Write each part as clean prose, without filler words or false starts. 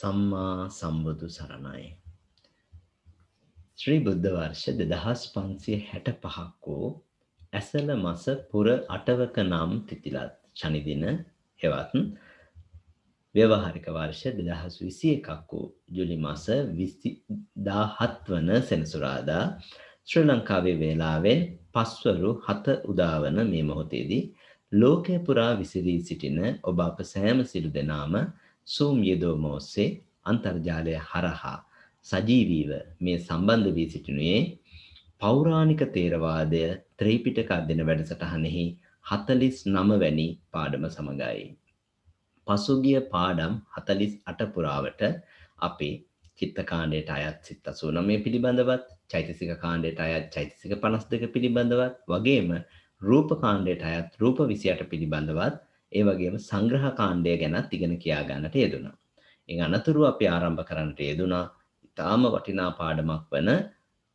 සම්මා සම්බුදු සරණයි. ශ්‍රී බුද්ධ වර්ෂ 2565ක් වූ ඇසළ මස පුර 8වක නම් තිතිලත් ශනි දින හෙවත් ව්‍යවහාරික වර්ෂ 2021ක් වූ ජූලි මාස 17 වන සෙනසුරාදා ශ්‍රී ලංකාවේ වේලාවෙන් පස්වරු 7 උදාවන මේ මොහොතේදී ලෝකේ පුරා විසිරී සිටින ඔබ අප සෑම සිළු දෙනාම සූම් යෙදවීම ඔස්සේ අන්තර්ජාලය හරහා සජීවීව මේ සම්බන්ධ වී සිටිනුයේ පෞරාණික තේරවාදය ත්‍රිපිටක අධ්‍යයන වැඩසටහනෙහි 49 වැනි පාඩම සමගයි. පසුගිය පාඩම් 48 පුරාවට අපි චිත්ත කාණ්ඩයට අයත් සිත් 89 පිළිබඳවත්, චෛතසික කාණ්ඩයට අයත් චෛතසික 52 පිළිබඳවත්, වගේම රූප කාණ්ඩයට අයත් රූප 28 පිළිබඳවත්, ඒ වගේම සංග්‍රහ කාණ්ඩය ගැනත් ඉගෙන කියා ගන්නට යෙදුණා. එන් අනතුරු අපි ආරම්භ කරන්නට යෙදුණා ඊටාම වටිනා පාඩමක් වන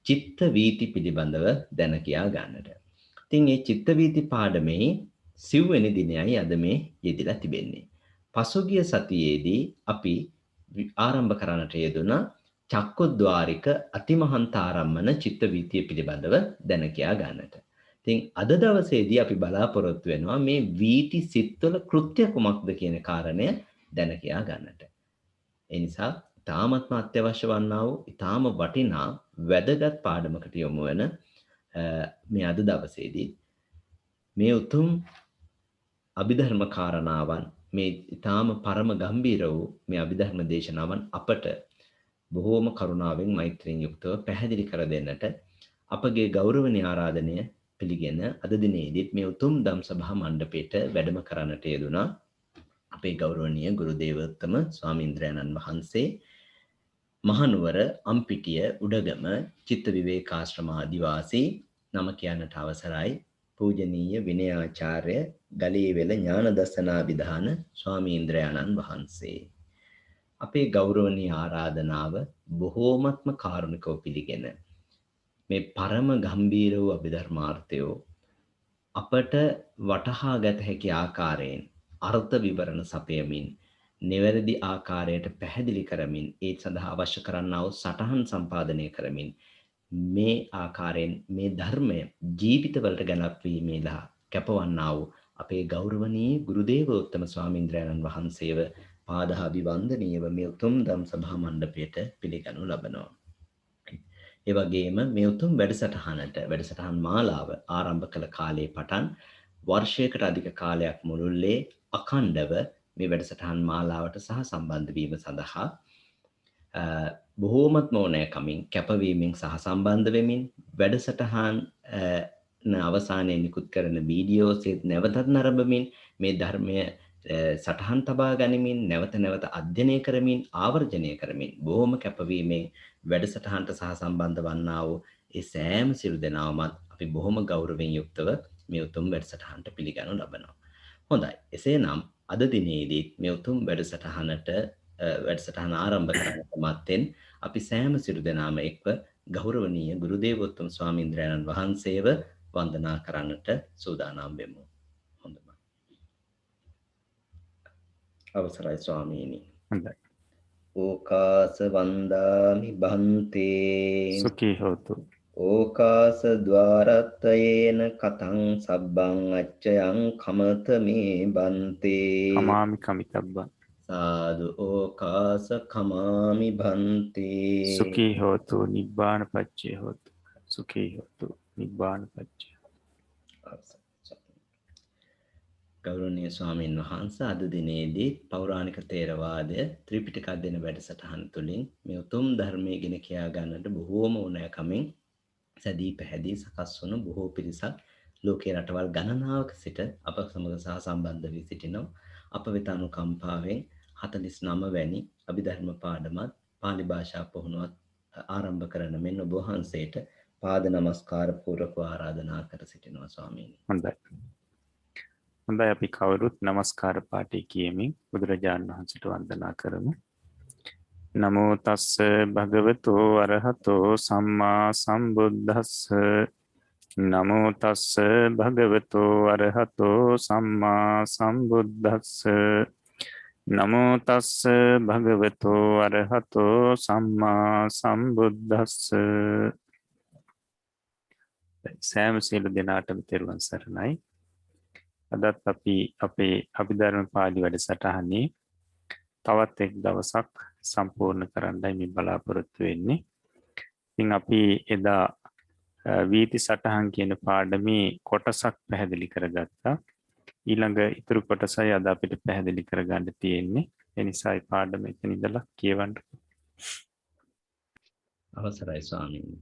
චිත්ත වීති පිළිබඳව දැන කියා ගන්නට. ඉතින් මේ චිත්ත වීති පාඩමේ 9 වෙනි දිනයයි අද මේ යෙදিলা තිබෙන්නේ. පසුගිය සතියේදී අපි ආරම්භ කරන්නට යෙදුණා චක්කුද්්වාරික අතිමහන්තාරම්මන චිත්ත වීතිය පිළිබඳව දැන කියා ගන්නට. ඉතින් අද දවසේදී අපි බලාපොරොත්තු වෙනවා මේ වීති සිත්වල කෘත්‍ය කුමක්ද කියන කාරණය දැන කියා ගන්නට. ඒ නිසා තාමත්ම අත්‍යවශ්‍ය වන්නා වූ ඊටාම වටිනා වැදගත් පාඩමකට යොමු වෙන මේ අද දවසේදී මේ උතුම් අභිධර්ම කාරණාවන් මේ ඊටාම පරම ගම්බීර වූ මේ අභිධර්ම දේශනාවන් අපට බොහෝම කරුණාවෙන් මෛත්‍රියෙන් යුක්තව පැහැදිලි කර දෙන්නට අපගේ ගෞරවනීය ආරාධනය පිළිගෙන අද දිනේදීත් මේ උතුම් ධම් සභා මණ්ඩපයට වැඩම කරන්නට යෙදුණා අපේ ගෞරවනීය ගුරු දේවෝත්තම ස්වාමීන්ද්‍රයන්න් වහන්සේ මහනුවර අම්පිටිය උඩගම චිත්ත විවේකාශ්‍රම ආදිවාසී නම කියන්නට අවසරයි පූජනීය විනයාචාර්ය ගලේවෙල ඥානදර්ශනාභිධාන ස්වාමීන්ද්‍රයන්න් වහන්සේ. අපේ ගෞරවනීය ආරාධනාව බොහෝමත්ම කාරුණිකව පිළිගෙන මේ පරම ගම්බීර වූ අභිධර්මාර්ථය අපට වටහා ගත හැකි ආකාරයෙන් අර්ථ විවරණ සපයමින් නිවැරදි ආකාරයට පැහැදිලි කරමින් ඒ සඳහා අවශ්‍ය කරන්නා වූ සටහන් සම්පාදනය කරමින් මේ ආකාරයෙන් මේ ධර්මය ජීවිතවලට ගැලපීමේලා කැපවන්නා වූ අපේ ගෞරවනීය ගුරු දේවෝත්තම ස්වාමීන්ද්‍රයන්න් වහන්සේව පාදාභිවන්දනීයව මේ උතුම් ධම් සභා මණ්ඩපයට පිළිගනු ලබනවා. ඒ වගේම මේ උතුම් වැඩසටහන් මාලාව ආරම්භ කළ කාලේ පටන් වර්ෂයකට අධික කාලයක් මුළුල්ලේ අඛණ්ඩව මේ වැඩසටහන් මාලාවට සහ සම්බන්ධ වීම සඳහා බොහෝමත්ම ඕනෑකමින් කැපවීමෙන් සහ සම්බන්ධ වෙමින් වැඩසටහන් අවසානයේ නිකුත් කරන වීඩියෝසෙත් නැවතත් නරඹමින් මේ ධර්මය සටහන් තබා ගනිමින් නැවත නැවත අධ්‍යයනය කරමින් ආවර්ජනය කරමින් බොහොම කැපවීමෙන් වැඩසටහනට සහ සම්බන්ධ වන්නා වූ ඒ සෑම සිළු දෙනාමත් අපි බොහොම ගෞරවයෙන් යුක්තව මේ උතුම් වැඩසටහනට පිළිගනු ලබනවා. හොඳයි. එසේනම් අද දිනේදී මේ උතුම් වැඩසටහන ආරම්භ කරන්නට මත්තෙන් අපි සෑම සිළු දෙනාම එක්ව ගෞරවනීය ගුරු දේවෝත්තම ස්වාමීන්ද්‍රයන්න් වහන්සේව වන්දනා කරන්නට සූදානම් වෙමු. හොඳයි. අවසරයි ස්වාමීනි. හොඳයි. ඕකාස වන්දාමි බන්තේ සුඛී හෝතු. ඕකාස ద్వාරත්තයේන කතං සබ්බං අච්චයං කමත මේ බන්තේ කමාමි කමිතබ්බං සාදු ඕකාස කමාමි බන්තේ සුඛී හෝතු නිබ්බාන පච්චේ හෝතු. සුඛී හෝතු නිබ්බාන පච්චේ. ගෞරවනීය ස්වාමීන් වහන්සේ අද දිනේදී පෞරාණික තේරවාදය ත්‍රිපිටක අධ්‍යයන වැඩසටහන තුළින් මේ උතුම් ධර්මයේ ගෙන කියා ගන්නට බොහෝම ඕනෑකමින් සැදී පැහැදී සකස් වුණු බොහෝ පිරිසක් ලෝකේ රටවල් ගණනාවක සිට අප සමග සහ සම්බන්ධ වී සිටිනවා. අප වෙත අනුකම්පාවෙන් 49 වැනි අභිධර්ම පාඩමත් පාලි භාෂා පුහුණුවත් ආරම්භ කරන මෙන්න ඔබ වහන්සේට පාද නමස්කාර පූර්වක ආරාධනා කර සිටිනවා ස්වාමීනි. හොඳයි. හොඳයි, අපි කවුරුත් නමස්කාර පාඨය කියමින් බුදුරජාණන් වහන්සේට වන්දනා කරමු. නමෝ තස්ස භගවතෝ අරහතෝ සම්මා සම්බුද්දස්ස. නමෝ තස්ස භගවතෝ අරහතෝ සම්මා සම්බුද්දස්ස. නමෝ තස්ස භගවතෝ අරහතෝ සම්මා සම්බුද්දස්ස. සෑම සියලු දෙනාටම තෙරුවන් සරණයි. අදත් අපි අපේ අභිධර්ම පාළි වැඩසටහනේ තවත් එක් දවසක් සම්පූර්ණ කරන්නයි මේ බලාපොරොත්තු වෙන්නේ. ඉතින් අපි එදා වීති සටහන් කියන පාඩමේ කොටසක් පැහැදිලි කරගත්තා. ඊළඟ ඉතුරු කොටසයි අද අපිට පැහැදිලි කරගන්න තියෙන්නේ. ඒ නිසායි පාඩම එතන ඉඳලා කියවන්න. අවසරයි ස්වාමීනි.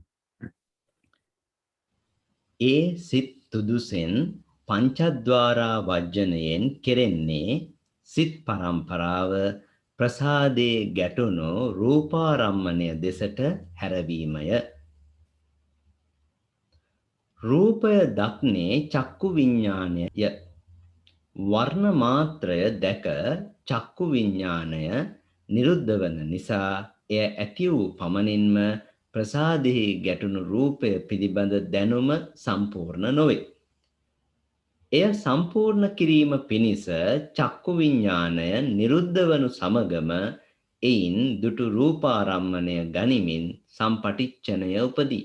ඒ සිත් තුදුසෙන් පංචද්වාරා වජ්ජනයෙන් කෙරෙන්නේ සිත් පරම්පරාව ප්‍රසාදේ ගැටුණු රූපාරම්මණය දෙසට හැරවීමය. රූපය දක්නේ චක්කු විඤ්ඤාණය. වර්ණ මාත්‍රය දැක චක්කු විඤ්ඤාණය නිරුද්ධ වන නිසා එය ඇති වූ පමණින්ම ප්‍රසාදෙහි ගැටුණු රූපය පිළිබඳ දැනුම සම්පූර්ණ නොවේ. එය සම්පූර්ණ කිරීම පිණිස චක්කු විඤ්ඤාණය නිරුද්ධ වනු සමගම එයින් දුටු රූපාරම්මණය ගනිමින් සම්පටිච්ඡනය උපදී.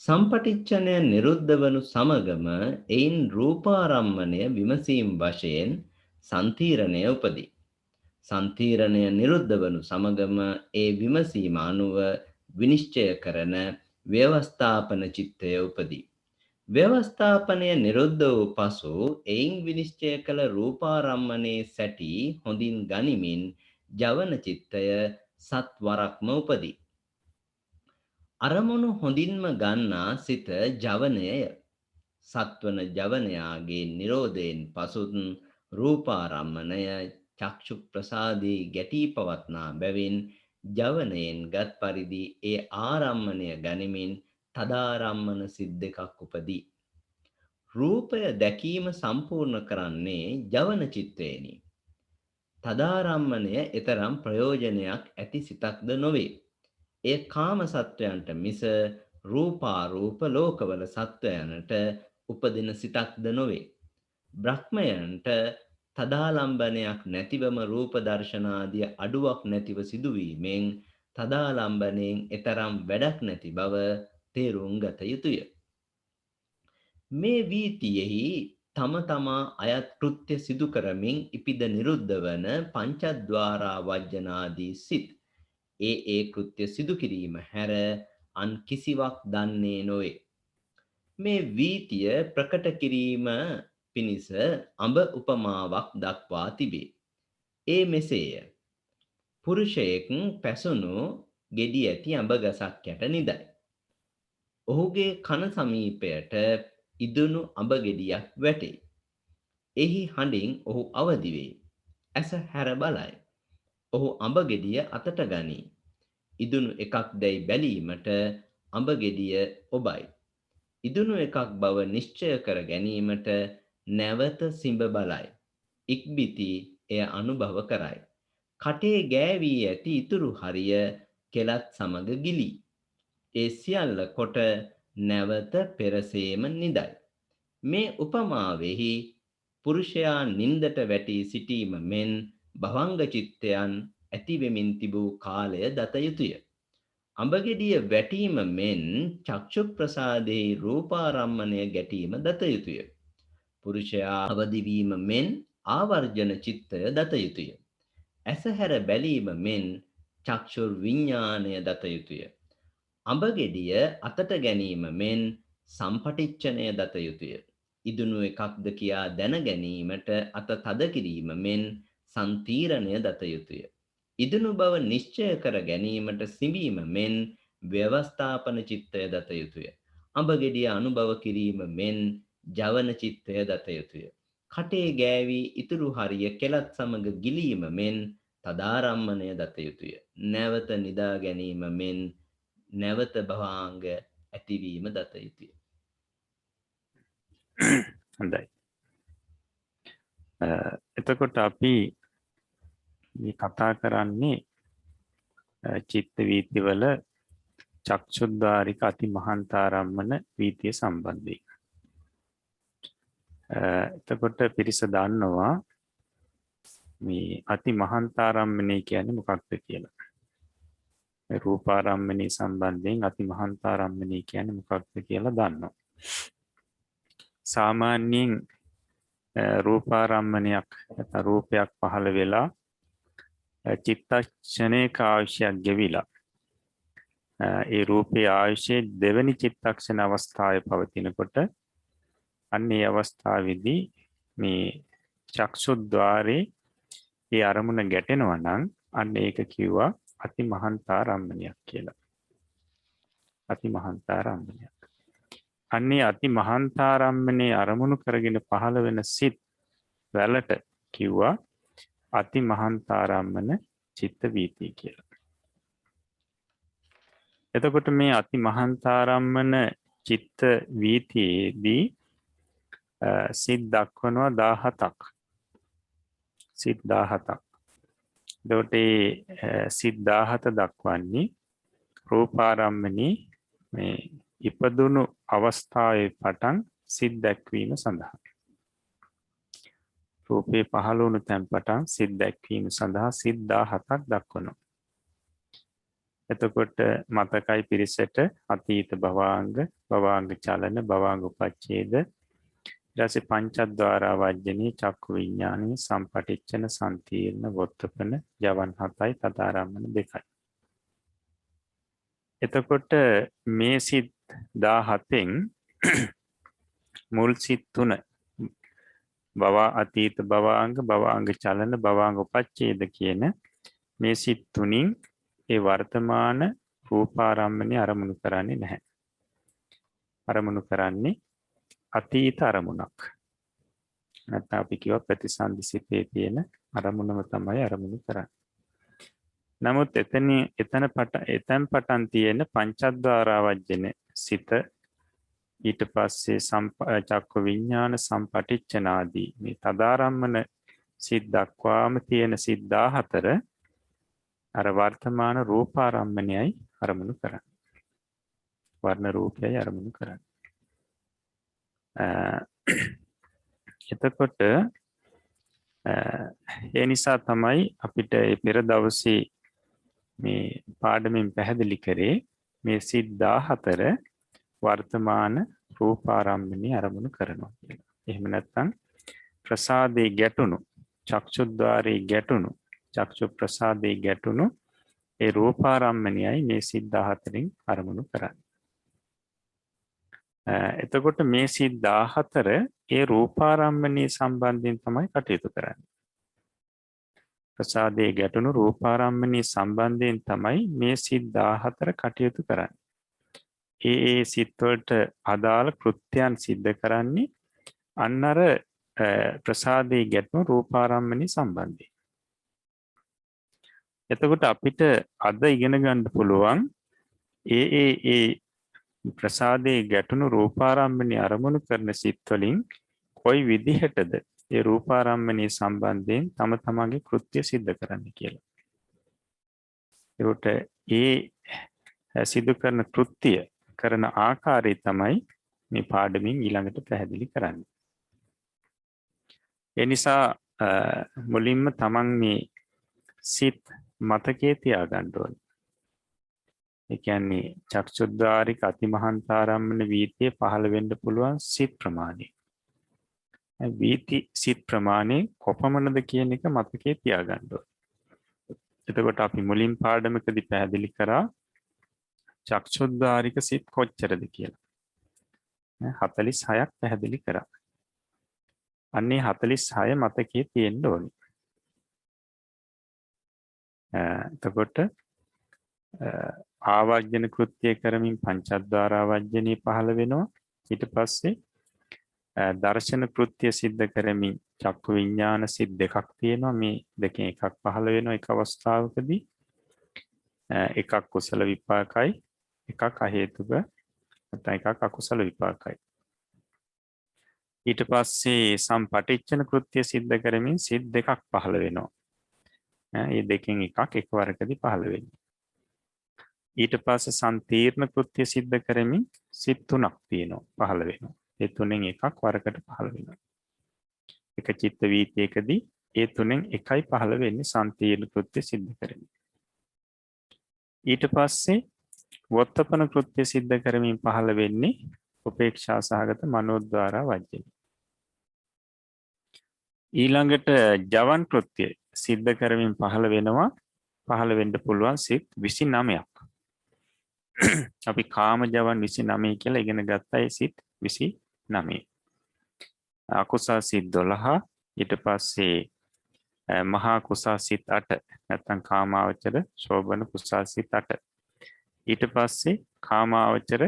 සම්පටිච්ඡනය නිරුද්ධ වනු සමගම එයින් රූපාරම්මණය විමසීම් වශයෙන් සම්තිරණය උපදී. සම්තිරණය නිරුද්ධ වනු සමගම ඒ විමසීම අනුව විනිශ්චය කරන ව්‍යවස්ථාපන චිත්තය උපදී. ව්‍යවස්ථාපනය නිරුද්ධ වූ පසු එයින් විනිශ්චය කළ රූපාරම්මණයේ සැටි හොඳින් ගනිමින් ජවන චිත්තය සත්වරක්ම උපදී. අරමුණු හොඳින්ම ගන්නා සිත ජවනයය. සත්වන ජවනයාගේ නිරෝධයෙන් පසුත් රූපාරම්මණය චක්ෂු ප්‍රසාදී ගැටී පවත්නා බැවින් ජවනයෙන් ගත් පරිදි ඒ ආරම්මණය ගනිමින් තදාරම්මන සිත් දෙකක් උපදී. රූපය දැකීම සම්පූර්ණ කරන්නේ ජවන චිත්තයෙනි. තදාරම්මණය එතරම් ප්‍රයෝජනයක් ඇති සිතක්ද නොවේ. ඒ කාම සත්වයන්ට මිස රූපාරූප ලෝකවල සත්වයන්ට උපදින සිතක්ද නොවේ. බ්‍රහ්මයන්ට තදාලම්බනයක් නැතිවම රූප දර්ශනාදිය අඩුවක් නැතිව සිදුවීමෙන් තදාලම්බනයෙන් එතරම් වැඩක් නැති බව තේරුම් ගත යුතුය. මේ වීතියෙහි තම තමා අයත් කෘත්‍ය සිදු කරමින් ඉපිද නිරුද්ධ වන පංචද්වාරා වජ්ජනාදී සිත් ඒ කෘත්‍ය සිදු කිරීම හැර අන් කිසිවක් දන්නේ නොවේ. මේ වීතිය ප්‍රකට කිරීම පිණිස අඹ උපමාවක් දක්වා තිබේ. ඒ මෙසේය. පුරුෂයෙක් පැසුණු ගෙඩි ඇති අඹ ගසක් යට නිදයි. ඔහුගේ කන සමීපයට ඉදුණු අඹ ගෙඩියක් වැටේ. එහි හඬින් ඔහු අවදි වේ. ඇස හැර බලයි. ඔහු අඹ ගෙඩිය අතට ගනී. ඉදුණු එකක් දැයි බැලීමට අඹ ගෙඩිය ඔබයි. ඉදුණු එකක් බව නිශ්චය කර ගැනීමට නැවත සිඹ බලයි. ඉක්බිති එය අනුභව කරයි. කටේ ගෑවී ඇති ඉතුරු හරිය කෙලත් සමග ගිලී. ඒ සියල්ල කොට නැවත පෙරසේම නිදයි. මේ උපමාවෙහි පුරුෂයා නින්දට වැටී සිටීම මෙන් භවංග චිත්තයන් ඇති වෙමින් තිබූ කාලය දත යුතුය. අඹගෙඩිය වැටීම මෙන් චක්ෂු ප්‍රසාදේ රූපාරම්මණය ගැටීම දත යුතුය. පුරුෂයා අවදිවීම මෙන් ආවර්ජන චිත්තය දත යුතුය. ඇසහැර බැලීම මෙන් චක්ෂුර් විඤ්ඤාණය දත යුතුය. අඹගෙඩිය අතට ගැනීම මෙන් සම්පටිච්ඡනය දත යුතුය. ඉදුණු එකක්ද කියා දැන ගැනීමට අත තද කිරීම මෙන් සම්තිරණය දත යුතුය. ඉදුණු බව නිශ්චය කර ගැනීමට සිඹීම මෙන් ව්‍යවස්ථාපන චිත්තය දත යුතුය. අඹගෙඩිය අනුභව කිරීම මෙන් ජවන චිත්තය දත යුතුය. කටේ ගෑවී ඉතුරු හරිය කෙලත් සමග ගිලීම මෙන් තදාරම්මණය දත යුතුය. නැවත නිදා ගැනීම මෙන් නැවත භවාංග ඇතිවීම දත යුතුය. හොඳයි. එතකොට අපි මේ කතා කරන්නේ චිත්ත වීතිවල චක්ෂුද්වාරික අති මහන්තාරම්මන වීතිය සම්බන්ධයෙන්. එතකොට පිරිස දන්නවා මේ අති මහන්තාරම්මණය කියන්නේ මොකක්ද කියලා. රූපාරම්මණය සම්බන්ධයෙන් අති මහන්තාරම්මණය කියන්නේ මොකක්ද කියලා දන්නවා. සාමාන්‍යයෙන් රූපාරම්මණයක් නැත්නම් රූපයක් පහළ වෙලා චිත්තක්ෂණයක ආයුෂයක් ගෙවිලා ඒ රූපේ ආයුෂයේ දෙවැනි චිත්තක්ෂණ අවස්ථාවේ පවතිනකොට අන්න ඒ අවස්ථාවේදී මේ චක්ෂුද්්වාරේ ඒ අරමුණ ගැටෙනවා නම් අන්න ඒක කිව්වා අති මහන්තාරම්මණයක් කියලා. අති මහන්තාරම්මණයක්. අන්නේ අති මහන්තාරම්මණේ අරමුණු කරගෙන පහළ වෙන සිත් වලට කිව්වා අති මහන්තාරම්මන චිත්ත වීතිය කියලා. එතකොට මේ අති මහන්තාරම්මන චිත්ත වීතියේදී සිත් දක්වනවා 17ක්. සිත් 17ක්. එතකොට සිත් 17 දක්වන්නේ රූපාරම්මනී මේ ඉපදුණු අවස්ථාවේ පටන් සිත් දැක්වීම සඳහා. රූපේ පහළ වුණු තැන් පටන් සිත් දැක්වීම සඳහා සිත් 17ක් දක්වනවා. එතකොට මතකයි පිරිසට අතීත භවාංග, භවාංග චලන, භවාංග උපච්ඡේද, ඊට පංචද්වාරා වජ්ජනී, චක්කු විඥානී, සම්පටිච්ඡන, සම්තීර්ණ, වොත්තපන, ජවන් 7යි, තදාරම්මන 2යි. එතකොට මේ සිත් 17න් මුල් සිත් 3 භව අතීත භවාංග, භවාංග චලන, භවාංග උපච්ඡේද කියන මේ සිත් තුنين ඒ වර්තමාන රූපාරම්මණය අරමුණු කරන්නේ නැහැ. අරමුණු කරන්නේ අතීත අරමුණක්. නැත්නම් අපි කියව ප්‍රතිසන්දි සිතේ තියෙන අරමුණම තමයි අරමුණු කරන්නේ. නමුත් එතන පටන් තියෙන පංචද්වාරා වජ්ජන සිත ඊට පස්සේ චක්ක විඥාන සම්පටිච්ඡනාදී මේ තදාරම්මන සිත් දක්වාම තියෙන සිත් 14 අර වර්තමාන රූපාරම්මණයයි අරමුණු කරන්නේ. වර්ණ රූපයයි අරමුණු කරන්නේ. එතකොට ඒ නිසා තමයි අපිට පෙර දවසේ මේ පාඩමෙන් පැහැදිලි කරේ මේ සිත් 14 වර්තමාන රූපාරම්මණය අරමුණු කරනවා කියලා. එහෙම නැත්නම් ප්‍රසාදේ ගැටුණු චක්ෂුද්්වාරේ ගැටුණු චක්ෂු ප්‍රසාදේ ගැටුණු ඒ රූපාරම්මණයයි මේ සිත් 14න් අරමුණු කරන්නේ. එතකොට මේ සිත් 14 ඒ රූපාරම්මණය සම්බන්ධයෙන් තමයි කටයුතු කරන්නේ. ප්‍රසාදේ ගැටුණු රූපාරම්මණය සම්බන්ධයෙන් තමයි මේ සිත් 14 කටයුතු කරන්නේ. ඒ සිත් වලට අදාළ කෘත්‍යයන් සිද්ධ කරන්නේ අන්න අර ප්‍රසාදේ ගැටුණු රූපාරම්මණය සම්බන්ධයෙන්. එතකොට අපිට අද ඉගෙන ගන්න පුළුවන් ඒ ප්‍රසාදේ ගැටුණු රූපාරම්මණය අරමුණු කරන සිත් වලින් කොයි විදිහටද ඒ රූපාරම්මණය සම්බන්ධයෙන් තම තමන්ගේ කෘත්‍ය සිද්ධ කරන්න කියලා. ඒකට ඒ සිදු කරන කෘත්‍ය කරන ආකාරය තමයි මේ පාඩමින් ඊළඟට පැහැදිලි කරන්නේ. ඒ නිසා මුලින්ම තමන් මේ සිත් මතකයේ තියාගන්න ඕනේ. ඒ කියන්නේ චක්ෂුද්්වාරික අතිමහන්තාරම්මන වීතිය පහළ වෙන්න පුළුවන් සිත් ප්‍රමාණය. වීති සිත් ප්‍රමාණය කොපමණද කියන එක මතකයේ තියාගන්න ඕනේ. එතකොට අපි මුලින් පාඩමකදී පැහැදිලි කරා චක්ෂුද්්වාරික සිත් කොච්චරද කියලා. 46ක් පැහැදිලි කරා. අන්නේ 46 මතකයේ තියෙන්න ඕනේ. එතකොට ආවර්ජන කෘත්‍ය කරමින් පංචද්වාරා වජ්ජනී පහළ වෙනවා. ඊට පස්සේ දර්ශන කෘත්‍ය සිද්ධ කරමින් චක්කු විඥාන සිත් දෙකක් තියෙනවා. මේ දෙකෙන් එකක් පහළ වෙනවා එක අවස්ථාවකදී. එකක් කුසල විපාකයි, එකක් අහේතුක නැත්නම් එකක් අකුසල විපාකයි. ඊට පස්සේ සම්පටිච්ඡන කෘත්‍ය සිද්ධ කරමින් සිත් දෙකක් පහළ වෙනවා. මේ දෙකෙන් එකක් එකවරකදී පහළ වෙන්නේ. ඊට පස්සේ සම්තීර්ණ කෘත්‍ය සිද්ධ කරමින් සිත් තුනක් තියෙනවා පහළ වෙනවා. ඒ තුනෙන් එකක් වරකට පහළ වෙනවා. එක චිත්ත වීතියකදී ඒ තුනෙන් එකයි පහළ වෙන්නේ සම්පීර්ණ කෘත්‍ය සිද්ධ කරමින්. ඊට පස්සේ වොත්තපන කෘත්‍ය සිද්ධ කරමින් පහළ වෙන්නේ උපේක්ෂා සහගත මනෝද්වාරා වජ්ජනි. ඊළඟට ජවන් කෘත්‍ය සිද්ධ කරමින් පහළ වෙනවා. පහළ වෙන්න පුළුවන් සිත් 29ක්. අපි කාම ජවන් 29 කියලා ඉගෙන ගත්තා. ඒ සිත් 29. අකුසල් සිත් 12. ඊට පස්සේ මහා කුසල් සිත් 8. නැත්නම් කාමාවචර ශෝභන කුසල් සිත් 8. ඊට පස්සේ කාමාවචර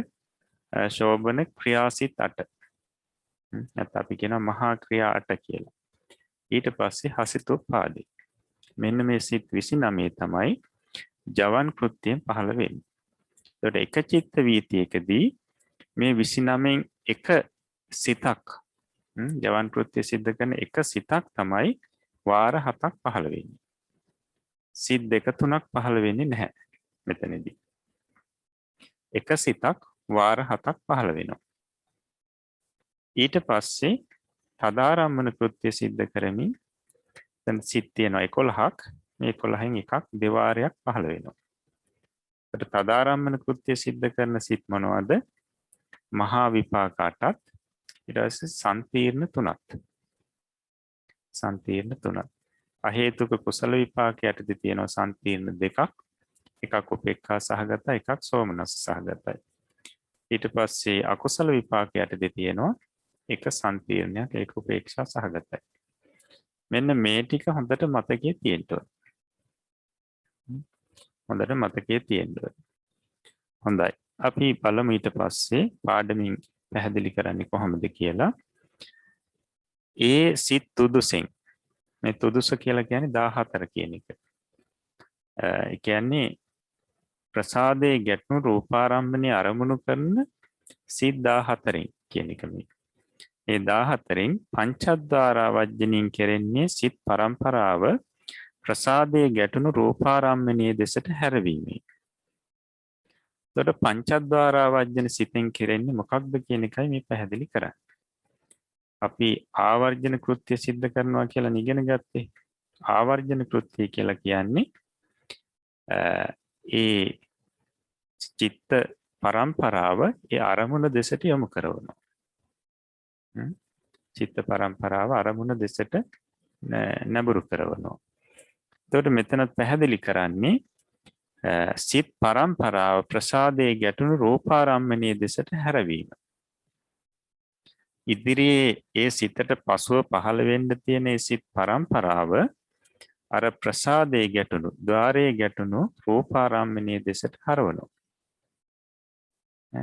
ශෝභන ක්‍රියා සිත් 8. නැත්නම් අපි කියනවා මහා ක්‍රියා 8 කියලා. ඊට පස්සේ හසිතෝපාදී. මෙන්න මේ සිත් 29 තමයි ජවන් කෘත්‍යයෙන් පහළ වෙන්නේ. ඒකට එක චිත්ත වීතියකදී මේ 29න් එක සිතක් ජවන් කෘත්‍ය සිද්ධ කරන එක සිතක් තමයි වාර 7ක් පහළ වෙන්නේ. සිත් 2-3ක් පහළ වෙන්නේ නැහැ මෙතනදී. එක සිතක් වාර 7ක් පහළ වෙනවා. ඊට පස්සේ තදාරම්මන කෘත්‍ය සිද්ධ කරමින් දැන් සිත් තියෙනවා 11ක්. මේ 11න් එකක් දෙවාරයක් පහළ වෙනවා. ඒකට තදාරම්මන කෘත්‍ය සිද්ධ කරන සිත් මොනවද? මහා විපාක 8ක්. ඊට පස්සේ සම්පීර්ණ 3ක්. සම්පීර්ණ 3ක්. අහේතුක කුසල විපාක යටතේ තියෙනවා සම්පීර්ණ 2ක්. එකක් උපේක්ඛා සහගතයි, එකක් සෝමනස්ස සහගතයි. ඊට පස්සේ අකුසල විපාක යටතේ තියෙනවා එක සම්පීර්ණයක්, ඒක උපේක්ෂා සහගතයි. මෙන්න මේ ටික හොඳට මතකයේ තියෙන්න ඕනේ. හොඳට මතකයේ තියෙන්න ඕනේ. හොඳයි. අපි බලමු ඊට පස්සේ පාඩමින් පැහැදිලි කරන්නේ කොහොමද කියලා. ඒ සිත් තුදුසෙන් මේ තුදුස කියලා කියන්නේ 14 කියන එක. ඒ කියන්නේ ප්‍රසාදයේ ගැටුණු රූපාරම්භණය අරමුණු කරන සිත් 14න් කියන එක මේ. ඒ 14න් පංචද්වාරා වජ්ජනින් කෙරෙන්නේ සිත් පරම්පරාව ප්‍රසාදයේ ගැටුණු රූපාරම්මණයේ දෙසට හැරවීමයි. එතකොට පංචද්වාරා වජ්ජන සිතෙන් කෙරෙන්නේ මොකක්ද කියන එකයි මේ පැහැදිලි කරන්නේ. අපි ආවර්ජන කෘත්‍ය සිද්ධ කරනවා කියලා ඉගෙන ගත්තේ. ආවර්ජන කෘත්‍ය කියලා කියන්නේ ඒ චිත්ත පරම්පරාව ඒ අරමුණ දෙසට යොමු කරනවා. චිත්ත පරම්පරාව අරමුණ දෙසට නැඹුරු කරනවා. එතකොට මෙතනත් පැහැදිලි කරන්නේ සිත් පරම්පරාව ප්‍රසාදයේ ගැටුණු රූපාරම්මණයේ දෙසට හැරවීම. ඉදිරියේ ඒ සිතට පසුව පහළ වෙන්න තියෙන ඒ සිත් පරම්පරාව අර ප්‍රසාදයේ ගැටුණු, ద్వාරයේ ගැටුණු රූපාරම්මණයේ දෙසට හරවනවා.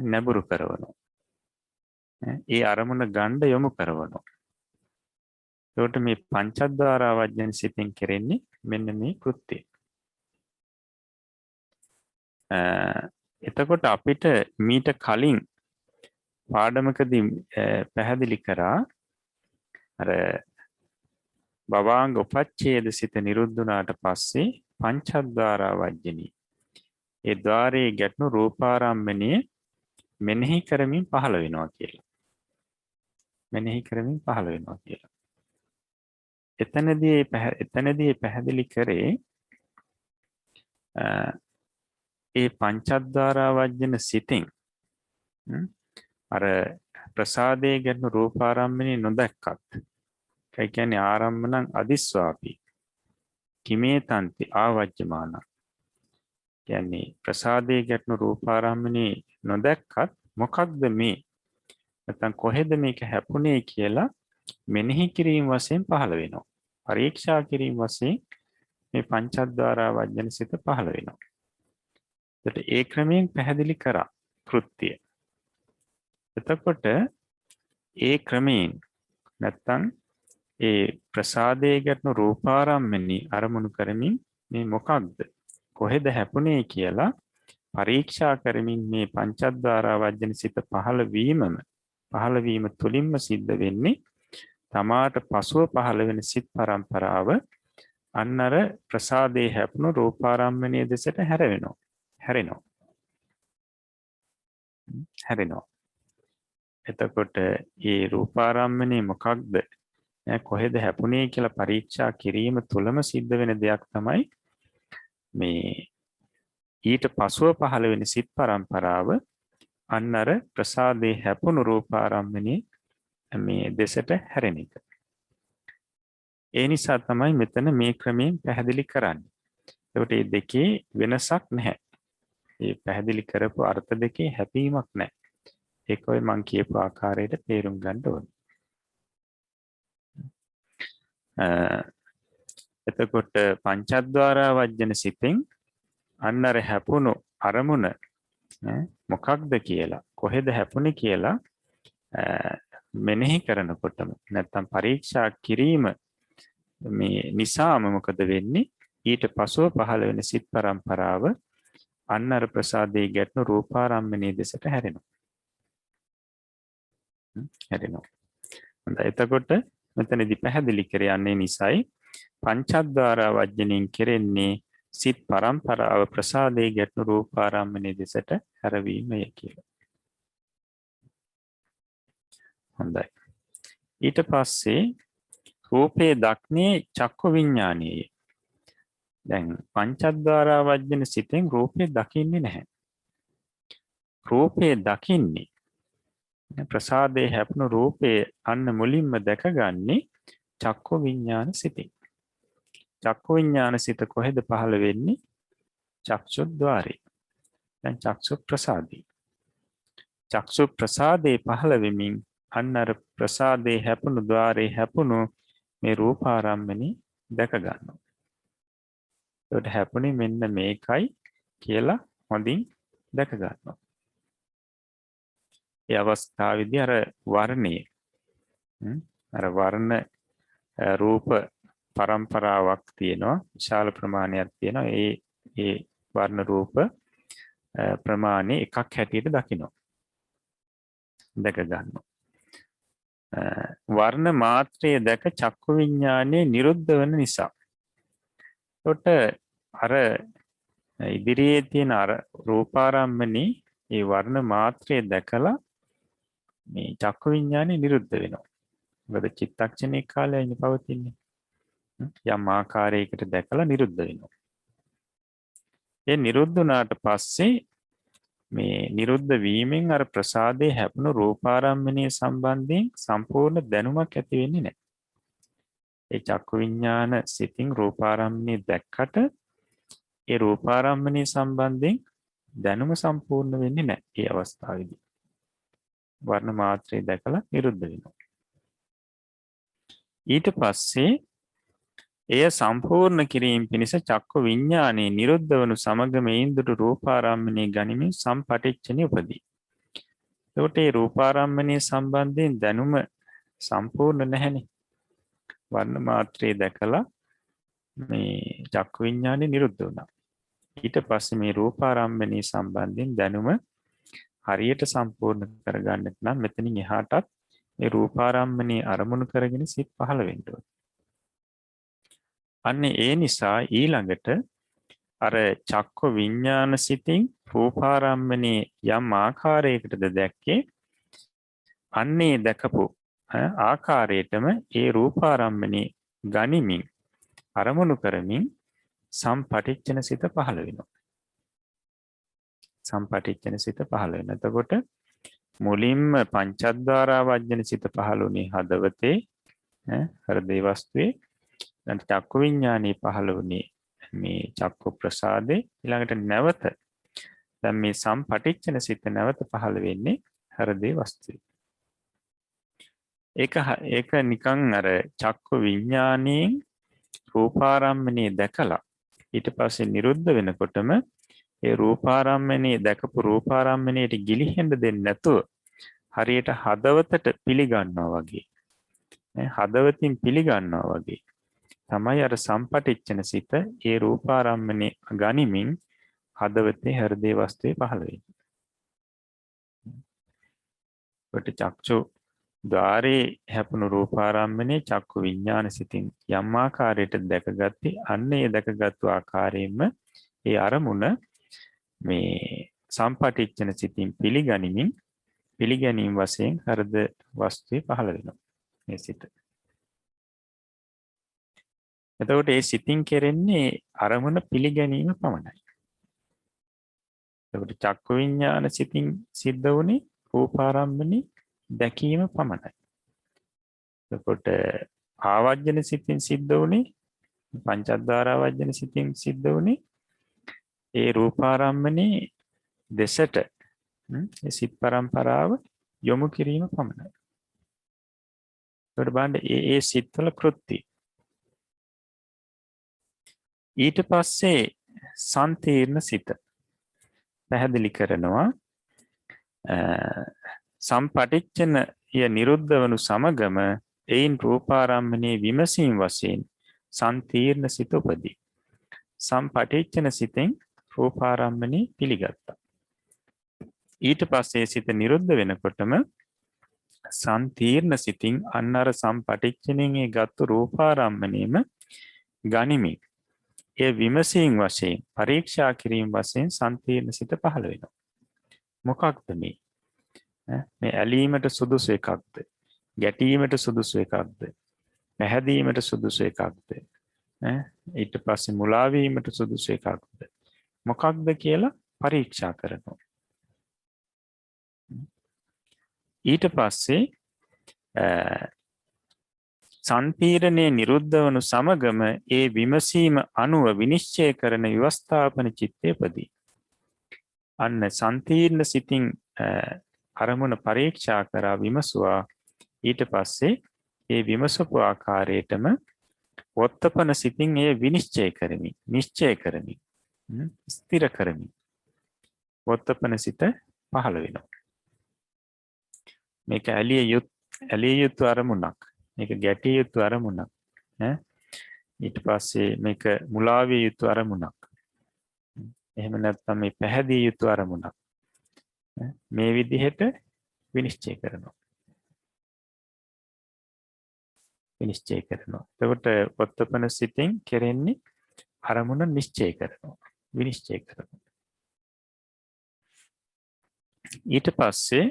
නැඹුරු කරනවා. ඒ අරමුණ ගණ්ඩ යොමු කරනවා. ඒකට මේ පංචද්වාරා වජ්ජන සිතෙන් කෙරෙන්නේ මෙන්න මේ කෘත්‍යය. එතකොට අපිට මීට කලින් පාඩමකදී පැහැදිලි කරා අර භවාංග උපච්ඡේද සිත නිරුද්ධ වුණාට පස්සේ පංචද්වාරා වජ්ජනී ඒ ద్వාරයේ ගැටුණු රූපාරම්මණය මෙනෙහි කරමින් පහළ වෙනවා කියලා. මෙනෙහි කරමින් පහළ වෙනවා කියලා. එතනදී පැහැදිලි කරේ ඒ පංචද්වාරා වජ්ජන සිතින් අර ප්‍රසාදයේ ගැටුණු රූපාරම්මණය නොදැක්කත් ඒ කියන්නේ ආරම්මණං අදිස්වාපි කිමේ තන්ති ආවජ්ජමාන කියන්නේ ප්‍රසාදයේ ගැටුණු රූපාරම්මණය නොදැක්කත් මොකක්ද මේ නැත්නම් කොහෙද මේක හැපුණේ කියලා මෙනෙහි කිරීම වශයෙන් පහළ වෙනවා. පරීක්ෂා කිරීම වශයෙන් මේ පංචද්වාරා වජ්ජන සිත පහළ වෙනවා. එතකොට ඒ ක්‍රමයෙන් පැහැදිලි කරා කෘත්‍ය. එතකොට ඒ ක්‍රමයෙන් නැත්නම් ඒ ප්‍රසාදයේ ගැටුණු රූපාරම්මණي අරමුණු කරමින් මේ මොකක්ද කොහෙද හැපුණේ කියලා පරීක්ෂා කරමින් මේ පංචද්වාරා වජ්ජන සිත පහළ වීම තුලින්ම සිද්ධ වෙන්නේ තමාට පසුව පහළ වෙන සිත් පරම්පරාව අන්නර ප්‍රසාදයේ හැපුණු රූපාරම්මණය දෙසට හැරෙනවා. එතකොට ඒ රූපාරම්මණය මොකක්ද කොහෙද හැපුණේ කියලා පරීක්ෂා කිරීම තුළම සිද්ධ වෙන දෙයක් තමයි මේ ඊට පසුව පහළ වෙන සිත් පරම්පරාව අන්න අර ප්‍රසාදේ හැපුණු රූපාරම්මණයේ මේ දෙසට හැරෙන එක. ඒ නිසා තමයි මෙතන මේ ක්‍රමයෙන් පැහැදිලි කරන්නේ. ඒකට මේ දෙකේ වෙනසක් නැහැ. මේ පැහැදිලි කරපු අර්ථ දෙකේ හැපීමක් නැහැ. ඒක ඔය මම කියපු ආකාරයට තේරුම් ගන්න ඕනේ. එතකොට පංචද්වාර වජ්ජන සිතෙන් අන්න අර හැපුණු අරමුණ මොකක්ද කියලා කොහෙද හැපුණේ කියලා මෙනෙහි කරනකොටම නැත්තම් පරීක්ෂා කිරීම මේ නිසාම මොකද වෙන්නේ ඊට පසුව පහළ වෙන සිත් පරම්පරාව අන්න අර ප්‍රසාදයේ ගැටෙන රූපාරම්මණයේ දෙසට හැරෙනවා. හොඳයි. එතකොට මෙතනදී පැහැදිලි කර යන්නේ නිසයි පංචද්වාර වජ්ජනෙන් කෙරෙන්නේ සිත් පරම්පරාව ප්‍රසාදයේ ගැටෙන රූපාරම්මණයේ දෙසට හැරවීමය කියලා. හොඳයි. ඊට පස්සේ රූපේ දක්නේ චක්කු විඥානයේ. දැන් පංචද්වාර වජ්ජන සිතෙන් රූපේ දකින්නේ නැහැ. රූපේ දකින්නේ ප්‍රසාදයේ හැපුණු රූපේ අන්න මුලින්ම දැකගන්නේ චක්කු විඥාන සිතේ. චක්කු විඥාන සිත කොහෙද පහළ වෙන්නේ? චක්ෂුද්්වාරේ. දැන් චක්ෂු ප්‍රසාදී. චක්ෂු ප්‍රසාදේ පහළ වෙමින් අන්න අර ප්‍රසාදේ හැපුණු ద్వාරේ හැපුණු මේ රූපාරම්මණي දැක ගන්නවා. ඒකට හැපුණේ මෙන්න මේකයි කියලා හොඳින් දැක ගන්නවා. ඒ අවස්ථාවේදී අර වර්ණයේ අර වර්ණ රූප පරම්පරාවක් තියෙනවා. විශාල ප්‍රමාණයක් තියෙනවා. ඒ වර්ණ රූප ප්‍රමාණය එකක් හැටියට දකිනවා. දැක ගන්නවා. වර්ණ මාත්‍රයේ දැක චක්කු විඥානයේ නිරුද්ධ වෙන නිසා. එතකොට අර ඉදිරියේ තියෙන අර රූපාරම්මණී ඒ වර්ණ මාත්‍රයේ දැකලා මේ චක්කු විඥානය නිරුද්ධ වෙනවා. මොකද චිත්තක්ෂණේ කාලය ඉන්නේ පවතින්නේ. යම් ආකාරයකට දැකලා නිරුද්ධ වෙනවා. ඒ නිරුද්ධ වුණාට පස්සේ මේ නිරුද්ධ වීමෙන් අර ප්‍රසාදයේ හැපුණු රූපාරම්මණයේ සම්බන්ධයෙන් සම්පූර්ණ දැනුමක් ඇති වෙන්නේ නැහැ. ඒ චක්කු විඥාන සිතින් රූපාරම්මණය දැක්කට ඒ රූපාරම්මණය සම්බන්ධයෙන් දැනුම සම්පූර්ණ වෙන්නේ නැහැ. ඒ අවස්ථාවේදී වර්ණ මාත්‍රය දැකලා නිරුද්ධ වෙනවා. ඊට පස්සේ එය සම්පූර්ණ කිරීම පිණිස චක්කු විඥානයේ නිරුද්ධ වනු සමගම ඉන්ද්‍ර රූපාරම්මණය ගනිමින් සම්පටිච්ඡනි උපදී. එතකොට මේ රූපාරම්මණය සම්බන්ධයෙන් දැනුම සම්පූර්ණ නැහැනේ. වර්ණ මාත්‍රය දැකලා මේ චක්කු විඥානය නිරුද්ධ වුණා. ඊට පස්සේ මේ රූපාරම්මණය සම්බන්ධයෙන් දැනුම හරියට සම්පූර්ණ කරගන්නට නම් මෙතනින් එහාටත් මේ රූපාරම්මණය අරමුණු කරගෙන සිත් පහළ වෙන්න ඕනේ. අන්නේ ඒ නිසා ඊළඟට අර චක්ක විඥාන සිතින් රූපාරම්මණේ යම් ආකාරයකටද දැක්කේ අන්නේ දැකපු ආකාරයටම ඒ රූපාරම්මණේ ගනිමින් අරමුණු කරමින් සම්පටිච්ඡන සිත පහළ වෙනවා. සම්පටිච්ඡන සිත පහළ වෙන. එතකොට මුලින්ම පංචද්වාර වජ්ජන සිත පහළ වුණේ හදවතේ හෘදේ වස්තුවේ. දැන් චක්කු විඥානේ පහළ වුණේ මේ චක්කු ප්‍රසාදේ. ඊළඟට නැවත දැන් මේ සම්පටිච්ඡන සිත නැවත පහළ වෙන්නේ හෘදේ වස්තුවේ. ඒක නිකන් අර චක්කු විඥානයෙන් රූපාරම්මණේ දැකලා ඊට පස්සේ නිරුද්ධ වෙනකොටම ඒ රූපාරම්මණේ දැකපු රූපාරම්මණයට ගිලිහෙන්න දෙන්නේ නැතුව හරියට හදවතට පිළිගන්නවා වගේ හදවතින් පිළිගන්නවා වගේ තමයි අර සම්පටිච්ඡන සිත ඒ රූපාරම්මණේ ගනිමින් හදවතේ හෘදේ වස්තුවේ පහළ වෙන්නේ. කොට චක්ෂු ద్వාරේ හැපුණු රූපාරම්මණේ චක්කු විඥාන සිතින් යම් ආකාරයකට දැකගත්තේ අන්නේ දැකගත්තු ආකාරයෙන්ම ඒ අරමුණ මේ සම්පටිච්ඡන සිතින් පිළිගැනීම වශයෙන් හෘද වස්තුවේ පහළ වෙනවා මේ සිත. එතකොට ඒ සිතින් කෙරෙන්නේ අරමුණ පිළිගැනීම පමණයි. එතකොට චක්කු විඤ්ඤාණ සිතින් සිද්ධ වුණේ රූපාරම්මනේ දැකීම පමණයි. එතකොට ආවර්ජන සිතින් සිද්ධ වුණේ පංචද්වාර ආවර්ජන සිතින් සිද්ධ වුණේ ඒ රූපාරම්මනේ දෙසට ඒ සිත් පරම්පරාව යොමු කිරීම පමණයි. එතකොට බලන්න ඒ සිත්වල කෘත්‍ය. ඊට පස්සේ සම්තීර්ණ සිත පැහැදිලි කරනවා සම්පටිච්ඡන ය නිරුද්ධ වනු සමගම එයින් රූපාරම්මනේ විමසීම් වශයෙන් සම්තීර්ණ සිත උපදී. සම්පටිච්ඡන සිතෙන් රූපාරම්මනේ පිළිගත්තා. ඊට පස්සේ සිත නිරුද්ධ වෙනකොටම සම්තීර්ණ සිතින් අන්නර සම්පටිච්ඡනෙන් ඒ ගත්තු රූපාරම්මනේම ගනිමින් ඒ විමසීම් වශයෙන් පරීක්ෂා කිරීම වශයෙන් සම්තීර්ණ සිත පහළ වෙනවා. මොකක්ද මේ? මේ ඇලීමට සුදුසු එකක්ද? ගැටීමට සුදුසු එකක්ද? පැහැදීමට සුදුසු එකක්ද? ඊට පස්සේ මුලා වීමට සුදුසු එකක්ද? මොකක්ද කියලා පරීක්ෂා කරනවා. ඊට පස්සේ සම්පීඩනයේ නිරුද්ධ වනු සමගම ඒ විමසීම අනුව විනිශ්චය කරන ව්‍යවස්ථාපන චිත්තය උපදී. අන්න සම්තීර්ණ සිතින් අරමුණ පරීක්ෂා කරා විමසුවා. ඊට පස්සේ ඒ විමසපු ආකාරයටම වොත්තපන සිතින් ඒ විනිශ්චය කරමි. නිශ්චය කරමි. ස්ථිර කරමි. වොත්තපන සිත පහළ වෙනවා. මේක ඇලිය යුතු අරමුණක්. මේක ගැටිය යුතු අරමුණක්. ඊට පස්සේ මේක මුලා විය යුතු අරමුණක්. එහෙම නැත්නම් මේ පැහැදිය යුතු අරමුණක්. මේ විදිහට විනිශ්චය කරනවා. එතකොට වොත්තපන සිතෙන් කෙරෙන්නේ අරමුණ නිශ්චය කරනවා. විනිශ්චය කරනවා. ඊට පස්සේ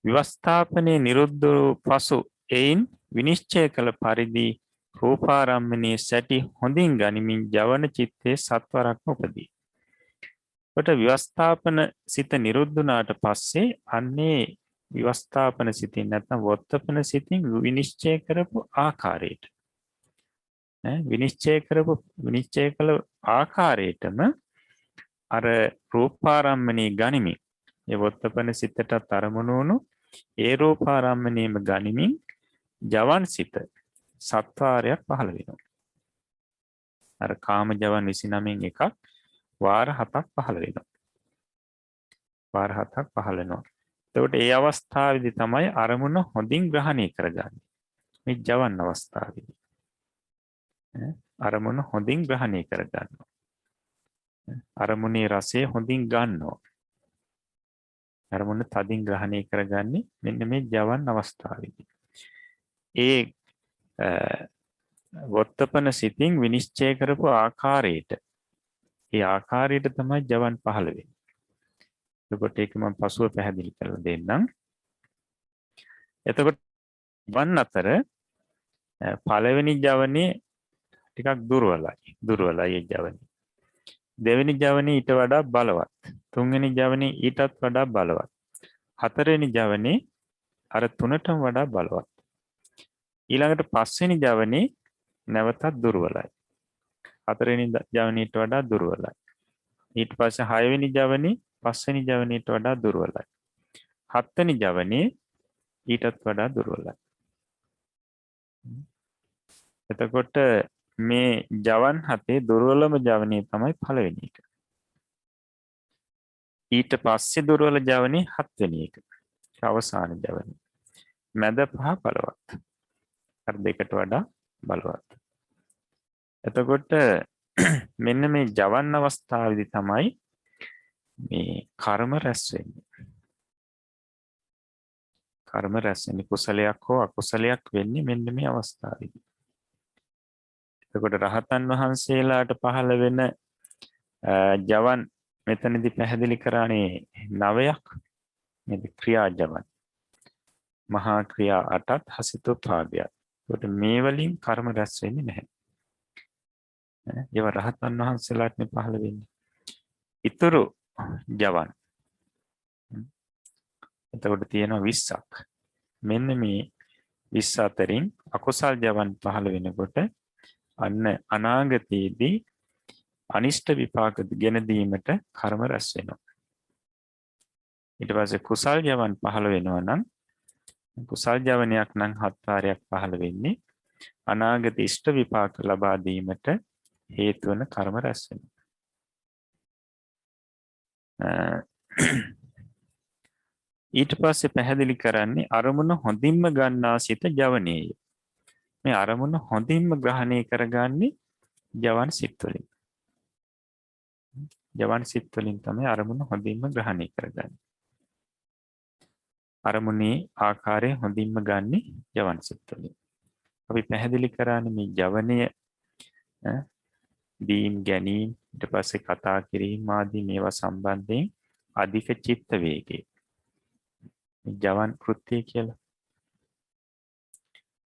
විවස්ථාපනයේ නිරුද්ධ වූ පසු එයින් විනිශ්චය කළ පරිදි රූපාරම්මණයේ සැටි හොඳින් ගනිමින් ජවන චිත්තේ සත්වරක්ම උපදී. කොට විවස්ථාපන සිත නිරුද්ධ වුණාට පස්සේ අන්නේ විවස්ථාපන සිතින් නැත්නම් වොත්තපන සිතින් විනිශ්චය කරපු ආකාරයට විනිශ්චය කළ ආකාරයටම අර රූපාරම්මණයේ ගනිමින් ඒ වොත්තපන සිතට අරමුණු වුණු ඒ රූපාරම්මණයම ගනිමින් ජවන් සිත සත්වාරයක් පහළ වෙනවා. අර කාම ජවන් 29න් එකක් වාර 7ක් පහළ වෙනවා. වාර 7ක් පහළ වෙනවා. එතකොට ඒ අවස්ථාවේදී තමයි අරමුණ හොඳින් ග්‍රහණය කරගන්නේ. මේ ජවන් අවස්ථාවේදී. අරමුණ හොඳින් ග්‍රහණය කරගන්නවා. අරමුණේ රසය හොඳින් ගන්නවා. අරමුණ තදින් ග්‍රහණය කරගන්නේ මෙන්න මේ ජවන් අවස්ථාවේදී. ඒ වොත්තපන සිතින් විනිශ්චය කරපු ආකාරයට ඒ ආකාරයට තමයි ජවන් පහළ වෙන්නේ. එතකොට ඒක මම පසුව පැහැදිලි කරලා දෙන්නම්. එතකොට වන් අතර පළවෙනි ජවනේ ටිකක් දුර්වලයි ඒ ජවනේ. දෙවෙනි ජවනේ ඊට වඩා බලවත්. තුන්වෙනි ජවනේ ඊටත් වඩා බලවත්. හතරවෙනි ජවනේ අර තුනටම වඩා බලවත්. ඊළඟට පස්වෙනි ජවනේ නැවතත් දුර්වලයි. හතරවෙනි ජවනේට වඩා දුර්වලයි. ඊට පස්සේ හයවෙනි ජවනේ පස්වෙනි ජවනේට වඩා දුර්වලයි. හත්වෙනි ජවනේ ඊටත් වඩා දුර්වලයි. එතකොට මේ ජවන් හතේ දුර්වලම ජවනේ තමයි පළවෙනි එක. ඊට පස්සේ දුර්වල ජවනේ හත්වෙනි එක. අවසාන ජවනේ. මැද පහ බලවත්. අර දෙකට වඩා බලවත්. එතකොට මෙන්න මේ ජවන් අවස්ථාවේදී තමයි මේ කර්ම රැස් වෙන්නේ. කර්ම රැස් වෙන්නේ කුසලයක් හෝ අකුසලයක් වෙන්නේ මෙන්න මේ අවස්ථාවේදී. එතකොට රහතන් වහන්සේලාට පහළ වෙන ජවන් මෙතනදී පැහැදිලි කරන්නේ 9ක්. මේ ක්‍රියා ජවන්. මහා ක්‍රියා 8ත් හසිතෝපාදයක්. ඒකට මේ වලින් කර්ම රැස් වෙන්නේ නැහැ. ඒවා රහතන් වහන්සේලාට පහළ වෙන්නේ. ඉතුරු ජවන්. එතකොට තියෙනවා 20ක්. මෙන්න මේ 20 අතරින් අකුසල් ජවන් පහළ වෙනකොට අන්න අනාගතයේදී අනිෂ්ට විපාක ගෙන දීමට කර්ම රැස් වෙනවා. ඊට පස්සේ කුසල් ජවන් පහළ වෙනවා නම් කුසල් ජවනයක් නම් 7 වාරයක් පහළ වෙන්නේ අනාගත ඉෂ්ට විපාක ලබා දීමට හේතු වන කර්ම රැස් වෙනවා. ඊට පස්සේ පැහැදිලි කරන්නේ අරමුණ හොඳින්ම ගන්නා සිත ජවනේය. මේ අරමුණ හොඳින්ම ග්‍රහණය කරගන්නේ ජවන් සිත් වලින්. ජවන් සිත් වලින් තමයි අරමුණ හොඳින්ම ග්‍රහණය කරගන්නේ. අරමුණේ ආකාරය හොඳින්ම ගන්නේ ජවන් සිත් වලින්. අපි පැහැදිලි කරන්නේ මේ ජවනය දීම් ගැනීම ඊට පස්සේ කතා කිරීම ආදී මේවා සම්බන්ධයෙන් අධික චිත්ත වේගය. ජවන් කෘත්‍ය කියලා.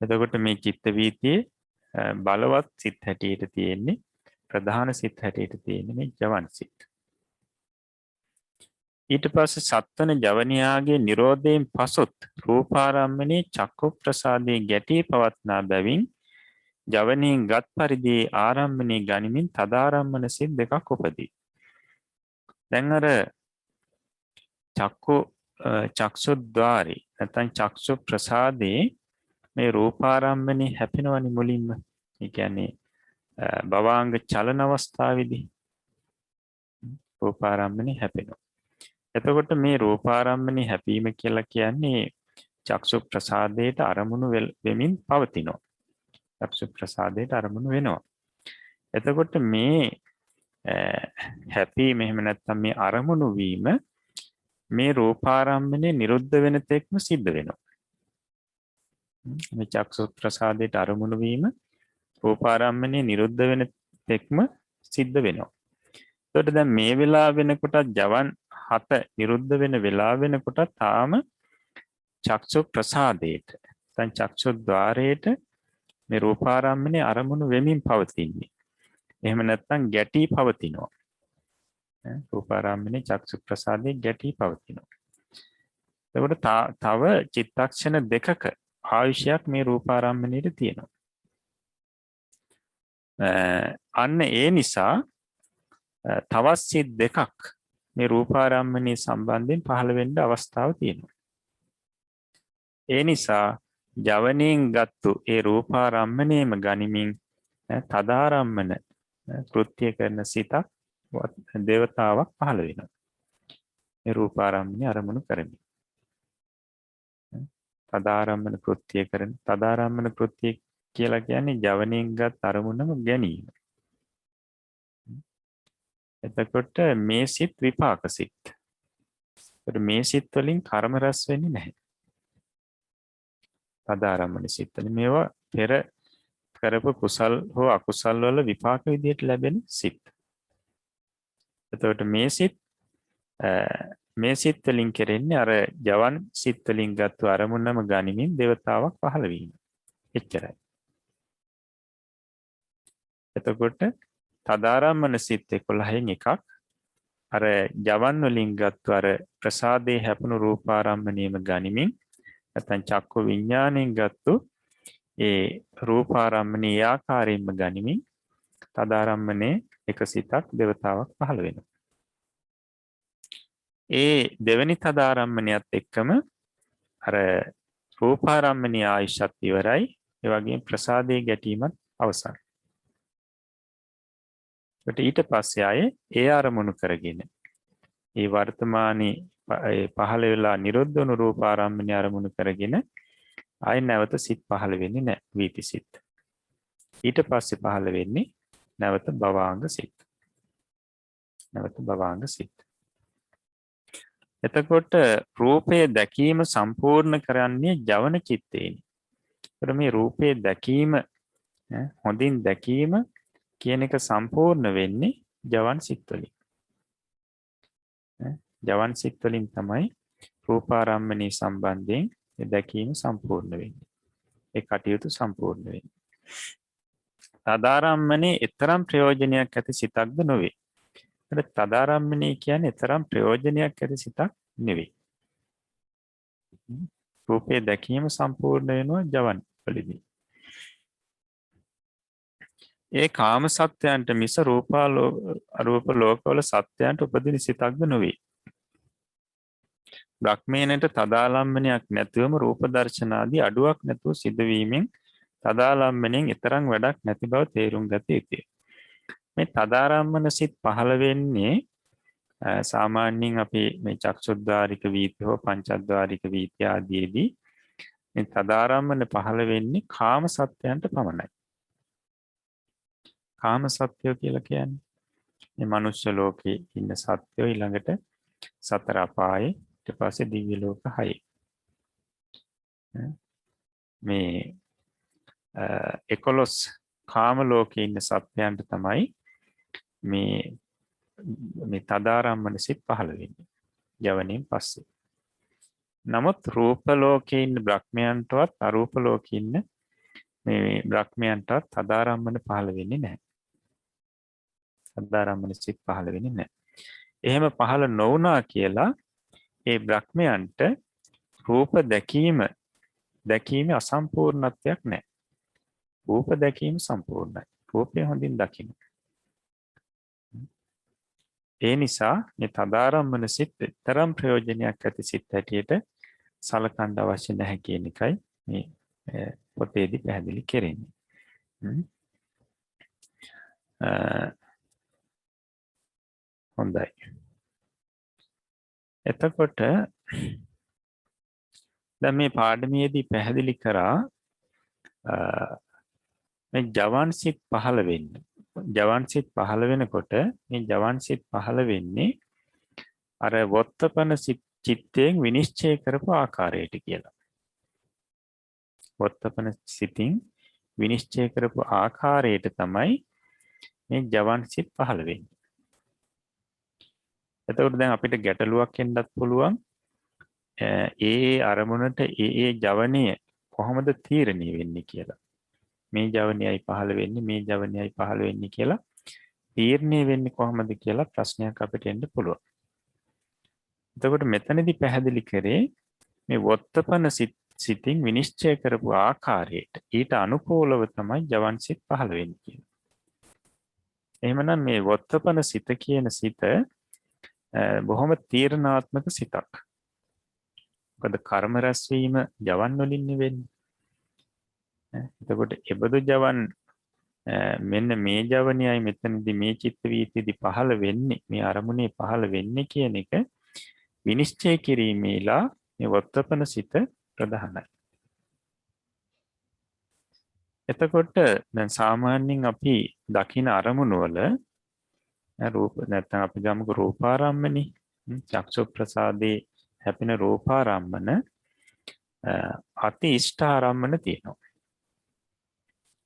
එතකොට මේ චිත්ත වීතියේ බලවත් සිත් හැටියට තියෙන්නේ ප්‍රධාන සිත් හැටියට තියෙන්නේ මේ ජවන් සිත්. ඊට පස්සේ සත්වන ජවනියාගේ නිරෝධයෙන් පසුත් රූපාරම්මනේ චක්කු ප්‍රසාදයේ ගැටී පවත්නා බැවින් ජවනයෙන් ගත් පරිදි ආරම්මනේ ගනිමින් තදාරම්මන සිත් දෙකක් උපදී. දැන් අර චක්ෂුද්්වාරේ නැත්නම් චක්ෂු ප්‍රසාදේ මේ රූපාරම්මනේ හැපෙනවනේ මුලින්ම. ඒ කියන්නේ භවාංග චලන අවස්ථාවේදී රූපාරම්මනේ හැපෙනවා. එතකොට මේ රූපාරම්මනේ හැපීම කියලා කියන්නේ චක්ෂු ප්‍රසාදයට අරමුණු වෙමින් පවතිනවා. චක්ෂු ප්‍රසාදයට අරමුණු වෙනවා. එතකොට මේ හැපීම එහෙම නැත්නම් මේ අරමුණු වීම මේ රූපාරම්මනේ නිරුද්ධ වෙන තෙක්ම සිද්ධ වෙනවා. මේ චක්ෂු ප්‍රසාදයට අරමුණු වීම රූපාරම්මනේ නිරුද්ධ වෙන තෙක්ම සිද්ධ වෙනවා. එතකොට දැන් මේ වෙලාව වෙනකොට ජවන් 7 නිරුද්ධ වෙන වෙලාව වෙනකොට තාම චක්ෂු ප්‍රසාදයට දැන් චක්ෂු ద్వාරයට මේ රූපාරම්මනේ අරමුණු වෙමින් පවතින්නේ. එහෙම නැත්නම් ගැටී පවතිනවා. රූපාරම්මනේ චක්ෂු ප්‍රසාදයේ ගැටී පවතිනවා. එතකොට තව චිත්තක්ෂණ දෙකක ආයුෂයක් මේ රූපාරම්මණයට තියෙනවා. අන්න ඒ නිසා තවත් සිත් දෙකක් මේ රූපාරම්මණය සම්බන්ධයෙන් පහළ වෙන්න අවස්ථාව තියෙනවා. ඒ නිසා ජවනයෙන් ගත්තු ඒ රූපාරම්මණයම ගනිමින් තදාරම්මන කෘත්‍ය කරන සිතක් දේවතාවක් පහළ වෙනවා. මේ රූපාරම්මණය අරමුණු කරමින් තදාරම්මන කෘත්‍ය කරන තදාරම්මන කෘත්‍ය කියලා කියන්නේ ජවනයෙන් ගත් අරමුණම ගැනීම. එතකොට මේ සිත් විපාක සිත්. මේ සිත් වලින් කර්ම රැස් වෙන්නේ නැහැ. තදාරම්මන සිත් වලින් මේවා පෙර කරපු කුසල් හෝ අකුසල් වල විපාක විදියට ලැබෙන සිත්. එතකොට මේ සිත් වලින් කෙරෙන්නේ අර ජවන් සිත් වලින් ගත්තු අරමුණම ගනිමින් දේවතාවක් පහළ වීම. එච්චරයි. එතකොට තදාරම්මන සිත් 11න් එකක් අර ජවන් වලින් ගත්තු අර ප්‍රසාදේ හැපුණු රූපාරම්මණයම ගනිමින් නැත්නම් චක්කු විඥාණයෙන් ගත්තු ඒ රූපාරම්මණීය ආකාරයෙන්ම ගනිමින් තදාරම්මනේ එක සිතක් දේවතාවක් පහළ වෙනවා. ඒ දෙවෙනි තදාරම්මණයත් එක්කම අර රූපාරම්මණීය ආයශත් ඉවරයි. ඒ වගේම ප්‍රසාදයේ ගැටීමත් අවසන්. ඊට පස්සේ ආයේ ඒ අරමුණු කරගෙන ඒ වර්තමානයේ පහළ වෙලා නිරුද්ධ වුණු රූපාරම්මණය අරමුණු කරගෙන ආයේ නැවත සිත් පහළ වෙන්නේ නැහැ. වීති සිත්. ඊට පස්සේ පහළ වෙන්නේ නැවත භවාංග සිත්. එතකොට රූපය දැකීම සම්පූර්ණ කරන්නේ ජවන චිත්තේනි. ඒතර මේ රූපය දැකීම හොඳින් දැකීම කියන එක සම්පූර්ණ වෙන්නේ ජවන් සිත් වලින්. ජවන් සිත් වලින් තමයි රූපාරම්මණී සම්බන්ධයෙන් දැකීම සම්පූර්ණ වෙන්නේ. ඒ කටයුතු සම්පූර්ණ වෙන්නේ. තදාරම්මනේ තරම් ප්‍රයෝජනයක් ඇති සිතක්ද නොවේ. තදාරම්මනේ කියන්නේ තරම් ප්‍රයෝජනයක් ඇති සිතක් නෙවෙයි. රූපේ දැකීම සම්පූර්ණ වෙනවා ජවන් වලදී. ඒ කාම සත්‍යයන්ට මිස අරූප ලෝකවල සත්‍යයන්ට උපදින සිතක්ද නොවේ. බ්‍රහ්මයන්ට තදාලම්බනයක් නැතිවම රූප දර්ශනාදී අඩුවක් නැතුව සිදුවීමෙන් තදාලම්බණයෙන් තරම් වැඩක් නැති බව තේරුම් ගත යුතුය. මේ තදාරම්මන සිත් පහළ වෙන්නේ සාමාන්‍යයෙන් අපි මේ චක්ෂුද්්වාරික වීති හෝ පංචද්්වාරික වීති ආදීදී මේ තදාරම්මන පහළ වෙන්නේ කාම සත්‍යයන්ට පමණයි. කාම සත්‍යය කියලා කියන්නේ මේ මනුෂ්‍ය ලෝකේ ඉන්න සත්‍යය ඊළඟට සතර අපායේ ඊට පස්සේ දිව්‍ය ලෝක 6. මේ 11 කාම ලෝකේ ඉන්න සත්‍යයන්ට තමයි මේ තදාරම්මන සිත් පහළ වෙන්නේ. යවණින් පස්සේ. නමුත් රූප ලෝකේ ඉන්න බ්‍රහ්මයන්ටවත් අරූප ලෝකේ ඉන්න මේ බ්‍රහ්මයන්ටවත් තදාරම්මන පහළ වෙන්නේ නැහැ. තදාරම්මන සිත් පහළ වෙන්නේ නැහැ. එහෙම පහළ නොවුනා කියලා ඒ බ්‍රහ්මයන්ට රූප දැකීමේ අසම්පූර්ණත්වයක් නැහැ. රූප දැකීම සම්පූර්ණයි. රූපය හොඳින් දකින්න. ඒ නිසා මේ තදාරම්මන සිත් තරම් ප්‍රයෝජනයක් ඇති සිත් හැටියට සලකන්න අවශ්‍ය නැහැ කියන එකයි මේ පොතේදී පැහැදිලි කරන්නේ. හොඳයි. එතකොට දැන් මේ පාඩමියේදී පැහැදිලි කරා මේ ජවන් සිත් පහළ වෙන්නේ. ජවන් සිත් පහළ වෙනකොට මේ ජවන් සිත් පහළ වෙන්නේ අර වොත්තපන චිත්තයෙන් විනිශ්චය කරපු ආකාරයට කියලා. වොත්තපන සිතින් විනිශ්චය කරපු ආකාරයට තමයි මේ ජවන් සිත් පහළ වෙන්නේ. එතකොට දැන් අපිට ගැටලුවක් එන්නත් පුළුවන් ඒ අරමුණට ඒ ජවනය කොහොමද තීරණය වෙන්නේ කියලා. මේ ජවනයයි පහළ වෙන්නේ මේ ජවනයයි පහළ වෙන්නේ කියලා තීරණය වෙන්නේ කොහොමද කියලා ප්‍රශ්නයක් අපිට එන්න පුළුවන්. එතකොට මෙතනදී පැහැදිලි කරේ මේ වොත්තපන සිතින් විනිශ්චය කරපු ආකාරයට ඊට අනුකූලව තමයි ජවන් සිත් පහළ වෙන්නේ කියලා. එහෙමනම් මේ වොත්තපන සිත කියන සිත බොහොම තීරණාත්මක සිතක්. මොකද කර්ම රැස්වීම ජවන් වලින් වෙන්නේ. එතකොට එබඳු ජවන් මෙන්න මේ ජවනයයි මෙතනදී මේ චිත්ත වීතියේදී පහළ වෙන්නේ මේ අරමුණේ පහළ වෙන්නේ කියන එක විනිශ්චය කිරීමේලා මේ වොත්තපන සිත ප්‍රධානයි. එතකොට දැන් සාමාන්‍යයෙන් අපි දකින අරමුණු වල රූප නැත්නම් අපි ගමුකෝ රූපාරම්මනේ චක්ෂු ප්‍රසාදේ හැපෙන රූපාරම්මන අති ඉෂ්ඨ ආරම්මන තියෙනවා.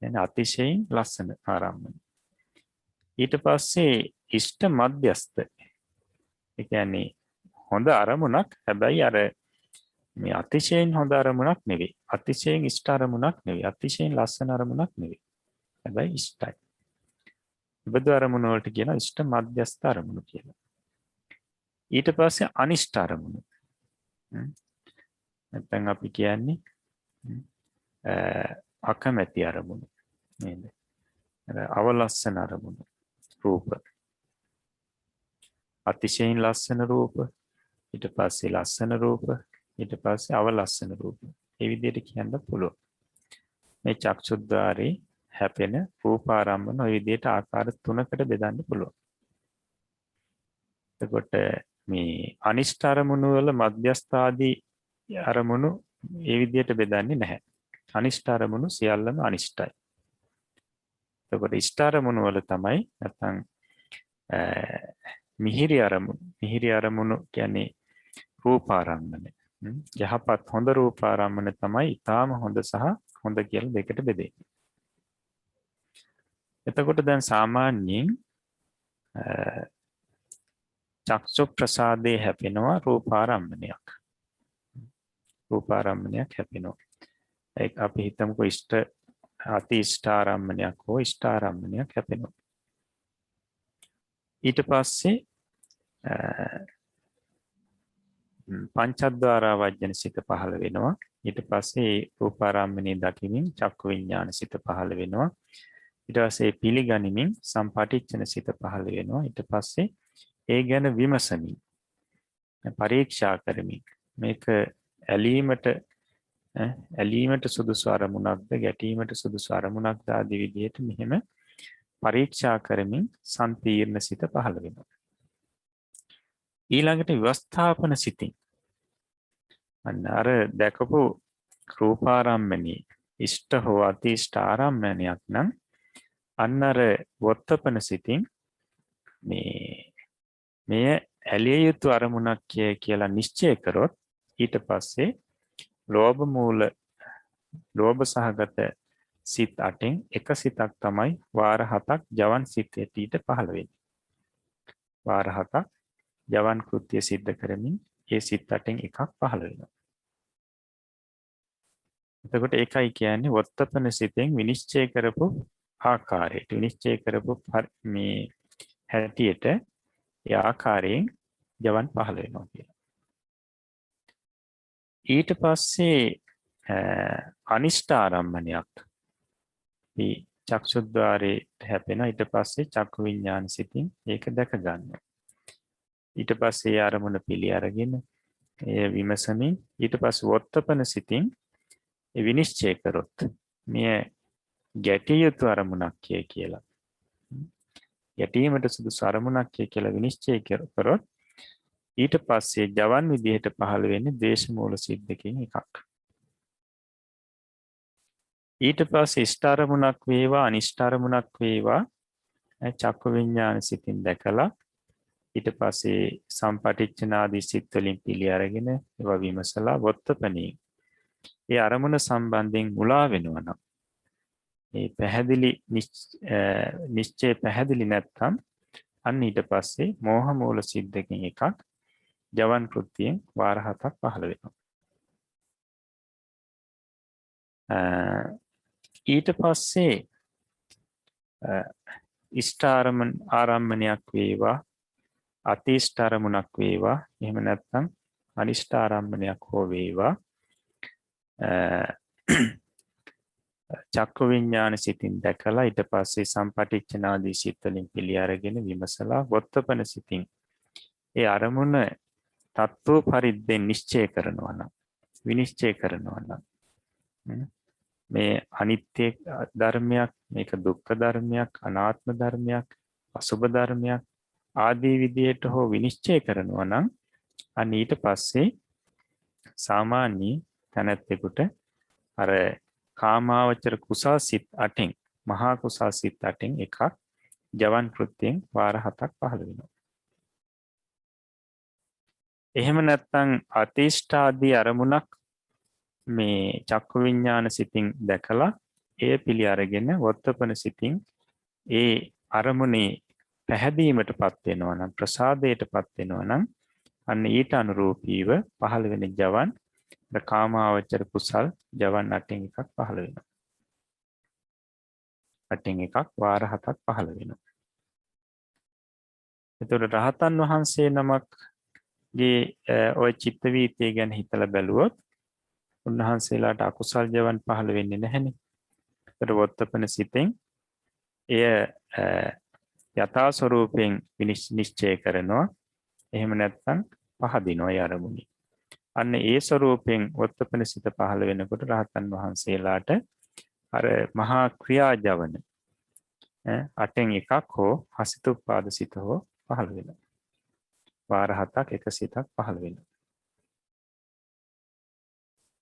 එන අතිශයින් ලස්සන ආරම්මන. ඊට පස්සේ ඉෂ්ඨ මධ්‍යස්ත. ඒ කියන්නේ හොඳ අරමුණක් හැබැයි අර මේ අතිශයින් හොඳ අරමුණක් නෙවෙයි. අතිශයින් ඉෂ්ඨ අරමුණක් නෙවෙයි. අතිශයින් ලස්සන අරමුණක් නෙවෙයි. හැබැයි ඉෂ්ඨයි. බෙද අරමුණ වලට කියන ඉෂ්ඨ මධ්‍යස්ථ අරමුණු කියලා. ඊට පස්සේ අනිෂ්ඨ අරමුණු. නැත්නම් අපි කියන්නේ අකමැති අරමුණු. නේද? අවලස්සන අරමුණු. රූප. අතිශයින් ලස්සන රූප. ඊට පස්සේ ලස්සන රූප. ඊට පස්සේ අවලස්සන රූප. මේ විදිහට කියන්න පුළුවන්. මේ චක්ෂුද්්වාරේ හැපෙන රූපාරම්මන ඔය විදිහට ආකාර 3කට බෙදන්න පුළුවන්. එතකොට මේ අනිෂ්ඨ අරමුණු වල මධ්‍යස්ථ ආදී අරමුණු මේ විදිහට බෙදන්නේ නැහැ. අනිෂ්ඨ අරමුණු සියල්ලම අනිෂ්ඨයි. එතකොට ඉෂ්ඨ අරමුණු වල තමයි නැත්නම් මිහිරි අරමුණු කියන්නේ රූපාරම්මන. යහපත් හොඳ රූපාරම්මන තමයි ඊටාම හොඳ සහ හොඳ කියලා දෙකට බෙදෙන්නේ. එතකොට දැන් සාමාන්‍යයෙන් චක්ෂු ප්‍රසාදේ හැපෙනවා රූපාරම්මණයක්. රූපාරම්මණයක් හැපෙනවා. ඒක අපි හිතමුකෝ ඉෂ්ඨ අති ඉෂ්ඨාරම්මණයක් හෝ ඉෂ්ඨාරම්මණයක් හැපෙනවා. ඊට පස්සේ පංචද්වාරා වජ්ජන සිත පහළ වෙනවා. ඊට පස්සේ රූපාරම්මණය දකිමින් චක්කු විඥාන සිත පහළ වෙනවා. ඊට පස්සේ පිළිගනිමින් සම්පටිච්ඡන සිත පහළ වෙනවා. ඊට පස්සේ ඒ ගැන විමසමින් පරීක්ෂා කරමින් මේක ඇලීමට සුදුසු අරමුණක්ද ගැටීමට සුදුසු අරමුණක්ද ආදී විදිහට මෙහෙම පරීක්ෂා කරමින් සම්පීර්ණ සිත පහළ වෙනවා. ඊළඟට විවස්ථාපන සිතින් අන්න අර දැකපු රූපාරම්මණී ඉෂ්ට හෝ අතිෂ්ඨ ආරම්මණයක් නම් අන්න අර වොත්තපන සිතින් මෙය ඇලිය යුතු අරමුණක් කියලා නිශ්චය කරොත් ඊට පස්සේ ලෝභ සහගත සිත් 8න් එක සිතක් තමයි වාර 7ක් ජවන් සිත් ඇටීට පහළ වෙන්නේ. වාර 7ක් ජවන් කෘත්‍ය සිද්ධ කරමින් ඒ සිත් 8න් එකක් පහළ වෙනවා. එතකොට ඒකයි කියන්නේ වොත්තපන සිතෙන් විනිශ්චය කරපු ආකාරයට විනිශ්චය කරපු මේ හැටියට ඒ ආකාරයෙන් ජවන් පහළ වෙනවා කියලා. ඊට පස්සේ අනිෂ්ඨාරම්මණයක් මේ චක්ෂුද්්වාරේ හැපෙන. ඊට පස්සේ චක්කු විඥාන සිතින් ඒක දැක ගන්නවා. ඊට පස්සේ අරමුණ පිළි අරගෙන එය විමසමින් ඊට පස්සේ වොත්තපන සිතින් විනිශ්චය කරොත් මෙය ගැටිය යුතු අරමුණක් කියලා. ගැටීමට සුදුසු අරමුණක් කියලා විනිශ්චය කරොත් ඊට පස්සේ ජවන් විදිහට පහළ වෙන්නේ ද්වේෂ මූල සිද්දකින් එකක්. ඊට පස්සේ ඉෂ්ඨ අරමුණක් වේවා අනිෂ්ඨ අරමුණක් වේවා චක්කු විඥාන සිතින් දැකලා ඊට පස්සේ සම්පටිච්ඡනාදී සිත් වලින් පිළි අරගෙන ඒවා විමසලා වොත්තපණී ඒ අරමුණ සම්බන්ධයෙන් මුලා වෙනවා නම් මේ පැහැදිලි නිශ්චය පැහැදිලි නැත්නම් අන්න ඊට පස්සේ මෝහ මූල සිද්දකින් එකක් ජවන් කෘත්‍යයෙන් වාර 7ක් පහළ වෙනවා. ඊට පස්සේ ඉෂ්ඨ ආරම්මණයක් වේවා අතිෂ්ඨ අරමුණක් වේවා එහෙම නැත්නම් අනිෂ්ඨ ආරම්මණයක් හෝ වේවා චක්කු විඥාන සිතින් දැකලා ඊට පස්සේ සම්පටිච්ඡනාදී සිත් වලින් පිළි අරගෙන විමසලා වොත්තපන සිතින් ඒ අරමුණ තත්ත්ව පරිද්දෙන් නිශ්චය කරනවා නම් විනිශ්චය කරනවා නම් මේ අනිත්‍ය ධර්මයක් මේක දුක්ඛ ධර්මයක් අනාත්ම ධර්මයක් අසුභ ධර්මයක් ආදී විදියට හෝ විනිශ්චය කරනවා නම් අන්න ඊට පස්සේ සාමාන්‍ය තැනැත්තෙකුට අර කාමාවචර කුසල් සිත් 8න් මහා කුසල් සිත් 8න් එකක් ජවන් කෘත්‍යයෙන් වාර 7ක් පහළ වෙනවා. එහෙම නැත්නම් අතිෂ්ඨාදී අරමුණක් මේ චක්කු විඥාන සිතින් දැකලා එය පිළි අරගෙන වොත්තපන සිතින් ඒ අරමුණේ පැහැදීමටපත් වෙනවා නම් ප්‍රසාදයටපත් වෙනවා නම් අන්න ඊට අනුරූපීව පහළ වෙන ජවන් කාමාවචර කුසල් ජවන් 8න් එකක් පහළ වෙනවා. 8න් එකක් වාර 7ක් පහළ වෙනවා. එතකොට රහතන් වහන්සේ නමක්ගේ ওই චිත්ත වීතිය ගැන හිතලා බැලුවොත් උන්වහන්සේලාට අකුසල් ජවන් පහළ වෙන්නේ නැහැනේ. ඒතර වොත්තපන සිතෙන් එය යථා ස්වરૂපයෙන් නිශ්චය කරනවා. එහෙම නැත්නම් පහදිනවා ඒ අරමුණේ. අන්න ඒ ස්වરૂපයෙන් වොත්තපන සිත පහළ වෙනකොට රහතන් වහන්සේලාට අර මහා ක්‍රියා ජවන 8න් එකක් හෝ හසිතුප්පාද සිත හෝ පහළ වෙනවා. වාර 7ක් එක සිතක් පහළ වෙනවා.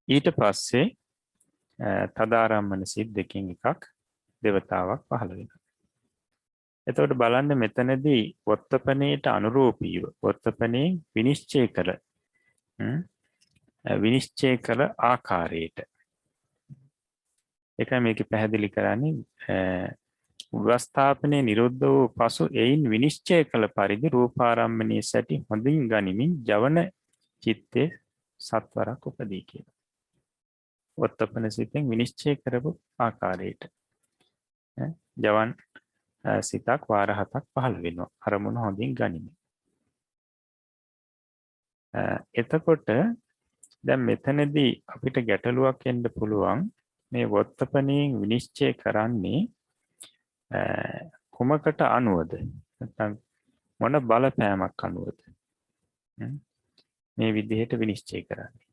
ඊට පස්සේ තදාරම්මන සිත් දෙකකින් එකක් දෙවතාවක් පහළ වෙනවා. එතකොට බලන්න මෙතනදී වොත්තපනේට අනුරූපීව වොත්තපනේ විනිශ්චය කළ ආකාරයට ඒකයි මේක පැහැදිලි කරන්නේ ව්‍යවස්ථාපනයේ නිරුද්ධ වූ පසු එයින් විනිශ්චය කළ පරිදි රූපාරම්මණයේ සැටි හොඳින් ගනිමින් ජවන චිත්තේ සත්වරක් උපදී කියලා. වොත්තපන සිතෙන් විනිශ්චය කරපු ආකාරයට ජවන් සිතක් වාර 7ක් පහළ වෙනවා. අරමුණ හොඳින් ගනිමින්. එතකොට දැන් මෙතනදී අපිට ගැටලුවක් එන්න පුළුවන් මේ වොත්තපණයෙන් විනිශ්චය කරන්නේ කුමකට අනුවද? නැත්නම් මොන බලපෑමක් අනුවද? මේ විදිහට විනිශ්චය කරන්නේ.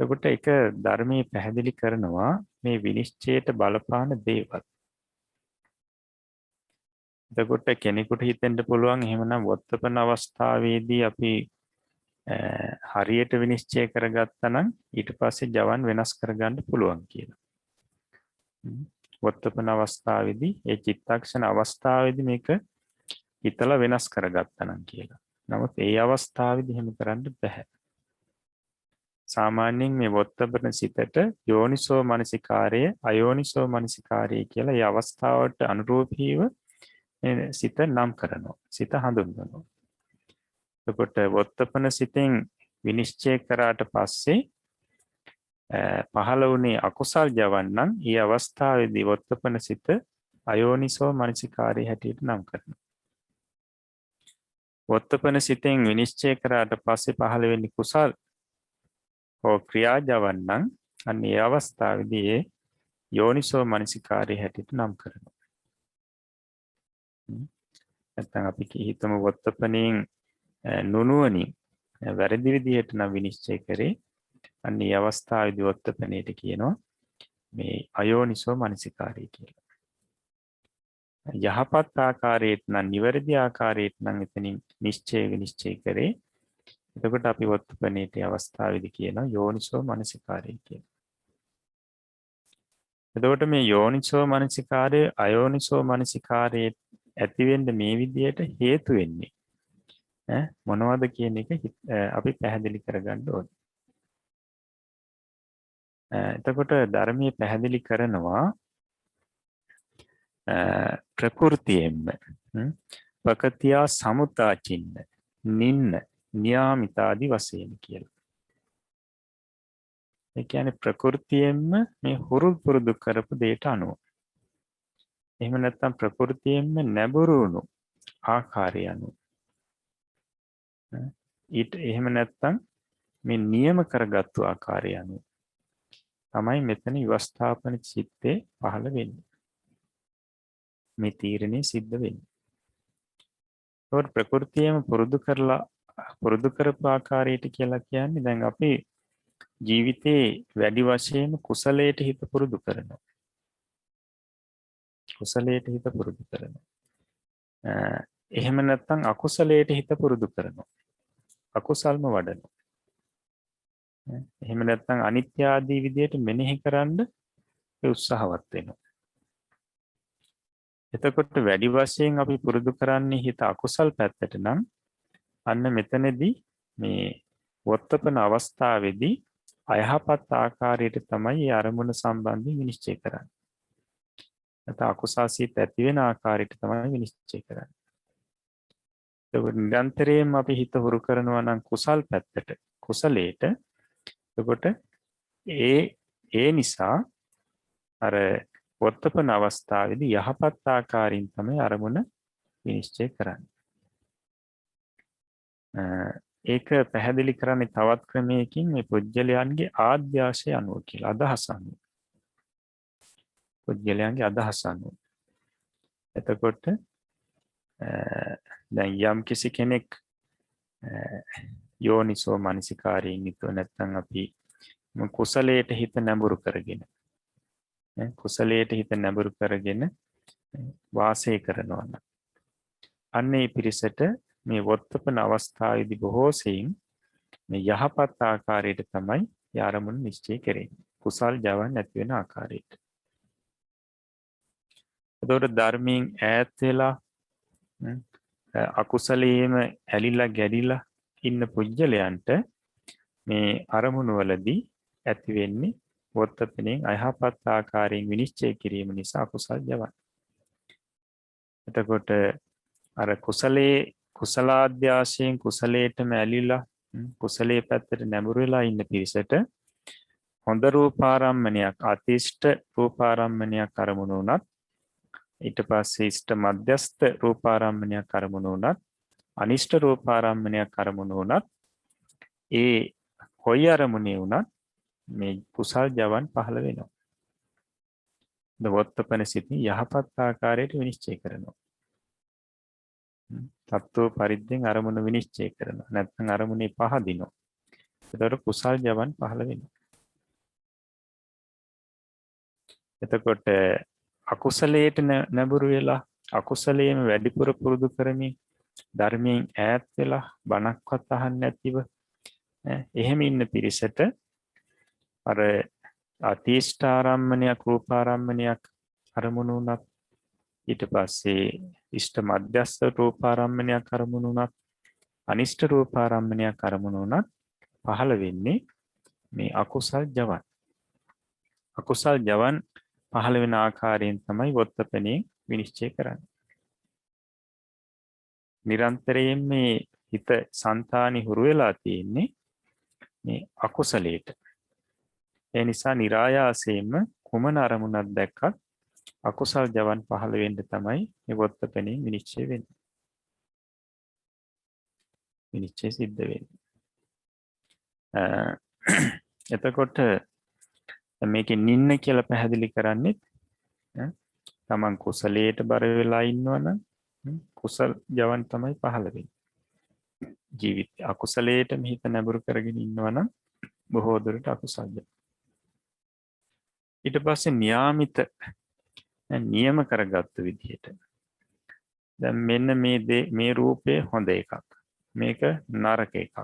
එතකොට ඒක ධර්මයේ පැහැදිලි කරනවා මේ විනිශ්චයට බලපාන දේවල්. එතකොට කෙනෙකුට හිතෙන්න පුළුවන් එහෙමනම් වොත්තපන අවස්ථාවේදී අපි හරියට විනිශ්චය කරගත්තා නම් ඊට පස්සේ ජවන් වෙනස් කරගන්න පුළුවන් කියලා. වොත්තපන අවස්ථාවේදී ඒ චිත්තක්ෂණ අවස්ථාවේදී මේක හිතලා වෙනස් කරගත්තා නම් කියලා. නමුත් ඒ අවස්ථාවේදී එහෙම කරන්න බෑ. සාමාන්‍යයෙන් මේ වොත්තපන සිතට යෝනිසෝ මනසිකාරය අයෝනිසෝ මනසිකාරය කියලා ඒ අවස්ථාවට අනුරූපීව සිත නම් කරනවා. සිත හඳුන්වනවා. එතකොට වොත්තපන සිතෙන් විනිශ්චය කරාට පස්සේ පහළ වුණේ අකුසල් ජවන් නම් ඒ අවස්ථාවේදී වොත්තපන සිත අයෝනිසෝ මනසිකාරය හැටියට නම් කරනවා. වොත්තපන සිතෙන් විනිශ්චය කරාට පස්සේ පහළ වෙන්නේ කුසල් හෝ ක්‍රියා ජවන් නම් අන්න ඒ අවස්ථාවේදී ඒ යෝනිසෝ මනසිකාරය හැටියට නම් කරනවා. නැත්නම් අපි හිතමු වොත්තපනෙන් නුනුවණින් වැරදි විදිහට නම් විනිශ්චය කරේ අන්න ඒ අවස්ථාවේදී වොත්තපනේට කියනවා මේ අයෝනිසෝ මනසිකාරය කියලා. යහපත් ආකාරයට නම් නිවැරදි ආකාරයට නම් එතනින් විනිශ්චය කරේ. එතකොට අපි වොත්තපනේට අවස්ථාවේදී කියනවා යෝනිසෝ මනසිකාරය කියලා. එතකොට මේ යෝනිසෝ මනසිකාරය අයෝනිසෝ මනසිකාරයේ ඇති වෙන්න මේ විදිහට හේතු වෙන්නේ මොනවද කියන එක අපි පැහැදිලි කරගන්න ඕනේ. එතකොට ධර්මයේ පැහැදිලි කරනවා ප්‍රകൃතියෙන්ම පකතියා සමුතාචින්න නින්න නියාමිතාදි වශයෙන් කියලා. ඒ කියන්නේ ප්‍රകൃතියෙන්ම මේ හුරුදු පුරුදු කරපු දෙයට අනුව. එහෙම නැත්නම් ප්‍රകൃතියෙන්ම නැඹුරු වුණු ආකාරය අනුව. ඊට එහෙම නැත්නම් මේ නියම කරගත්තු ආකාරය අනුව තමයි මෙතන විවස්ථාපන චිත්තේ පහළ වෙන්නේ. මේ තීරණේ සිද්ධ වෙන්නේ. ඒකට ප්‍රകൃතියම පුරුදු කරපු ආකාරයට කියලා කියන්නේ දැන් අපි ජීවිතේ වැඩි වශයෙන් කුසලයට හිත පුරුදු කරනවා. කුසලයට හිත පුරුදු කරනවා. එහෙම නැත්නම් අකුසලයට හිත පුරුදු කරනවා. අකුසල්ම වඩනවා. එහෙම නැත්නම් අනිත්‍ය ආදී විදියට මෙනෙහි කරන්න උත්සාහවත් වෙනවා. එතකොට වැඩි වශයෙන් අපි පුරුදු කරන්නේ හිත අකුසල් පැත්තට නම් අන්න මෙතනදී මේ වොත්තපන අවස්ථාවේදී අයහපත් ආකාරයට තමයි අරමුණ සම්බන්ධයෙන් විනිශ්චය කරන්නේ. නැත්නම් අකුසල් සිත් ඇති වෙන ආකාරයට තමයි විනිශ්චය කරන්නේ. ඒක නිරන්තරයෙන්ම අපි හිත හුරු කරනවා නම් කුසල් පැත්තට කුසලයට එතකොට ඒ නිසා අර වොත්තපන අවස්ථාවේදී යහපත් ආකාරයෙන් තමයි අරමුණ විනිශ්චය කරන්නේ. ඒක පැහැදිලි කරන්නේ තවත් ක්‍රමයකින් මේ පුජ්‍යලයන්ගේ ආද්‍යාශය අනුව කියලා අදහස අනුව. පුජ්‍යලයන්ගේ අදහස අනුව. එතකොට දැන් යම් කිසි කෙනෙක් යෝනිසෝ මනසිකාරයෙන් යුතුව නැත්නම් අපි කුසලයට හිත නැඹුරු කරගෙන වාසය කරනවා නම් අන්නේ පිරිසට මේ වොත්තපන අවස්ථාවේදී බොහෝ සෙයින් මේ යහපත් ආකාරයට තමයි යාරමුණ නිශ්චය කරන්නේ. කුසල් ජවන් නැති වෙන ආකාරයට. එතකොට ධර්මයෙන් ඈත් වෙලා අකුසලයේම ඇලිලා ගැලිලා ඉන්න පුජ්‍යලයන්ට මේ අරමුණු වලදී ඇති වෙන්නේ වොත්තපනෙන් අයහපත් ආකාරයෙන් විනිශ්චය කිරීම නිසා අකුසල් ජවන්. එතකොට අර කුසලාද්‍යාශයෙන් කුසලයටම ඇලිලා කුසලයේ පැත්තට නැඹුරු වෙලා ඉන්න පිරිසට හොඳ රූපාරම්මණයක් අතිෂ්ඨ රූපාරම්මණයක් අරමුණු වුණත් ඊට පස්සේ ඉෂ්ඨ මධ්‍යස්ථ රූපාරම්මණයක් අරමුණු වුණත් අනිෂ්ඨ රූපාරම්මණයක් අරමුණු වුණත් ඒ කොයි අරමුණේ වුණත් මේ කුසල් ජවන් පහළ වෙනවා. දවොත්තපන සිතින් යහපත් ආකාරයට විනිශ්චය කරනවා. තත්ත්ව පරිද්දෙන් අරමුණ විනිශ්චය කරනවා. නැත්නම් අරමුණේ පහදිනවා. එතකොට කුසල් ජවන් පහළ වෙනවා. එතකොට අකුසලයට නැඹුරු වෙලා අකුසලයේම වැඩිපුර පුරුදු කරමින් ධර්මයෙන් ඈත් වෙලා බණක්වත් අහන්නේ නැතිව එහෙම ඉන්න පිරිසට අර අතිෂ්ඨාරම්මණයක් රූපාරම්මණයක් අරමුණු වුණත් ඊට පස්සේ ඉෂ්ඨ මධ්‍යස්ථ රූපාරම්මණයක් අරමුණු වුණත් අනිෂ්ඨ රූපාරම්මණයක් අරමුණු වුණත් පහළ වෙන්නේ මේ අකුසල් ජවන්. අකුසල් ජවන් පහළ වෙන ආකාරයෙන් තමයි වොත්තපනේ විනිශ්චය කරන්නේ. නිරන්තරයෙන් මේ හිත సంతානි හුරු වෙලා තියෙන්නේ මේ අකුසලයට. ඒ නිසා નિરાයාසයෙන්ම කුමන අරමුණක් දැක්කත් අකුසල් ජවන් පහළ වෙන්න තමයි මේ වොත්තපනේ විනිශ්චය වෙන්නේ. විනිශ්චය සිද්ධ වෙන්නේ. එතකොට මේකේ නින්න කියලා පැහැදිලි කරන්නේ තමන් කුසලයට බර වෙලා ඉන්නවනම් කුසල් ජවන් තමයි පහළ වෙන්නේ. ජීවිත අකුසලයට හිත නැඹුරු කරගෙන ඉන්නවනම් බොහෝ දුරට අකුසල් ජවන්. ඊට පස්සේ නියාමිත නියම කරගත්තු විදිහට දැන් මෙන්න මේ රූපේ හොඳ එකක්. මේක නරක එකක්.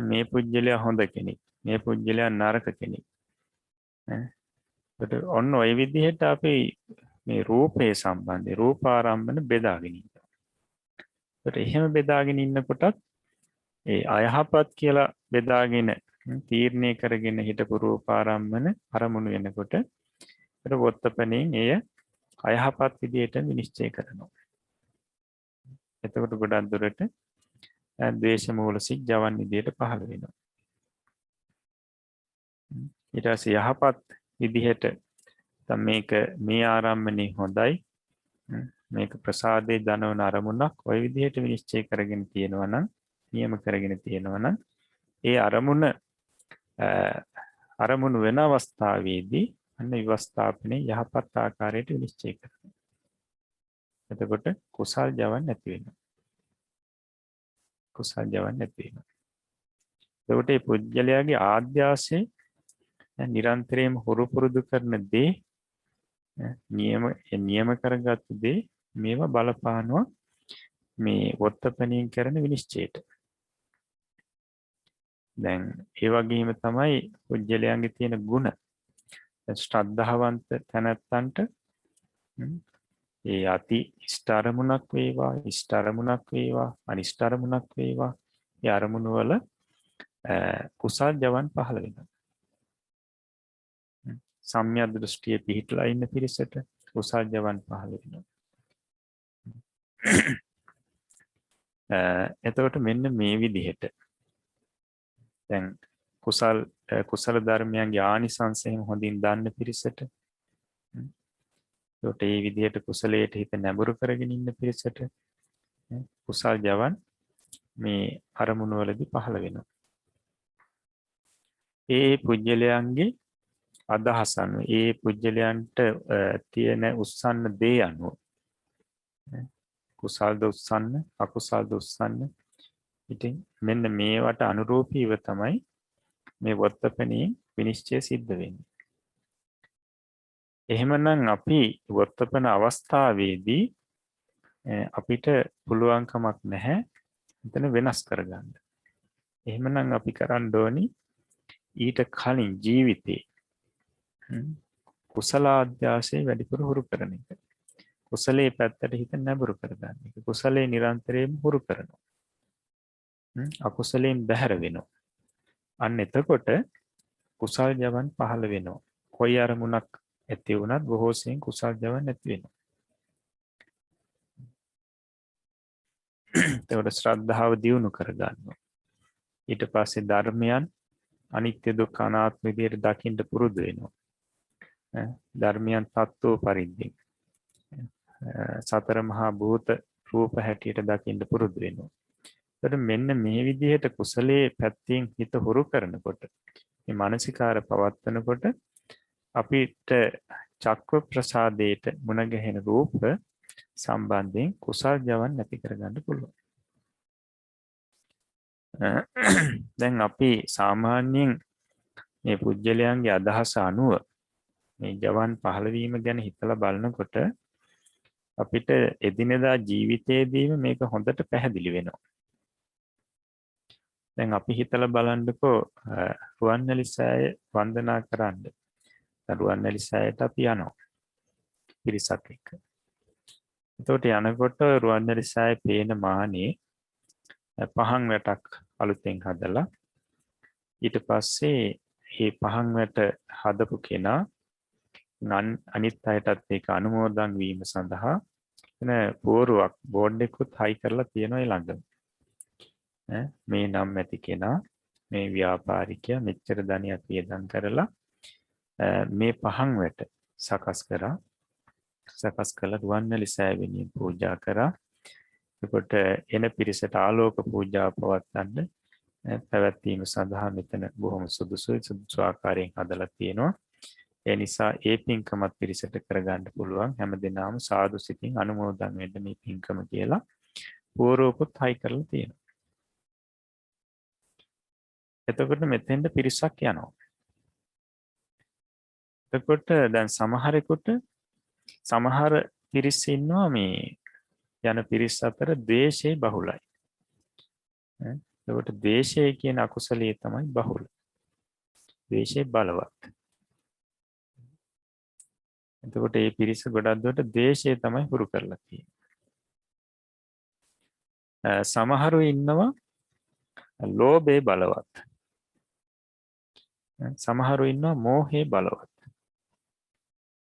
මේ පුජ්‍යලයා හොඳ කෙනෙක්. මේ පුජ්‍යලයා නරක කෙනෙක්. ඔන්න ඔය විදිහට අපි මේ රූපේ සම්බන්ධ රූපාරම්මන බෙදාගෙන ඉන්නවා. ඒත් එහෙම බෙදාගෙන ඉන්නකොටත් ඒ අයහපත් කියලා බෙදාගෙන තීරණය කරගෙන හිටපු රූපාරම්මන අරමුණු වෙනකොට ඒත් වොත්තපණෙන් එය අයහපත් විදිහට විනිශ්චය කරනවා. එතකොට ගොඩක් දුරට ද්වේෂ මූලසික ජවන් විදිහට පහළ වෙනවා. ඊට පස්සේ යහපත් විදිහට මේක මේ ආරම්මනේ හොඳයි මේක ප්‍රසාදේ දනවන අරමුණක් ওই විදිහට විනිශ්චය කරගෙන තියෙනවා නම් නියම කරගෙන තියෙනවා නම් ඒ අරමුණු වෙන අවස්ථාවේදී අන්න විවස්ථාපනේ යහපත් ආකාරයට විනිශ්චය කරනවා. එතකොට කුසල් ජවන් නැති වෙනවා. කුසල් ජවන් නැති වෙනවා. එතකොට මේ පුජ්‍යලයාගේ ආද්‍යාසය නිරන්තරයෙන්ම හුරු පුරුදු කරන දේ නියම කරගත්තු දේ මේවා බලපානවා මේ වොත්තපණින් කරන විනිශ්චයට. දැන් ඒ වගේම තමයි පුජ්‍යලයන්ගේ තියෙන ගුණ. ශ්‍රද්ධාවන්ත තැනැත්තන්ට ඒ අති ඉෂ්ඨ අරමුණක් වේවා ඉෂ්ඨ අරමුණක් වේවා අනිෂ්ඨ අරමුණක් වේවා ඒ අරමුණු වල කුසල් ජවන් පහළ වෙනවා. සම්‍යක් දෘෂ්ටිය පිහිටලා ඉන්න පිරිසට කුසල් ජවන් පහළ වෙනවා. එතකොට මෙන්න මේ විදිහට දැන් කුසල ධර්මයන්ගේ ආනිසංසයෙන් හොඳින් දන්න පිරිසට ඒකට මේ විදිහට කුසලයට හිත නැඹුරු කරගෙන ඉන්න පිරිසට කුසල් ජවන් මේ අරමුණු වලදී පහළ වෙනවා. ඒ පුජ්‍යලයන්ගේ අදහස් අනුව ඒ පුජ්‍යලයන්ට තියෙන උස්සන්න දේ අනුව කුසල්ද උස්සන්න අකුසල්ද උස්සන්න ඉතින් මෙන්න මේවට අනුරූපීව තමයි මේ වොත්තපණේ විනිශ්චය සිද්ධ වෙන්නේ. එහෙමනම් අපි වොත්තපන අවස්ථාවේදී අපිට පුළුවන්කමක් නැහැ එතන වෙනස් කරගන්න. එහෙමනම් අපි කරන්න ඕනි ඊට කලින් ජීවිතේ කුසල අධ්‍යාසය වැඩිපුර හුරු කරන එක. කුසලයේ පැත්තට හිත නැඹුරු කරගන්න එක. කුසලයේ නිරන්තරයෙන් හුරු කරනවා. අකුසලයෙන් බැහැර වෙනවා. අන්න එතකොට කුසල් ජවන් පහළ වෙනවා. කොයි අරමුණක් ඇති වුණත් බොහෝ සෙයින් කුසල් ජවන් නැති වෙනවා. එතකොට ශ්‍රද්ධාව දියුණු කරගන්නවා. ඊට පස්සේ ධර්මයන් අනිත්‍ය දුක්ඛ අනාත්ම විදියට දකින්න පුරුදු වෙනවා. ධර්මයන් තත්ත්ව පරිද්දෙන් සතර මහා භූත රූප හැටියට දකින්න පුරුදු වෙනවා. ඒතර මෙන්න මේ විදිහට කුසලයේ පැත්තෙන් හිත හුරු කරනකොට මේ මානසිකාර පවත්වනකොට අපිට චක්ක ප්‍රසාදයට මුණ ගැහෙන රූප සම්බන්ධයෙන් කුසල් ජවන් නැති කරගන්න පුළුවන්. දැන් අපි සාමාන්‍යයෙන් මේ පුජ්‍යලයන්ගේ අදහස අනුව මේ ජවන් පහළවීම ගැන හිතලා බලනකොට අපිට එදිනෙදා ජීවිතයේදීම මේක හොඳට පැහැදිලි වෙනවා. දැන් අපි හිතලා බලන්නකෝ රුවන්වැලි සෑය වන්දනා කරන්න. රුවන්වැලි සෑයට අපි යනවා පිරිසක් එක්ක. එතකොට යනකොට රුවන්වැලි සෑය පේන මානේ පහන් වැටක් අලුතෙන් හදලා ඊට පස්සේ මේ පහන් වැට හදපු කෙනා අනිත් අයටත් ඒක අනුමෝදන් වීම සඳහා එන පෝරුවක් බෝඩ් එකකුත් හයි කරලා තියෙනවා ළඟ. මේ නම් ඇති කෙනා මේ ව්‍යාපාරිකයා මෙච්චර ධනියක් වියදම් කරලා මේ පහන් වැට සකස් කළ රුවන්වැලි සෑය වෙනුවෙන් පූජා කරා. එතකොට එන පිරිසට ආලෝක පූජා පවත්වන්න පැවැත්වීම සඳහා මෙතන බොහොම සුදුසු ආකාරයෙන් හදලා තියෙනවා. ඒ නිසා ඒ පින්කමත් පිරිසට කරගන්න පුළුවන්. හැමදෙනාම සාදු සිතින් අනුමෝදන් වෙන්න මේ පින්කම කියලා පූර්වපොත් හයි කරලා තියෙනවා. එතකොට මෙතෙන්ද පිරිසක් යනවා. එතකොට දැන් සමහර පිරිස් ඉන්නවා මේ යන පිරිස් අතර ද්වේෂය බහුලයි. එතකොට ද්වේෂය කියන අකුසලයේ තමයි බහුල. ද්වේෂය බලවත්. එතකොට මේ පිරිස ගොඩක් දුරට ද්වේෂය තමයි හුරු කරලා තියෙන්නේ. සමහරු ඉන්නවා ලෝභය බලවත්. සමහරු ඉන්නවා මෝහය බලවත්.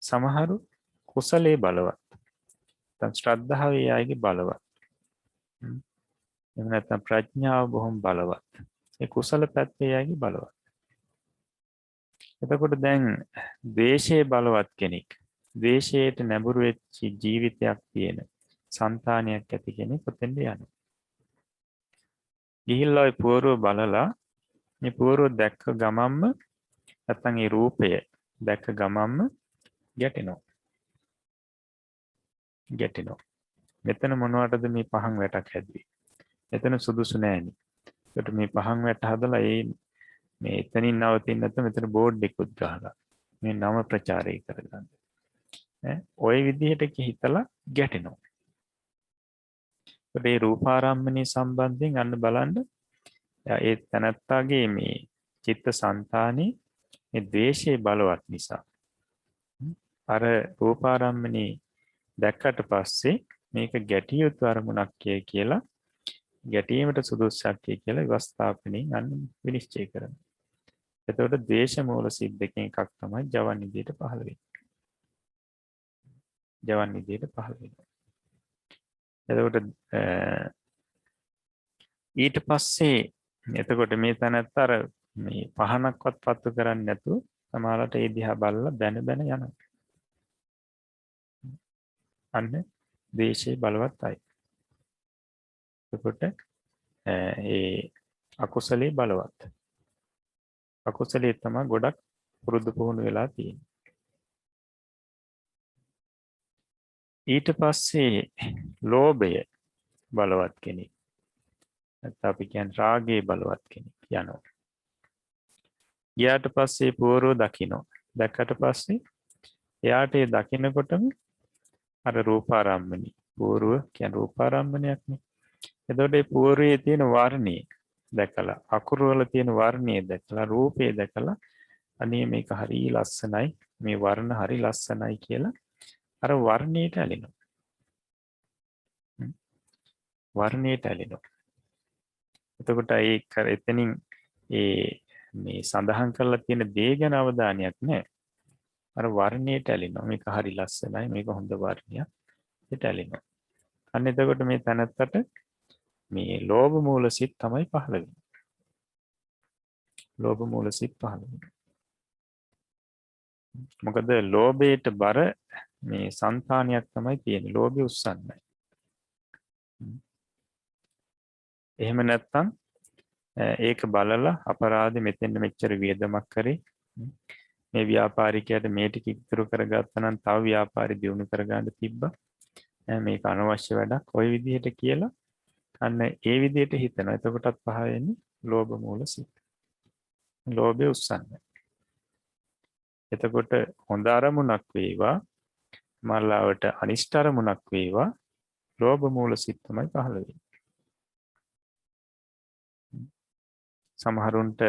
සමහරු කුසලයේ බලවත්. නැත්නම් ශ්‍රද්ධාවේ අයගේ බලවත්. එහෙම නැත්නම් ප්‍රඥාව බොහොම බලවත්. ඒ කුසල පැත්තේ අයගේ බලවත්. එතකොට දැන් ද්වේෂයේ බලවත් කෙනෙක්, ද්වේෂයට නැඹුරු වෙච්ච ජීවිතයක් තියෙන సంతානයක් ඇති කෙනෙක් ඔතෙන්ද යනවා. ගිහිල්ලා ඒ පූර්ව බලලා මේ පූර්ව දැක්ක ගමම්ම නැත්නම් ඒ රූපය දැක්ක ගමම්ම ගැටෙනවා. මෙතන මොනවටද මේ පහන් වැටක් හැදුවේ? මෙතන සුදුසු නෑනේ. ඒකට මේ පහන් වැට හදලා මේ එතනින් නවතින්න නැත්නම් මෙතන බෝඩ් එකකුත් ගහලා මේ නම ප්‍රචාරය කරගන්න. ඔය විදිහට හිතලා ගැටෙනවා. ඒ රූපාරම්මණය සම්බන්ධයෙන් අන්න බලන්න ඒ තනත්තාගේ මේ චිත්ත සංතානේ මේ ද්වේෂයේ බලවත් නිසා අර රූපාරම්මණය දැක්කට පස්සේ මේක ගැටිය යුතු අරමුණක් කියලා ගැටීමට සුදුසුක් කියලා විවස්ථාපනයෙන් අන්න විනිශ්චය කරනවා. එතකොට ද්වේෂ මූල සිද්දකෙන් එකක් තමයි ජවන් විදියට පහළ වෙන්නේ. එතකොට ඊට පස්සේ එතකොට මේ තැනත්තර මේ පහනක්වත් පත්තු කරන්නේ නැතුව සමහරවිට ඒ දිහා බලලා බැන යනවා. අන්න ද්වේෂය බලවත් අය. එතකොට ඒ අකුසලයේ බලවත්. අකුසලයේ තමයි ගොඩක් පුරුදු පුහුණු වෙලා තියෙන්නේ. ඊට පස්සේ ලෝභය බලවත් කෙනෙක්. නැත්නම් අපි කියන්නේ රාගයේ බලවත් කෙනෙක් යනවා. ඊට පස්සේ පූර්ව දකින්න. දැක්කට පස්සේ එයාට ඒ දකින්නකොටම අර රූපාරම්මණි. පූර්ව කියන රූපාරම්මණයක්නේ. එතකොට මේ පූර්වයේ තියෙන වර්ණය දැකලා අකුරු වල තියෙන වර්ණය දැකලා රූපේ දැකලා අනේ මේක හරි ලස්සනයි, මේ වර්ණ හරි ලස්සනයි කියලා අර වර්ණයට ඇලෙනවා. එතකොට එතනින් මේ සඳහන් කරලා තියෙන දේ ගැන අවධානයක් නැහැ. අර වර්ණයට ඇලෙනවා. මේක හරි ලස්සනයි, මේක හොඳ වර්ණයක්. ඒට ඇලෙනවා. අන්න එතකොට මේ තනත්තට මේ ලෝභ මූල සිත් තමයි පහළ වෙන්නේ. ලෝභ මූල සිත් පහළ වෙනවා. මොකද ලෝභයට බර මේ సంతානියක් තමයි තියෙන්නේ. ලෝභය උස්සන්නේ. එහෙම නැත්නම් ඒක බලලා අපරාධෙ මෙතෙන් මෙච්චර වියදමක් කරේ මේ ව්‍යාපාරිකයාට මේ ටික ඉතුරු කරගත්තා නම් තව ව්‍යාපාරي දියුණු කරගන්න තිබ්බා. මේක අනවශ්‍ය වැඩක්. ওই විදිහට කියලා අන්න ඒ විදිහට හිතනවා. එතකොටත් පහ වෙන්නේ ලෝභ මූල සිත්. ලෝභය උස්සන්නේ. එතකොට හොඳ අරමුණක් වේවා මල්ලාවට අනිෂ්ට අරමුණක් වේවා ලෝභ මූල සිත් තමයි පහළ වෙන්නේ. සමහරුන්ට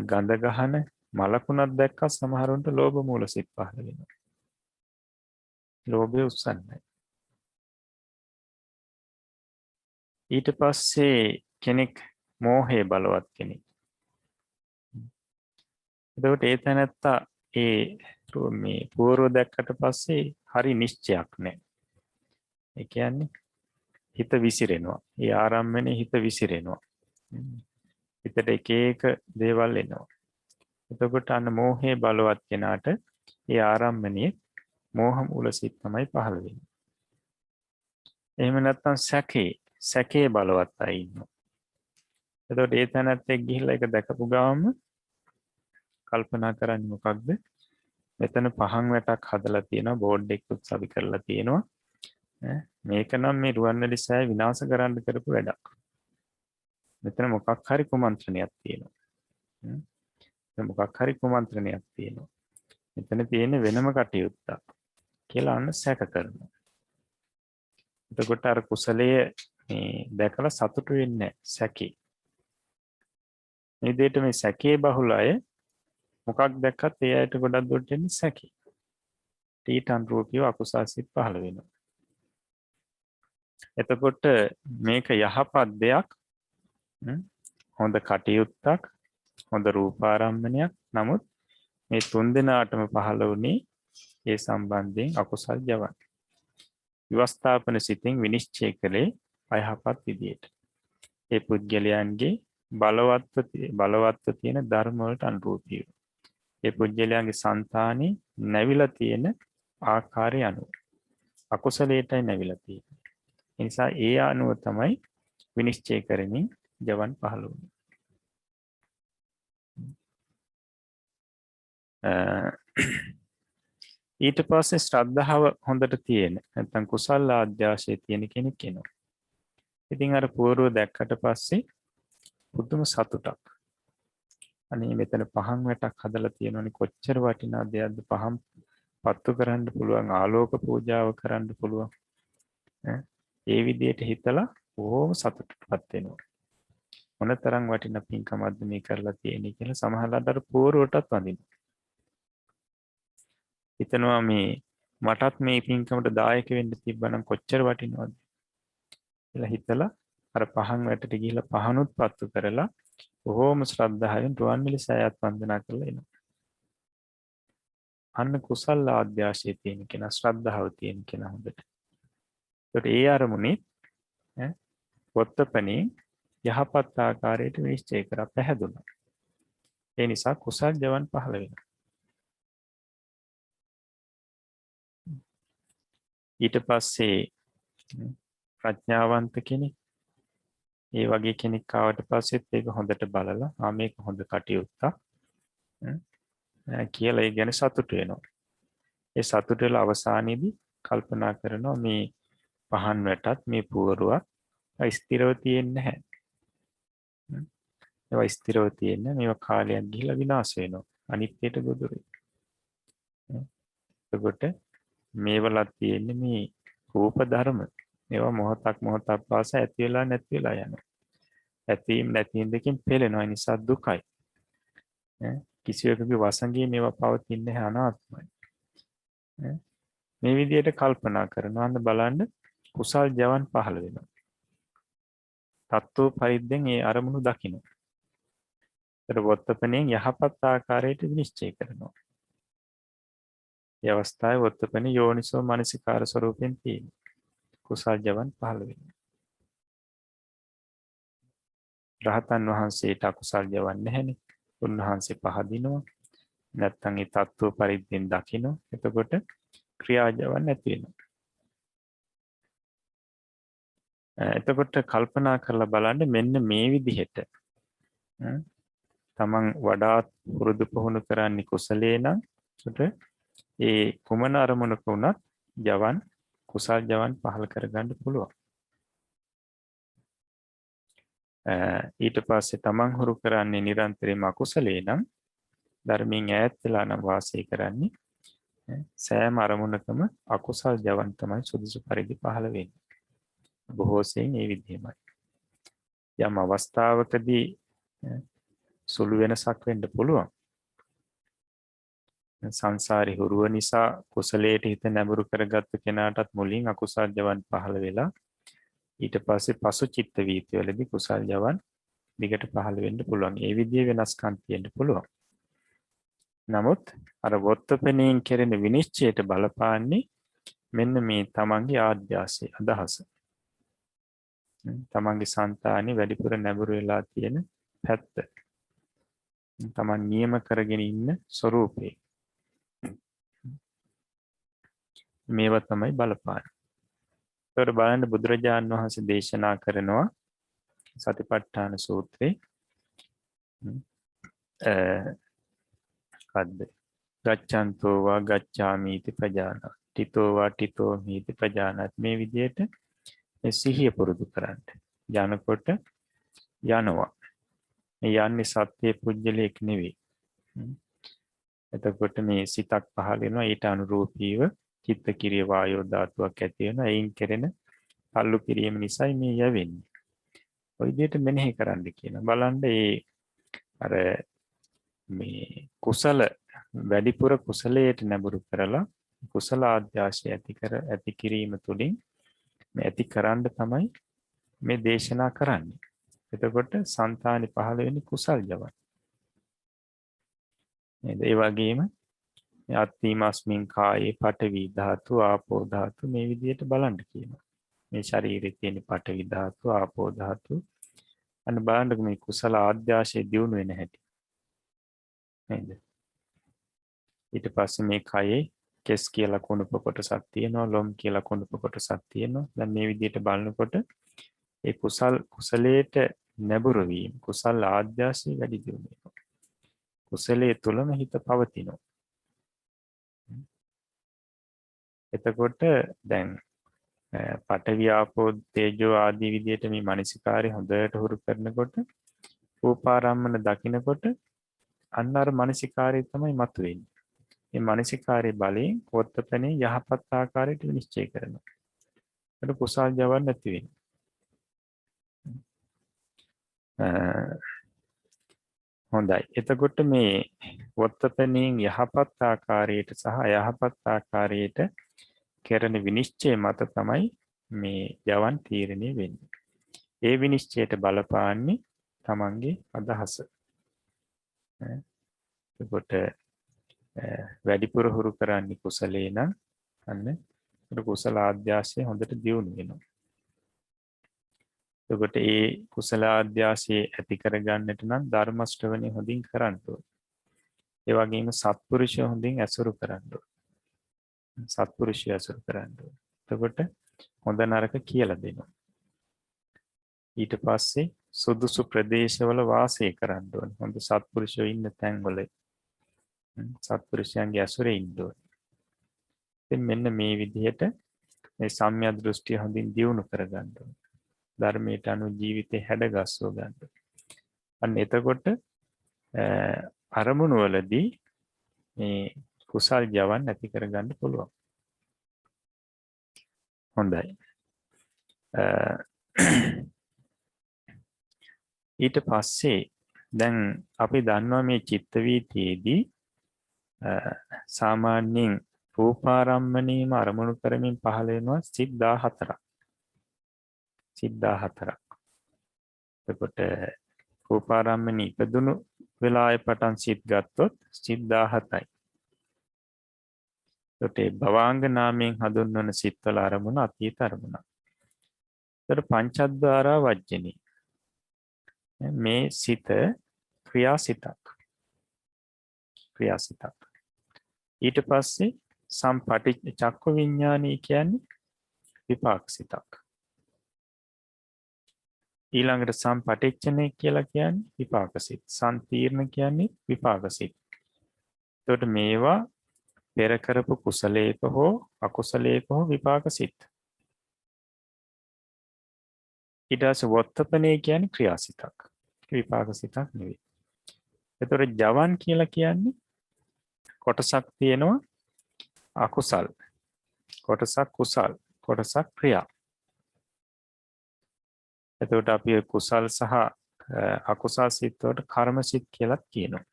ගඳ ගහන මලකුණක් දැක්කත් සමහරුන්ට ලෝභ මූල සිත් පහළ වෙනවා. ලෝභය උස්සන්නේ. ඊට පස්සේ කෙනෙක් මෝහය බලවත් කෙනෙක්. එතකොට ඒ තැනත්තා මේ පූර්ව දැක්කට පස්සේ හරි නිශ්චයක් නැහැ. ඒ කියන්නේ හිත විසිරෙනවා. ඒ ආරම්මනේ හිත විසිරෙනවා. හිතට එක එක දේවල් එනවා. එතකොට අන්න මෝහයේ බලවත් කෙනාට ඒ ආරම්මනේ මෝහ මූල සිත් තමයි පහළ වෙන්නේ. එහෙම නැත්නම් සැකේ බලවත් අය ඉන්නවා. එතකොට ඒ තැනත් එක්ක ගිහිල්ලා ඒක දැකපු ගාම කල්පනා කරන්නේ මොකක්ද? මෙතන පහන් වැටක් හදලා තියෙනවා, බෝඩ් එකකුත් සවි කරලා තියෙනවා. මේක නම් මේ රුවන්වැලි සෑය විනාශ කරන්න කරපු වැඩක්. මෙතන මොකක් හරි කුමන්ත්‍රණයක් තියෙනවා. මෙතන තියෙන වෙනම කටයුත්තක් කියලා අන්න සැක කරනවා. එතකොට අර කුසලයේ මේ දැකලා සතුටු වෙන්නේ සැකේ. මේ දෙයට මේ සැකේ බහුල අය මොකක් දැක්කත් ඒ අයට ගොඩක් දුරට එන්නේ සැකේ. ඊට අනුරූපීව අකුසල් සිත් පහළ වෙනවා. එතකොට මේක යහපත් දෙයක්, හොඳ කටයුත්තක්, හොඳ රූපාරම්මණයක්. නමුත් මේ තුන් දෙනාටම පහළ වුණේ ඒ සම්බන්ධයෙන් අකුසල් ජවන්. විවස්ථාපන සිතින් විනිශ්චය කළේ අයහපත් විදියට. ඒ පුද්ගලයන්ගේ බලවත්ව තියෙන ධර්ම වලට අනුරූපීව. ඒ පුද්ගලයන්ගේ సంతානේ නැවිලා තියෙන ආකාරය අනුව. අකුසලයටයි නැවිලා තියෙන්නේ. ඒ නිසා ඒ අනුව තමයි විනිශ්චය කරමින් ජවන් පහළ වුණේ. ඊට පස්සේ ශ්‍රද්ධාව හොඳට තියෙන නැත්නම් කුසල ආධ්‍යාශයේ තියෙන කෙනෙක් වෙනවා. ඉතින් අර පූර්ව දැක්කට පස්සේ පුදුම සතුටක්. අනේ මෙතන පහන් වැටක් හදලා තියෙනවනේ කොච්චර වටිනා දෙයක්ද. පහන් පත්තු කරන්න පුළුවන්, ආලෝක පූජාව කරන්න පුළුවන්. ඒ විදිහට හිතලා බොහොම සතුටටපත් වෙනවා. මොනතරම් වටිනා පින්කමක්ද මේ කරලා තියෙන්නේ කියලා සමහරවිට අර පූර්වටත් වඳිනවා. හිතනවා මේ මටත් මේ පින්කමට දායක වෙන්න තිබ්බනම් කොච්චර වටිනවද කියලා හිතලා අර පහන් වැටට ගිහිල්ලා පහනුත් පත්තු කරලා බොහොම ශ්‍රද්ධාවෙන් රුවන්වැලි සෑයත් වන්දනා කරලා එනවා. අන්න කුසල ආධ්‍යාශයේ තියෙන කෙනා, ශ්‍රද්ධාව තියෙන කෙනා හොඳට. ඒකට ඒ අරමුණේ වොත්තපනේ යහපත් ආකාරයට විනිශ්චය කරලා පැහැදුනා. ඒ නිසා කුසල් ජවන් පහළ වෙනවා. ඊට පස්සේ ප්‍රඥාවන්ත කෙනෙක්, ඒ වගේ කෙනෙක් ආවට පස්සෙත් ඒක හොඳට බලලා මේක හොඳ කටයුත්තක් කියලා ඒ ගැන සතුටු වෙනවා. ඒ සතුට වල අවසානයේදී කල්පනා කරනවා මේ පහන් වැටත් මේ පුවරුවක් ස්ථිරව තියෙන්නේ නැහැ. ඒවා ස්ථිරව තියෙන්නේ මේවා කාලයක් ගිහිලා විනාශ වෙනවා. අනිත්‍යයට ගොදුරුයි. එතකොට මේවලත් තියෙන්නේ මේ රූප ධර්ම. ඒවා මොහොතක් පාසා ඇති වෙලා නැති වෙලා යනවා. ඇතීම් නැතිීම් දෙකෙන් පෙළෙනවා. ඒ නිසා දුකයි. කිසියකගේ වසඟේ මේවා පවතින්නේ අනාත්මයි. මේ විදිහට කල්පනා කරනවා නම් බලන්න කුසල් ජවන් පහළ වෙනවා. තත්ත්ව පරිද්දෙන් ඒ අරමුණු දකින්න. ඒතර වොත්තපණෙන් යහපත් ආකාරයට විනිශ්චය කරනවා. ඒ අවස්ථාවේ වොත්තපණ යෝනිසෝ මනසිකාර ස්වරූපෙන් තියෙන කුසල් ජවන් පහළ වෙනවා. රහතන් වහන්සේට අකුසල් ජවන් නැහැනේ. උන්වහන්සේ පහදිනවා. නැත්තම් ඒ තත්ත්ව පරිද්දෙන් දකිනවා. එතකොට ක්‍රියාජවන් නැති වෙනවා. එතකොට කල්පනා කරලා බලන්න මෙන්න මේ විදිහට තමන් වඩාත් පුරුදු පුහුණු කරන්නේ කුසලයේ නම් ඒ කුමන අරමුණක වුණත් ජවන් කුසල් ජවන් පහල කරගන්න පුළුවන්. ඊට පස්සේ තමන් හුරු කරන්නේ නිරන්තරයෙන්ම අකුසලයේ නම් ධර්මයෙන් ඈත් වෙලා නම් වාසය කරන්නේ සෑම අරමුණකම අකුසල් ජවන් තමයි සුදුසු පරිදි පහළ වෙන්නේ. බොහෝ සෙයින් මේ විදිහමයි. යම් අවස්ථාවකදී සුළු වෙනසක් වෙන්න පුළුවන්. සංසාරේ හුරුව නිසා කුසලයට හිත නැඹුරු කරගත්ත කෙනාටත් මුලින් අකුසල් ජවන් පහළ වෙලා ඊට පස්සේ පසු චිත්ත වීතිවලදී කුසල් ජවන් දිගට පහළ වෙන්න පුළුවන්. ඒ විදිහේ වෙනස්කම් තියෙන්න පුළුවන්. නමුත් අර වොත්තපෙණින් කෙරෙන විනිශ්චයට බලපාන්නේ මෙන්න මේ තමන්ගේ ආධ්‍යාසයේ අදහස. තමන්ගේ సంతානේ වැඩිපුර නැඹුරු වෙලා තියෙන පැත්ත. තමන් නියම කරගෙන ඉන්න ස්වરૂපේ. මේවා තමයි බලපාන්නේ. ඒකට බලන්න බුදුරජාණන් වහන්සේ දේශනා කරනවා සතිපට්ඨාන සූත්‍රේ ගච්ඡන්තෝ වා ගච්ඡාමිති පජානාති තිතෝ වා තිතෝ මිති පජානාති මේ විදිහට සිහිය පුරුදු කරන්න. යනකොට යනවා. යන්නේ සත්‍ය පුජ්‍යලයක් නෙවෙයි. එතකොට මේ සිතක් පහළ වෙනවා ඊට අනුරූපීව චිත්ත කිරිය වායෝ ධාතුවක් ඇති වෙනවා. එයින් කෙරෙන පල්ලු කිරීම නිසායි මේ යවෙන්නේ. ඔය විදිහට මෙනෙහි කරන්න කියන. බලන්න අර මේ කුසල වැඩිපුර කුසලයට නැඹුරු කරලා කුසල ආධ්‍යාශය ඇති කිරීම තුළින් මේ ඇති කරන්න තමයි මේ දේශනා කරන්නේ. එතකොට సంతානි පහළ වෙන්නේ කුසල් ජවන්. නේද? ඒ වගේම අත්ථීමස්මින් කායේ පඨවි ධාතු ආපෝ ධාතු මේ විදිහට බලන්න කියනවා. මේ ශරීරයේ තියෙන පඨවි ධාතු ආපෝ ධාතු අන්න බලන්න මේ කුසල ආධ්‍යාශය දියුණු වෙන හැටි. නේද? ඊට පස්සේ මේ කයේ කෙස් කියලා කුණප කොටසක් තියෙනවා, ලොම් කියලා කුණප කොටසක් තියෙනවා. දැන් මේ විදිහට බලනකොට ඒ කුසලයට නැඹුරු වීම, කුසල ආධ්‍යාශය වැඩි දියුණු වෙනවා. කුසලයේ තුලම හිත පවතිනවා. එතකොට දැන් පඨවි ආපෝ තේජෝ ආදී විදිහට මේ මානසිකාරය හොඳට හුරු කරනකොට රූපාරම්මන දකිනකොට අන්න අර මානසිකාරය තමයි මතුවෙන්නේ. මේ මානසිකාරයේ බලයෙන් වොත්තපනේ යහපත් ආකාරයට විනිශ්චය කරනවා. ඒක කුසල් ජවන් නැති වෙනවා. හොඳයි. එතකොට මේ වොත්තපනෙන් යහපත් ආකාරයට සහ අයහපත් ආකාරයට කරන විනිශ්චය මත තමයි මේ ජවන් තීරණය වෙන්නේ. ඒ විනිශ්චයට බලපාන්නේ තමන්ගේ අදහස. එතකොට වැඩිපුර හුරු කරන්නේ කුසලේ නම් අන්න කුසල ආධ්‍යාශය හොඳට දියුණු වෙනවා. එතකොට ඒ කුසල ආධ්‍යාශය ඇති කරගන්නට නම් ධර්ම ශ්‍රවණය හොඳින් කරන්න ඕනේ. ඒ වගේම සත්පුරුෂය හොඳින් ඇසුරු කරන්න ඕනේ. සත්පුරුෂය ඇසුරු කරන්න ඕනේ. එතකොට හොඳ නරක කියලා දෙනවා. ඊට පස්සේ සුදුසු ප්‍රදේශවල වාසය කරන්න ඕනේ. හොඳ සත්පුරුෂයෝ ඉන්න තැන්වල සත්පුරුෂයන්ගේ ඇසුරේ ඉන්න ඕනේ. ඉතින් මෙන්න මේ විදිහට මේ සම්මිය දෘෂ්ටිය හොඳින් දියුණු කරගන්න ඕනේ. ධර්මයට අනුව ජීවිතේ හැඩගස්ව ගන්න. අන්න එතකොට අරමුණු වලදී මේ කුසල් ජවන් ඇති කරගන්න පුළුවන්. හොඳයි. ඊට පස්සේ දැන් අපි දන්නවා මේ චිත්ත වීතියේදී සාමාන්‍යයෙන් රූපාරම්මණයම අරමුණු කරමින් පහළ වෙනවා සිත් 14ක්. සිත් 14ක්. එතකොට රූපාරම්මණී ඉපදුණු වෙලාවේ පටන් සිත් ගත්තොත් සිත් 17යි. එතකොට භවාංග නාමයෙන් හඳුන්වන සිත්වල අරමුණ අතීත අරමුණ. එතකොට පංචද්වාරා වජ්ජනී මේ සිත ක්‍රියාසිතක්. ක්‍රියාසිතක්. ඊට පස්සේ සම්පටිච්ච චක්කු විඥානය කියන්නේ විපාක සිතක්. ඊළඟට සම්පටිච්චනය කියලා කියන්නේ විපාක සිත්. සම්තිර්ණ කියන්නේ විපාක සිත්. එතකොට මේවා පෙර කරපු කුසලයක හෝ අකුසලයක හෝ විපාක සිත්. ඊට පස්සේ වොත්තපනේ කියන්නේ ක්‍රියාසිතක්. විපාක සිතක් නෙවෙයි. එතකොට ජවන් කියලා කියන්නේ කොටසක් තියෙනවා අකුසල්. කොටසක් කුසල්. කොටසක් ක්‍රියා. එතකොට අපි කුසල් සහ අකුසල් සිත් වලට කර්ම සිත් කියලා කියනවා.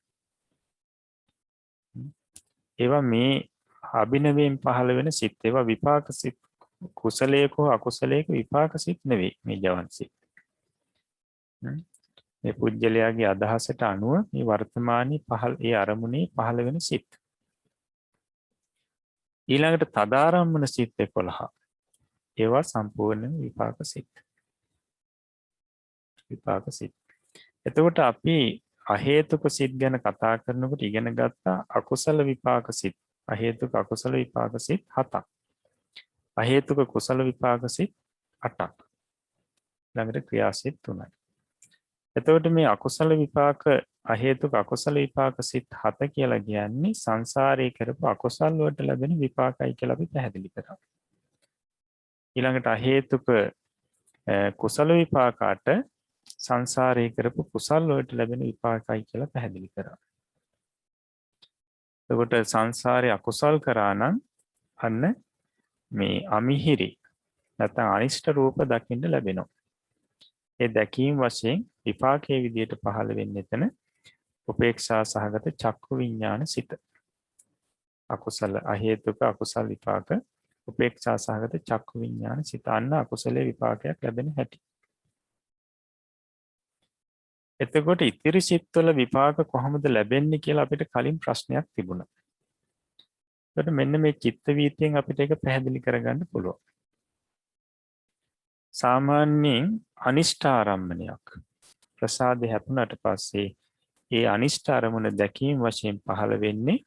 ඒවා මේ අභිනවයෙන් පහළ වෙන සිත්. ඒවා විපාක සිත්. කුසලයක හෝ අකුසලයක විපාක සිත් නෙවෙයි මේ ජවන් සිත්. මේ පුජ්‍යලයාගේ අදහසට අනුව මේ වර්තමානයේ පහළ ඒ අරමුණේ පහළ වෙන සිත්. ඊළඟට තදාරම්මන සිත් 11. ඒවා සම්පූර්ණ විපාක සිත්. විපාක සිත්. එතකොට අපි අහේතුක සිත් ගැන කතා කරනකොට ඉගෙන ගත්තා අකුසල විපාක සිත්. අහේතුක අකුසල විපාක සිත් 7ක්. අහේතුක කුසල විපාක සිත් 8ක්. ළඟට ක්‍රියා සිත් 3යි. එතකොට මේ අකුසල විපාක අහේතුක අකුසල විපාක සිත් 7 කියලා කියන්නේ සංසාරයේ කරපු අකුසල් වලට ලැබෙන විපාකයි කියලා අපි පැහැදිලි කරා. ඊළඟට අහේතුක කුසල විපාකාට සංසාරයේ කරපු කුසල් වලට ලැබෙන විපාකයි කියලා පැහැදිලි කරා. එතකොට සංසාරයේ අකුසල් කරා නම් අන්න මේ අමිහිරි නැත්නම් අනිෂ්ට රූප දකින්න ලැබෙනවා. ඒ දැකීම වශයෙන් විපාකයේ විදියට පහළ වෙන්නේ එතන උපේක්ෂා සහගත චක්කු විඥාන සිත. අකුසල අහේතුක අකුසල විපාක උපේක්ෂා සහගත චක්කු විඥාන සිත අන්න අකුසලයේ විපාකයක් ලැබෙන හැටි. එතකොට ඉතිරි සිත්වල විපාක කොහොමද ලැබෙන්නේ කියලා අපිට කලින් ප්‍රශ්නයක් තිබුණා. එතකොට මෙන්න මේ චිත්ත වීතියෙන් අපිට ඒක පැහැදිලි කරගන්න පුළුවන්. සාමාන්‍යයෙන් අනිෂ්ඨාරම්මණයක් ප්‍රසාදේ හැපුණාට පස්සේ ඒ අනිෂ්ඨ අරමුණ දැකීම වශයෙන් පහළ වෙන්නේ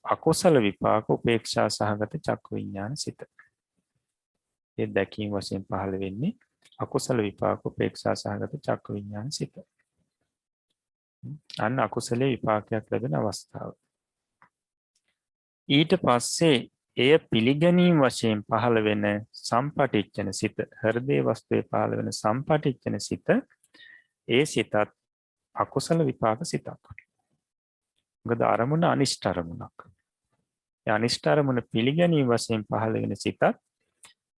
අකුසල විපාක උපේක්ෂා සහගත චක්කු විඥාන සිත. ඒ දැකීම වශයෙන් පහළ වෙන්නේ අකුසල විපාක උපේක්ෂා සහගත චක්කු විඥාන සිත. අන්න අකුසලයේ විපාකයක් ලැබෙන අවස්ථාව. ඊට පස්සේ එය පිළිගැනීම වශයෙන් පහළ වෙන සම්පටිච්ඡන සිත, හෘදේ වස්තුවේ පහළ වෙන සම්පටිච්ඡන සිත, ඒ සිතත් අකුසල විපාක සිතක්. මොකද අරමුණ අනිෂ්ඨ අරමුණක්. ඒ අනිෂ්ඨ අරමුණ පිළිගැනීම වශයෙන් පහළ වෙන සිතත්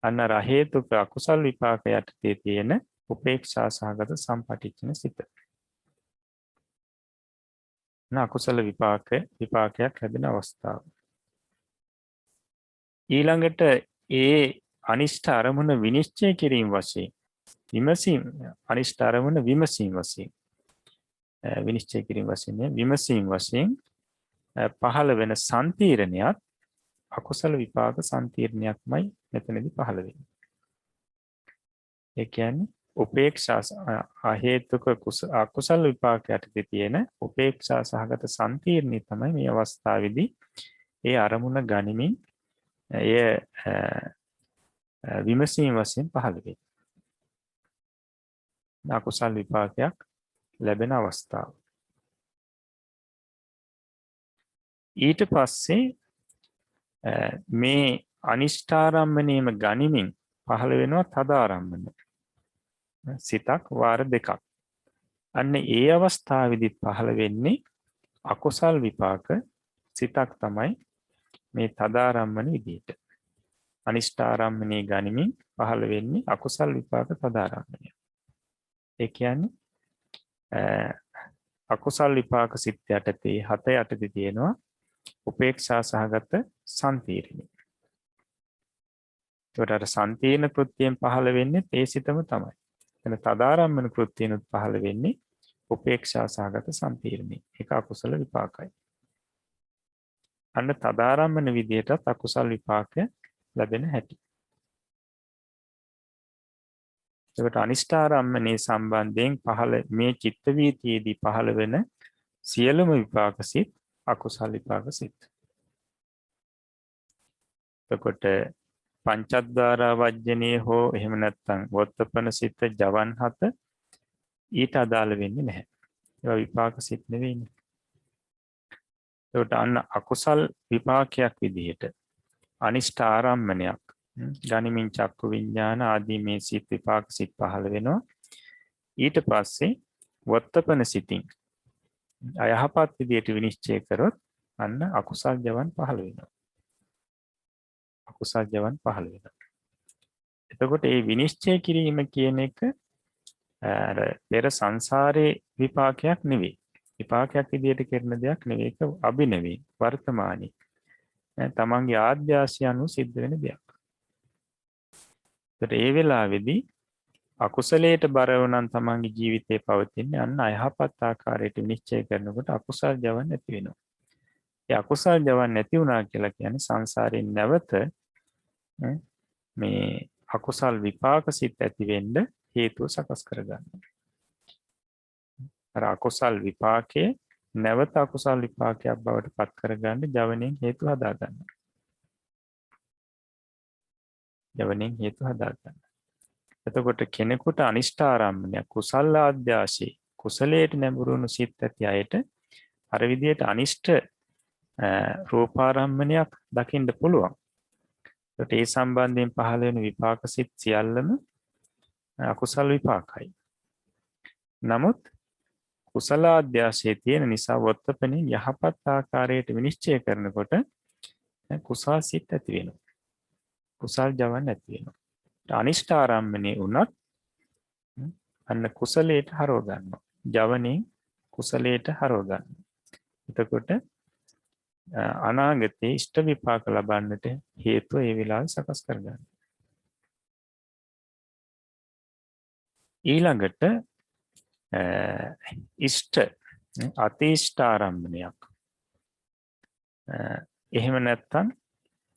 අන්න රහේතුක අකුසල් විපාක යටතේ තියෙන උපේක්ෂා සහගත සම්පටිච්ඡන සිත. අකුසල විපාකයක් ලැබෙන අවස්ථාව. ඊළඟට ඒ අනිෂ්ඨ අරමුණ විනිශ්චය කිරීම වශයෙන් විමසීම අනිෂ්ඨ අරමුණ විමසීම වශයෙන් විනිශ්චය කිරීම වශයෙන් විමසීම වශයෙන් පහළ වෙන සම්තිරණයක් අකුසල විපාක සම්තිරණයක්මයි මෙතනදී පහළ වෙන්නේ. ඒ කියන්නේ උපේක්ෂා අහේතුක අකුසල විපාක යටතේ තියෙන උපේක්ෂා සහගත සම්තිරණය තමයි මේ අවස්ථාවේදී ඒ අරමුණ ගනිමින් එය විමසීම වශයෙන් පහළ වෙන්නේ. අකුසල විපාකයක් ලැබෙන අවස්ථාව. ඊට පස්සේ මේ අනිෂ්ඨාරම්මණයම ගනිමින් පහළ වෙනවා තදාරම්මන සිතක් වාර දෙකක්. අන්න ඒ අවස්ථාවේදී පහළ වෙන්නේ අකුසල් විපාක සිතක් තමයි මේ තදාරම්මන විදියට. අනිෂ්ඨාරම්මණය ගනිමින් පහළ වෙන්නේ අකුසල් විපාක තදාරම්මණය. ඒ කියන්නේ අකුසල් විපාක සිත් යටතේ 7 යටතේ තියෙනවා උපේක්ෂා සහගත සම්තිරණය. ඒකට අර සම්තිරණ කෘත්‍යයෙන් පහළ වෙන්නේ ඒ සිතම තමයි. එතන තදාරම්මන කෘත්‍යයන්ත් පහළ වෙන්නේ උපේක්ෂා සහගත සම්තිරණය. ඒක අකුසල විපාකයි. අන්න තදාරම්මන විදියටත් අකුසල් විපාක ලැබෙන හැටි. ඒකට අනිෂ්ඨාරම්මනේ සම්බන්ධයෙන් පහළ මේ චිත්ත වීතියේදී පහළ වෙන සියලුම විපාක සිත් අකුසල් විපාක සිත්. එතකොට පංචද්වාරා වජ්ජනීය හෝ එහෙම නැත්නම් වොත්තපන සිත ජවන් හත ඊට අදාළ වෙන්නේ නැහැ. ඒවා විපාක සිත් නෙවෙයිනේ. ඒකට අන්න අකුසල් විපාකයක් විදිහට අනිෂ්ඨ ආරම්මණයක් ගනිමින් චක්කු විඤ්ඤාණ ආදී මේ සිත් විපාක සිත් පහළ වෙනවා. ඊට පස්සේ වොත්තපන සිතින් අයහපත් විදියට විනිශ්චය කරොත් අන්න අකුසල් ජවන් පහළ වෙනවා. අකුසල් ජවන් පහළ වෙනවා. එතකොට මේ විනිශ්චය කිරීම කියන එක අර පෙර සංසාරේ විපාකයක් නෙවෙයි. විපාකයක් විදියට කරන දෙයක් නෙවෙයි. ඒක අභිනවී වර්තමානයේ. තමන්ගේ ආද්‍යාශය අනුව සිද්ධ වෙන දෙයක්. ඒතර ඒ වෙලාවේදී අකුසලයට බරව නම් තමන්ගේ ජීවිතේ පවතින්නේ අන්න අයහපත් ආකාරයට නිශ්චය කරනකොට අකුසල් ජවන් නැති වෙනවා. ඒ අකුසල් ජවන් නැති වුණා කියලා කියන්නේ සංසාරයෙන් නැවත මේ අකුසල් විපාක සිත් ඇති වෙන්න හේතුව සකස් කරගන්නවා. අර අකුසල් විපාකයේ නැවත අකුසල් විපාකයක් බවට පත් කරගන්න ජවණයෙන් හේතු හදා ගන්නවා. ජවණයෙන් හේතු හදා ගන්නවා. එතකොට කෙනෙකුට අනිෂ්ඨාරම්මණය කුසල ආද්‍යාශේ කුසලයට නැඹුරුණු සිත් ඇති අයට අර විදියට අනිෂ්ඨ රූපාරම්මණයක් දකින්න පුළුවන්. ඒකට ඒ සම්බන්ධයෙන් පහළ වෙන විපාක සිත් සියල්ලම අකුසල විපාකයි. නමුත් කුසල ආද්‍යාශයේ තියෙන නිසා වොත්තපනේ යහපත් ආකාරයට විනිශ්චය කරනකොට කුසල් සිත් ඇති වෙනවා. කුසල් ජවන් ඇති වෙනවා. අනිෂ්ඨ ආරම්මණය වුණත් අන්න කුසලයට හරව ගන්නවා. ජවණෙන් කුසලයට හරව ගන්නවා. එතකොට අනාගතේ ඉෂ්ට විපාක ලබන්නට හේතුව ඒ වෙලාවේ සකස් කරගන්නවා. ඊළඟට ඉෂ්ට අතිෂ්ඨ ආරම්මණයක් එහෙම නැත්නම්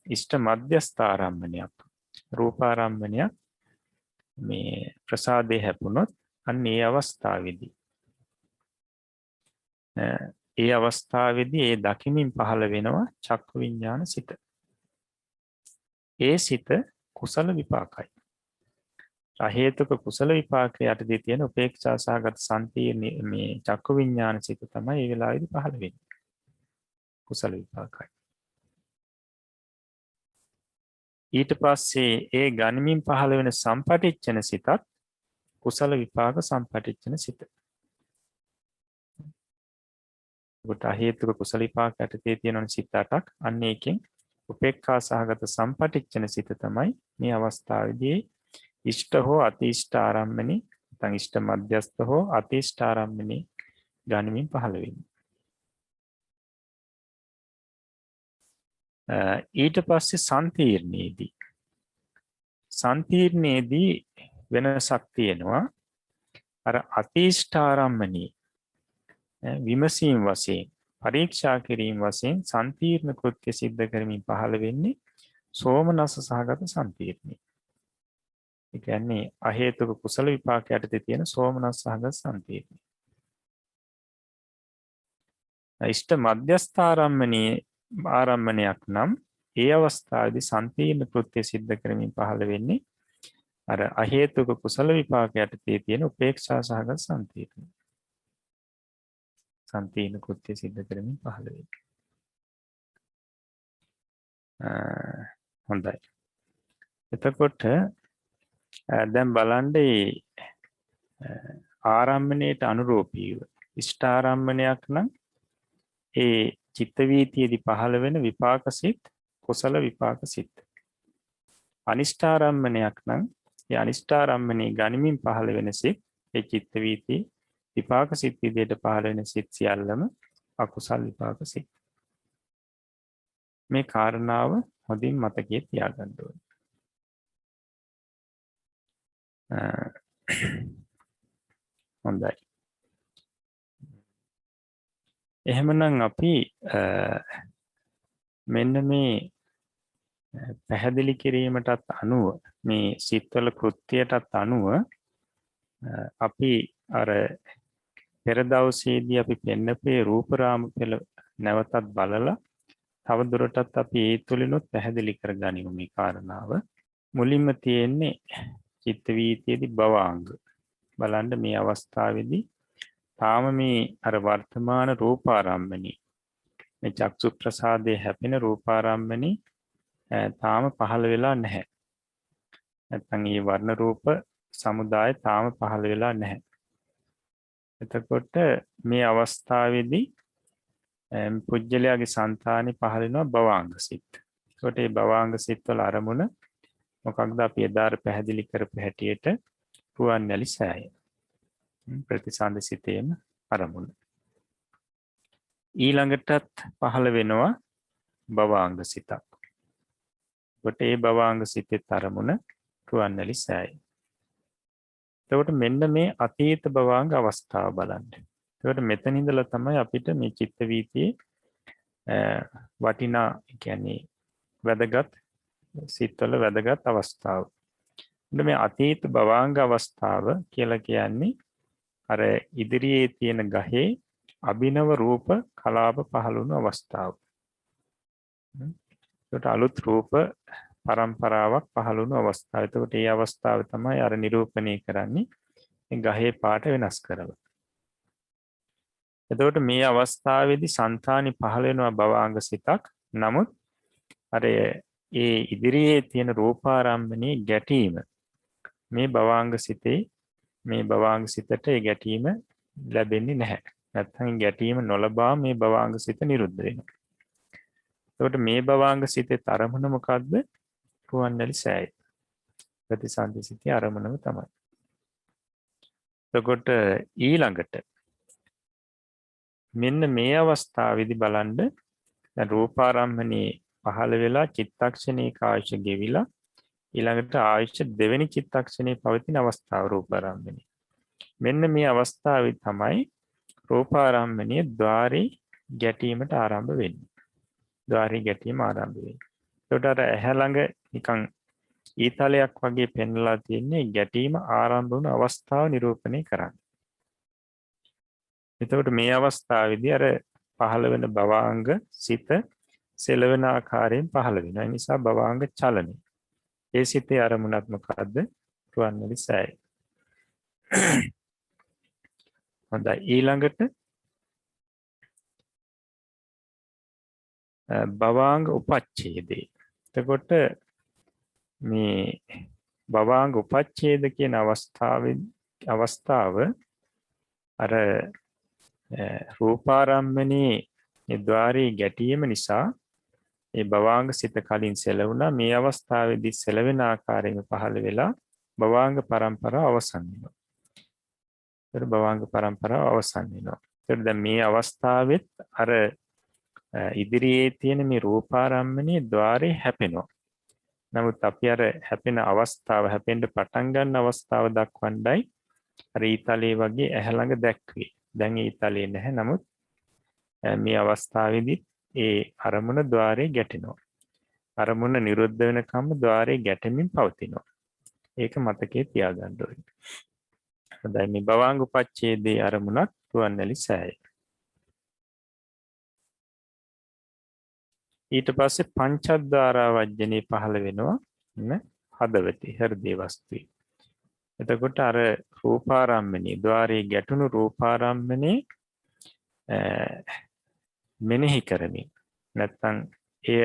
ඉෂ්ට මධ්‍යස්ථ ආරම්මණයක් රූපාරම්මණයක් මේ ප්‍රසාදේ හැපුණොත් අන්න ඒ අවස්ථාවේදී ඒ දකිමින් පහළ වෙනවා චක්කු විඤ්ඤාණ සිත. ඒ සිත කුසල විපාකයි. හේතුක කුසල විපාකයේ යටදී තියෙන උපේක්ෂා සහගත සම්පීර්ණ මේ චක්කු විඤ්ඤාණ සිත තමයි ඒ වෙලාවේදී පහළ වෙන්නේ. කුසල විපාකයි. ඊට පස්සේ ඒ ගනිමින් පහළ වෙන සම්පටිච්ඡන සිතත් කුසල විපාක සම්පටිච්ඡන සිත. කොට හේතුක කුසල විපාක යටතේ තියෙන සිත 8ක් අන්න ඒකෙන් උපේක්ඛා සහගත සම්පටිච්ඡන සිත තමයි මේ අවස්ථාවේදී ඉෂ්ට හෝ අතිෂ්ඨ ආරම්මණි නැත්නම් ඉෂ්ට මධ්‍යස්ථ හෝ අතිෂ්ඨ ආරම්මණි ගනිමින් පහළ වෙන්නේ. ඊට පස්සේ සම්පීර්ණයේදී වෙනසක් තියෙනවා. අර අතිෂ්ඨ ආරම්මණි විමසීම් වශයෙන් පරීක්ෂා කිරීම වශයෙන් සම්පීර්ණ කෘත්‍ය සිද්ධ කරමින් පහළ වෙන්නේ සෝමනස්ස සහගත සම්පීර්ණය. ඒ කියන්නේ අහේතුක කුසල විපාක යටතේ තියෙන සෝමනස්ස සහගත සම්පීර්ණය. ඉෂ්ට මධ්‍යස්ථ ආරම්මණයක් නම් ඒ අවස්ථාවේදී සම්පීර්ණ කෘත්‍ය සිද්ධ කරමින් පහළ වෙන්නේ අර අහේතුක කුසල විපාක යටතේ තියෙන උපේක්ෂා සහගත සම්පීර්ණය. සම්පීර්ණ කෘත්‍ය සිද්ධ කරමින් පහළ වෙන්නේ. හොඳයි. එතකොට දැන් බලන්න ආරම්මණයට අනුරූපීව ඉෂ්ඨ ආරම්මණයක් නම් ඒ චිත්ත වීතියේදී පහළ වෙන විපාක සිත් කුසල විපාක සිත්. අනිෂ්ඨ ආරම්මණයක් නම් ඒ අනිෂ්ඨ ආරම්මණේ ගනිමින් පහළ වෙන සිත් ඒ චිත්ත වීතියේ විපාක සිත් විදියට පහළ වෙන සිත් සියල්ලම අකුසල් විපාක සිත්. මේ කාරණාව හොඳින් මතකයේ තියාගන්න ඕනේ. හොඳයි. එහෙමනම් අපි මෙන්න මේ පැහැදිලි කිරීමටත් අනුව මේ සිත්වල කෘත්‍යයටත් අනුව අපි අර පෙර දවසේදී අපි පෙන්නපේ රූප රාම පෙළ නැවතත් බලලා තව දුරටත් අපි ඒ තුලිනුත් පැහැදිලි කරගනිමු මේ කාරණාව. මුලින්ම තියෙන්නේ චිත්ත වීතියේදී භවාංග. බලන්න මේ අවස්ථාවේදී තාම මේ අර වර්තමාන රූපාරම්මණී මේ චක්සු ප්‍රසාදයේ හැපෙන රූපාරම්මණී තාම පහළ වෙලා නැහැ. නැත්නම් මේ වර්ණ රූප සමුදාය තාම පහළ වෙලා නැහැ. එතකොට මේ අවස්ථාවේදී පුජ්‍යලයාගේ సంతානෙ පහළ වෙනවා භවාංග සිත්. ඒකට මේ භවාංග සිත් වල අරමුණ මොකක්ද අපි එදාර පැහැදිලි කරපු හැටියට රුවන්වැලි සෑය. ප්‍රතිසන්ද සිතේම අරමුණ. ඊළඟටත් පහළ වෙනවා භවාංග සිතක්. ඒකට මේ භවාංග සිතේ අරමුණ රුවන්වැලි සෑය. එතකොට මෙන්න මේ අතීත භවාංග අවස්ථාව බලන්න. ඒකට මෙතන ඉඳලා තමයි අපිට මේ චිත්ත වීතියේ වටිනා කියන්නේ වැදගත් සිත්වල වැදගත් අවස්ථාව. මේ අතීත භවාංග අවස්ථාව කියලා කියන්නේ අර ඉදිරියේ තියෙන ගහේ අභිනව රූප කලාප පහළ වුණු අවස්ථාව. ඒකට අලුත් රූප පරම්පරාවක් පහළ වුණු අවස්ථාව. එතකොට මේ අවස්ථාව තමයි අර නිරූපණය කරන්නේ මේ ගහේ පාට වෙනස් කරලා. එතකොට මේ අවස්ථාවේදී సంతානි පහළ වෙනවා භවාංග සිතක්. නමුත් අර ඒ ඉදිරියේ තියෙන රූපාරම්මණී ගැටීම මේ භවාංග සිතේ මේ භවාංග සිතට ඒ ගැටීම ලැබෙන්නේ නැහැ. නැත්නම් ගැටීම නොලබා මේ භවාංග සිත නිරුද්ධ වෙනවා. එතකොට මේ භවාංග සිතේ තරමුණ මොකද්ද? රුවන්වැලි සෑය. ප්‍රතිසන්දි සිතේ අරමුණම තමයි. එතකොට ඊළඟට මෙන්න මේ අවස්ථාවේදී බලන්න දැන් රූපාරම්මණී පහළ වෙලා චිත්තක්ෂණයක ආයුෂ ගෙවිලා ඊළඟට ආයුෂ දෙවෙනි චිත්තක්ෂණයේ පවතින අවස්ථාව රූපාරම්මණී. මෙන්න මේ අවස්ථාවේ තමයි රූපාරම්මණී ద్వාරේ ගැටීමට ආරම්භ වෙන්නේ. ద్వාරේ ගැටීම ආරම්භ වෙන්නේ. ඒකට අර ඇහැ ළඟ නිකන් ඊතලයක් වගේ පෙන්වලා තියෙන්නේ ගැටීම ආරම්භ වුණු අවස්ථාව නිරූපණය කරන්න. එතකොට මේ අවස්ථාවේදී අර පහළ වෙන භවාංග සිත සෙලවෙන ආකාරයෙන් පහළ වෙනවා. ඒ නිසා භවාංග චලනය. ඒ සිතේ අරමුණක් මොකද්ද? රුවන්වැලි සෑය. හොඳයි ඊළඟට භවාංග උපච්ඡේදේ. එතකොට මේ භවාංග උපච්ඡේද කියන අවස්ථාව අර රූපාරම්මණී ద్వාරේ ගැටීම නිසා ඒ භවාංග සිත කලින් සෙලවුණා. මේ අවස්ථාවේදී සෙලවෙන ආකාරයෙන් පහළ වෙලා භවාංග පරම්පරාව අවසන් වෙනවා. ඒතර භවාංග පරම්පරාව අවසන් වෙනවා. ඒතර දැන් මේ අවස්ථාවෙත් අර ඉදිරියේ තියෙන මේ රූපාරම්මණී ద్వාරේ හැපෙනවා. නමුත් අපි අර හැපෙන අවස්ථාව හැපෙන්න පටන් ගන්න අවස්ථාව දක්වන්නයි අර ඊතලයේ වගේ ඇහැ ළඟ දැක්වේ. දැන් ඊතලයේ නැහැ. නමුත් මේ අවස්ථාවේදී ඒ අරමුණ ద్వාරේ ගැටෙනවා. අරමුණ නිරුද්ධ වෙනකම් ద్వාරේ ගැටෙමින් පවතිනවා. ඒක මතකයේ තියාගන්න ඕනේ. හොඳයි මේ භවාංග උපච්ඡේදයේ අරමුණක් රුවන්වැලි සෑය. ඊට පස්සේ පංචද්වාරා වජ්ජනේ පහළ වෙනවා හදවතේ හෘදේ වස්තුවේ. එතකොට අර රූපාරම්මණී ద్వාරේ ගැටුණු රූපාරම්මණේ මෙනෙහි කරමින් නැත්නම් එය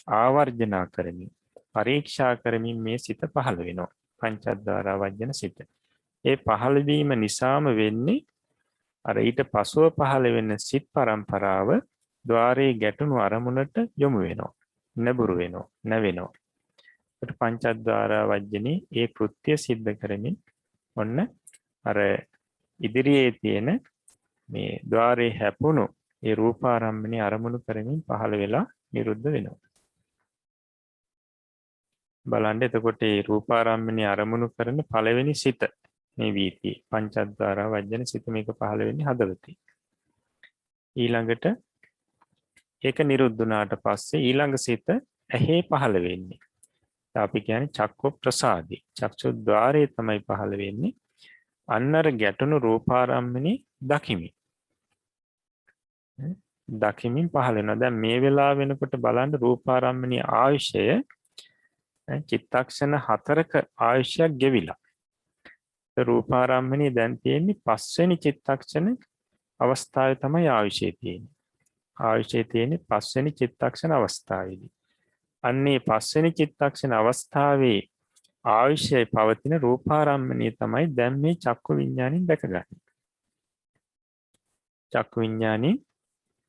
ආවර්ජනා කරමින් පරීක්ෂා කරමින් මේ සිත පහළ වෙනවා. පංචද්වාරා වජ්ජන සිත. ඒ පහළ වීම නිසාම වෙන්නේ අර ඊට පසුව පහළ වෙන සිත් පරම්පරාව ద్వාරේ ගැටුණු අරමුණට යොමු වෙනවා. නැඹුරු වෙනවා. නැවෙනවා. ඒකට පංචද්වාරා වජ්ජනේ ඒ කෘත්‍ය સિદ્ધ කරමින් ඔන්න අර ඉදිරියේ තියෙන මේ ద్వාරේ හැපුණු ඒ රූපාරම්මණය අරමුණු කරමින් පහළ වෙලා නිරුද්ධ වෙනවා. බලන්න එතකොට මේ රූපාරම්මණය අරමුණු කරන පළවෙනි සිත මේ වීතිය පංචද්වාරා වජ්ජන සිත මේක පහළ වෙන්නේ හදවතේ. ඊළඟට ඒක නිරුද්ධ වුණාට පස්සේ ඊළඟ සිත ඇහි පහළ වෙන්නේ. අපි කියන්නේ චක්ක ප්‍රසාදේ. චක්ෂුද්්වාරයේ තමයි පහළ වෙන්නේ. අන්නර ගැටුණු රූපාරම්මණී දකිමි. දකිමින් පහළ වෙනවා. දැන් මේ වෙලාව වෙනකොට බලන්න රූපාරම්මණී ආයුෂය චිත්තක්ෂණ 4ක ආයුෂයක් ගෙවිලා. රූපාරම්මණී දැන් තියෙන්නේ 5 වෙනි චිත්තක්ෂණ අවස්ථාවේ තමයි ආයුෂය තියෙන්නේ. ආයුෂය තියෙන්නේ 5 වෙනි චිත්තක්ෂණ අවස්ථාවේදී. අන්නේ 5 වෙනි චිත්තක්ෂණ අවස්ථාවේ ආයුෂයේ පවතින රූපාරම්මණය තමයි දැන් මේ චක්කු විඤ්ඤාණයෙන් දැකගන්නේ. චක්කු විඤ්ඤාණي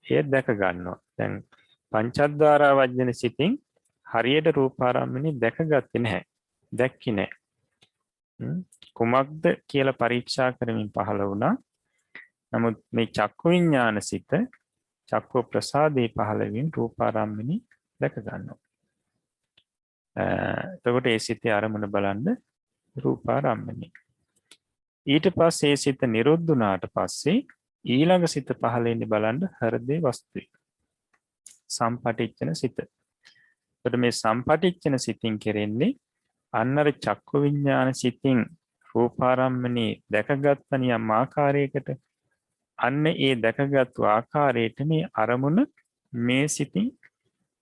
එය දැක ගන්නවා. දැන් පංචද්වාරා වජ්ජන සිතින් හරියට රූපාරම්මණය දැකගත්තේ නැහැ. දැක්කේ නැහැ. කුමක්ද කියලා පරීක්ෂා කරමින් පහළ වුණා. නමුත් මේ චක්කු විඤ්ඤාණ සිත චක්කු ප්‍රසාදේ පහළ වීම රූපාරම්මණය දැක ගන්නවා. එතකොට ඒ සිතේ අරමුණ බලන්න රූපාරම්මණය. ඊට පස්සේ ඒ සිත නිරුද්ධ වුණාට පස්සේ ඊළඟ සිත පහළ වෙන්නේ බලන්න හෘදේ වස්තුවේ. සම්පටිච්ඡන සිත. එතකොට මේ සම්පටිච්ඡන සිතින් කෙරෙන්නේ අන්නර චක්කු විඤ්ඤාණ සිතින් රූපාරම්මණය දැකගත් නියම් ආකාරයකට අන්න ඒ දැකගත් ආකාරයට මේ අරමුණ මේ සිතින්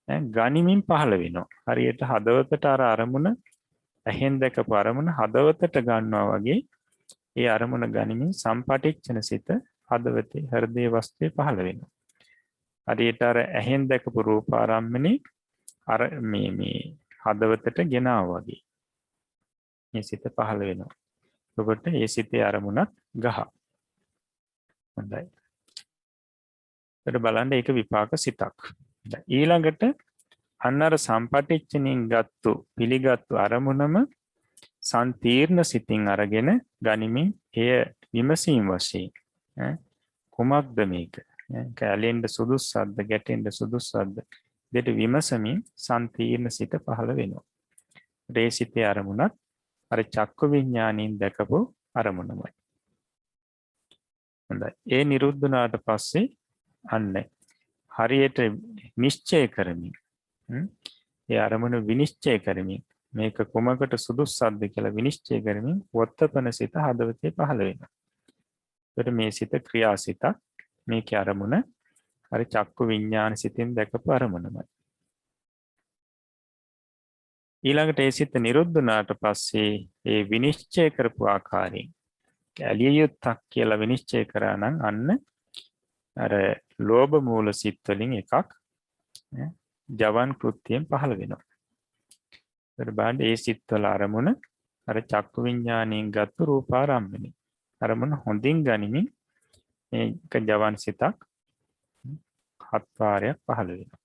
ගනිමින් පහළ වෙනවා. හරියට හදවතට අර අරමුණ ඇහෙන් දැකපු අරමුණ හදවතට ගන්නවා වගේ ඒ අරමුණ ගනිමින් සම්පටිච්ඡන සිත හදවතේ හෘදේ වස්තුවේ පහළ වෙනවා. හරියට අර ඇහෙන් දැකපු රූපාරම්මණය අර මේ හදවතට ගෙනාවා වගේ. මේ සිත පහළ වෙනවා. එතකොට ඒ සිතේ අරමුණත් ගහ. හොඳයි. ඊට බලන්න ඒක විපාක සිතක්. ඊළඟට අන්නර සම්පටිච්ඡනින් ගත්තු පිළිගත්තු අරමුණම සන්තීර්ණ සිතින් අරගෙන ගනිමින් එය විමසීම් වශයෙන් කුමක්ද මේක? කැලෙන්ද සුදුස්සද්ද ගැටෙන්ද සුදුස්සද්ද දෙට විමසමින් සන්තීර්ණ සිත පහළ වෙනවා. ඒ සිතේ අරමුණත් අර චක්කු විඤ්ඤාණයෙන් දැකපු අරමුණමයි. හොඳයි. ඒ නිරුද්ධ වුණාට පස්සේ අන්න හරියට නිශ්චය කරමින් ඒ අරමුණ විනිශ්චය කරමින් මේක කොමකට සුදුස්සක්ද කියලා විනිශ්චය කරමින් වත්තපන සිත හදවතේ පහළ වෙනවා. එතකොට මේ සිත ක්‍රියාසිතක්. මේකේ අරමුණ අර චක්කු විඤ්ඤාණ සිතෙන් දැකපු අරමුණමයි. ඊළඟට ඒ සිත නිරුද්ධ වුණාට පස්සේ ඒ විනිශ්චය කරපු ආකාරයෙන් ඇලිය යුත්තක් කියලා විනිශ්චය කරා නම් අන්න අර ලෝභ මූල සිත් වලින් එකක් ජවන් කෘත්‍යයෙන් පහළ වෙනවා. ඒතර බලන්න ඒ සිත්වල අරමුණ අර චක්කු විඤ්ඤාණයෙන් ගත්තු රූපාරම්මණය. අරමුණ හොඳින් ගනිමින් මේක ජවන් සිතක් හත් වාරයක් පහළ වෙනවා.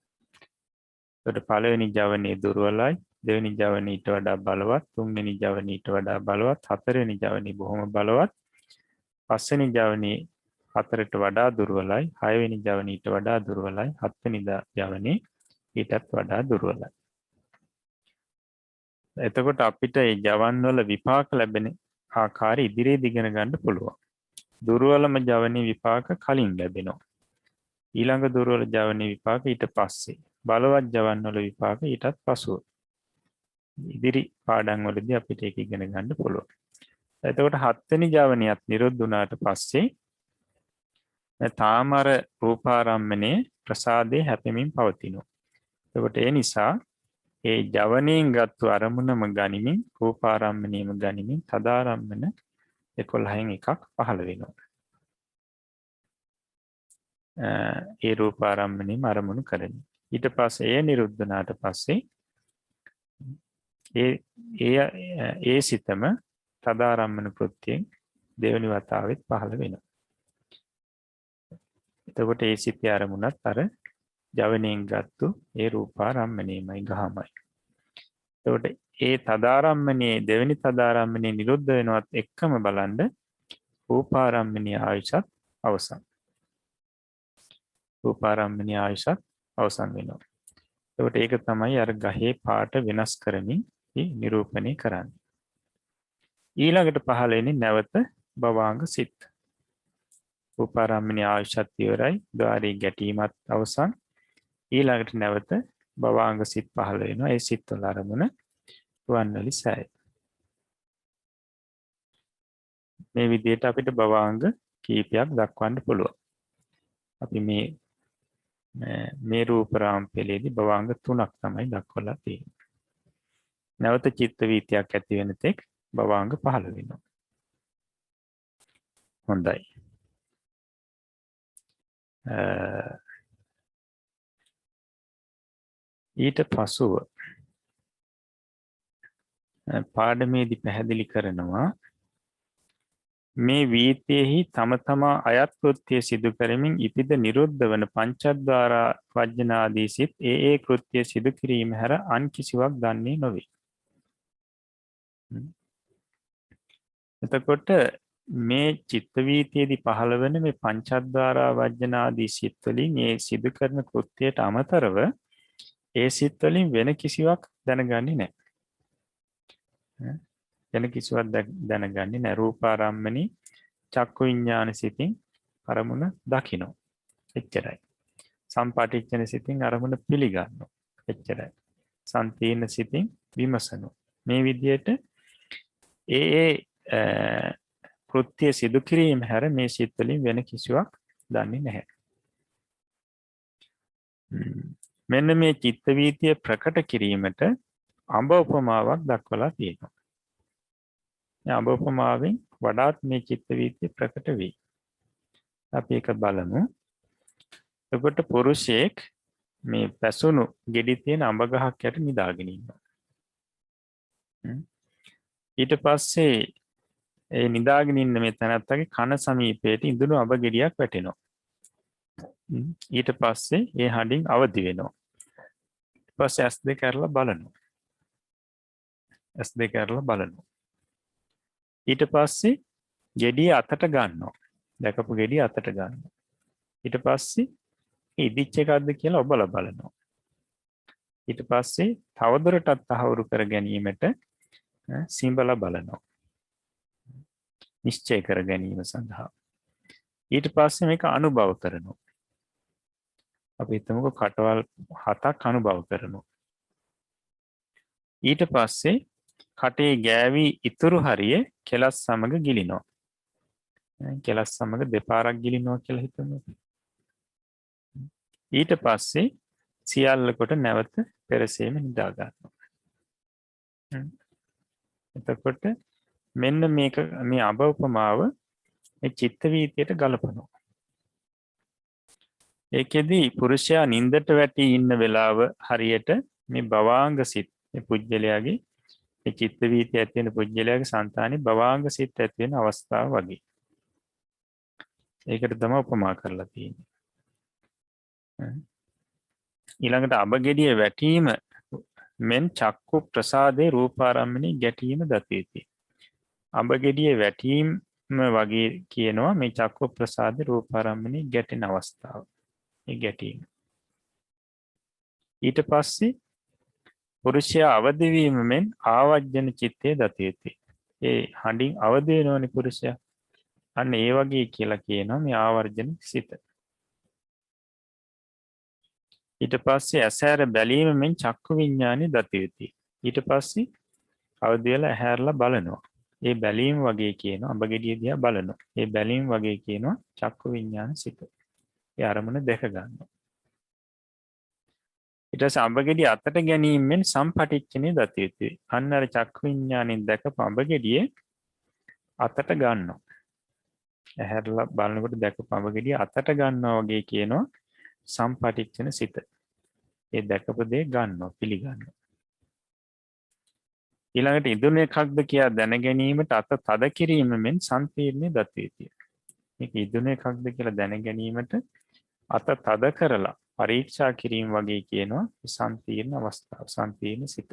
ඒතර පළවෙනි ජවනේ දුර්වලයි, දෙවෙනි ජවනේ ඊට වඩා බලවත්, තුන්වෙනි ජවනේ ඊට වඩා බලවත්, හතරවෙනි ජවනේ බොහොම බලවත්, පස්වෙනි ජවනේ හතරට වඩා දුර්වලයි, හයවෙනි ජවනේ ඊට වඩා දුර්වලයි, හත්වෙනි ජවනේ ඊටත් වඩා දුර්වලයි. එතකොට අපිට මේ ජවන් වල විපාක ලැබෙන ආකාරය ඉදිරියේ ඉගෙන ගන්න පුළුවන්. දුර්වලම ජවනේ විපාක කලින් ලැබෙනවා. ඊළඟ දුර්වල ජවනේ විපාක ඊට පස්සේ. බලවත් ජවන් වල විපාක ඊටත් පසුව. ඉදිරි පාඩම් වලදී අපිට ඒක ඉගෙන ගන්න පුළුවන්. එතකොට හත්වෙනි ජවනියත් නිරුද්ධ වුණාට පස්සේ තාමර රූපාරම්මණය ප්‍රසාදේ හැපෙමින් පවතිනවා. එතකොට ඒ නිසා ඒ ජවණයෙන් ගත්තු අරමුණම ගනිමින් රූපාරම්මණයම ගනිමින් තදාරම්මන 11න් එකක් පහළ වෙනවා. ඒ රූපාරම්මණයම අරමුණු කරමින් ඊට පස්සේ ඒ නිරුද්ධ වුණාට පස්සේ ඒ සිතම තදාරම්මන කෘත්‍යයෙන් දෙවනි වතාවෙත් පහළ වෙනවා. එතකොට ඒ සිතේ අරමුණත් අර ජවණයෙන් ගත්තු ඒ රූපාරම්මණයමයි ගහමයි. එතකොට ඒ තදාරම්මණයේ දෙවෙනි තදාරම්මණය නිරුද්ධ වෙනවත් එක්කම බලන්න රූපාරම්මණීය ආයුෂත් අවසන්. රූපාරම්මණීය ආයුෂත් අවසන් වෙනවා. එතකොට ඒක තමයි අර ගහේ පාට වෙනස් කරමින් නිරූපණය කරන්නේ. ඊළඟට පහළ වෙන්නේ නැවත භවාංග සිත්. රූපාරම්මණීය ආයුෂත් ඉවරයි, ద్వාරී ගැටීමත් අවසන්. ඊළඟට නැවත භවාංග සිත් පහළ වෙනවා. ඒ සිත් වල අරමුණ රුවන්වැලි සෑය. මේ විදිහට අපිට භවාංග කීපයක් දක්වන්න පුළුවන්. අපි මේ රූප රාම්පලයේදී භවාංග 3ක් තමයි දක්වලා තියෙන්නේ. නැවත චිත්ත වීතියක් ඇති වෙන තෙක් භවාංග 15 වෙනවා. හොඳයි. ඊට පසුව පාඩමේදී පැහැදිලි කරනවා මේ වීතියෙහි තම තමා අයත් කෘත්‍ය සිදු කරමින් ඉපිද නිරුද්ධ වන පංචද්වාරා වජ්ජනාදී සිත් ඒ කෘත්‍ය සිදු කිරීම හැර අන් කිසිවක් දන්නේ නොවේ. එතකොට මේ චිත්ත වීතියේදී පහළ වෙන මේ පංචද්වාරා වජ්ජනාදී සිත් වලින් මේ සිදු කරන කෘත්‍යයට අමතරව ඒ සිත් වලින් වෙන කිසිවක් දැනගන්නේ නැහැ. වෙන කිසිවක් දැනගන්නේ නැහැ. රූපාරම්මනි චක්කු විඥාන සිතින් අරමුණ දකින්න. එච්චරයි. සම්පාටිච්ඡන සිතින් අරමුණ පිළිගන්නවා. එච්චරයි. සම්පීර්ණ සිතින් විමසනවා. මේ විදිහට ඒ කෘත්‍ය සිදු කිරීම හැර මේ සිත් වලින් වෙන කිසිවක් දන්නේ නැහැ. මෙන්න මේ චිත්ත වීතිය ප්‍රකට කිරීමට අඹ උපමාවක් දක්වලා තියෙනවා. මේ අඹ උපමාවෙන් වඩාත් මේ චිත්ත වීතිය ප්‍රකට වෙයි. අපි ඒක බලමු. එතකොට පුරුෂයෙක් මේ පැසුණු ගෙඩි තියෙන අඹ ගහක් යට නිදාගෙන ඉන්නවා. ඊට පස්සේ ඒ නිදාගෙන ඉන්න මේ තැනත්තගේ කන සමීපයට ඉඳුණු අඹ ගෙඩියක් වැටෙනවා. ඊට පස්සේ ඒ හඬින් අවදි වෙනවා. ඊට පස්සේ ඇස් දෙක අරලා බලනවා. ඇස් දෙක අරලා බලනවා. ඊට පස්සේ ගෙඩිය අතට ගන්නවා. දැකපු ගෙඩිය අතට ගන්නවා. ඊට පස්සේ ඉදිච්ච එකක්ද කියලා ඔබලා බලනවා. ඊට පස්සේ තවදුරටත් තහවුරු කර ගැනීමට සිඹලා බලනවා. නිශ්චය කර ගැනීම සඳහා. ඊට පස්සේ මේක අනුභව කරනවා. අපි හිතමුකෝ කටවල් 7ක් අනුභව කරනවා. ඊට පස්සේ කටේ ගෑවි ඉතුරු හරිය කෙලස් සමග ගිලිනවා. කෙලස් සමග දෙපාරක් ගිලිනවා කියලා හිතමු. ඊට පස්සේ සියල්ල කොට නැවත පෙරසේම නිදා ගන්නවා. එතකොට මෙන්න මේ අඹ උපමාව මේ චිත්ත වීතියට ගලපනවා. ඒකෙදි පුරුෂයා නින්දට වැටි ඉන්න වෙලාව හරියට මේ භවාංග සිත් මේ පුජ්‍යලයාගේ මේ චිත්ත වීතිය ඇති වෙන පුජ්‍යලයාගේ సంతානේ භවාංග සිත් ඇති වෙන අවස්ථාව වගේ. ඒකට තමයි උපමා කරලා තියෙන්නේ. ඊළඟට අඹ ගෙඩිය වැටීම මෙන් චක්කු ප්‍රසාදේ රූපාරම්මනේ ගැටීම දතේති. අඹ ගෙඩිය වැටීම වගේ කියනවා මේ චක්කු ප්‍රසාදේ රූපාරම්මනේ ගැටෙන අවස්ථාව. ඒ ගැටීම. ඊට පස්සේ පුරුෂයා අවදි වීම මෙන් ආවජ්ජන චිත්තේ දතේති. ඒ හඬින් අවදි වෙනවනේ පුරුෂයා. අන්න ඒ වගේ කියලා කියනවා මේ ආවර්ජන සිත. ඊට පස්සේ ඇසෑර බැලීම මෙන් චක්කු විඥානෙ දතේති. ඊට පස්සේ අවදි වෙලා ඇහැරලා බලනවා. ඒ බැලීම වගේ කියනවා අඹ ගෙඩිය දිහා බලනවා. ඒ බැලීම වගේ කියනවා චක්කු විඥාන සිත. ඒ අරමුණ දැක ගන්නවා. ඊට පස්සේ අඹ ගෙඩිය අතට ගැනීමෙන් සම්පටිච්ඡනේ දතේති. අන්න අර චක්කු විඥානෙන් දැකපු අඹ ගෙඩිය අතට ගන්නවා. ඇහැරලා බලනකොට දැකපු අඹ ගෙඩිය අතට ගන්නවා වගේ කියනවා සම්පටිච්ඡන සිත. ඒ දැකපු දේ ගන්නවා පිළිගන්නවා. ඊළඟට ඉදුණු එකක්ද කියා දැන ගැනීමට අත තද කිරීම මෙන් සම්පීර්ණේ දතේති. මේක ඉදුණු එකක්ද කියලා දැන ගැනීමට අත තද කරලා පරීක්ෂා කිරීම වගේ කියනවා සම්පීර්ණ අවස්ථාව සම්පීර්ණ සිත.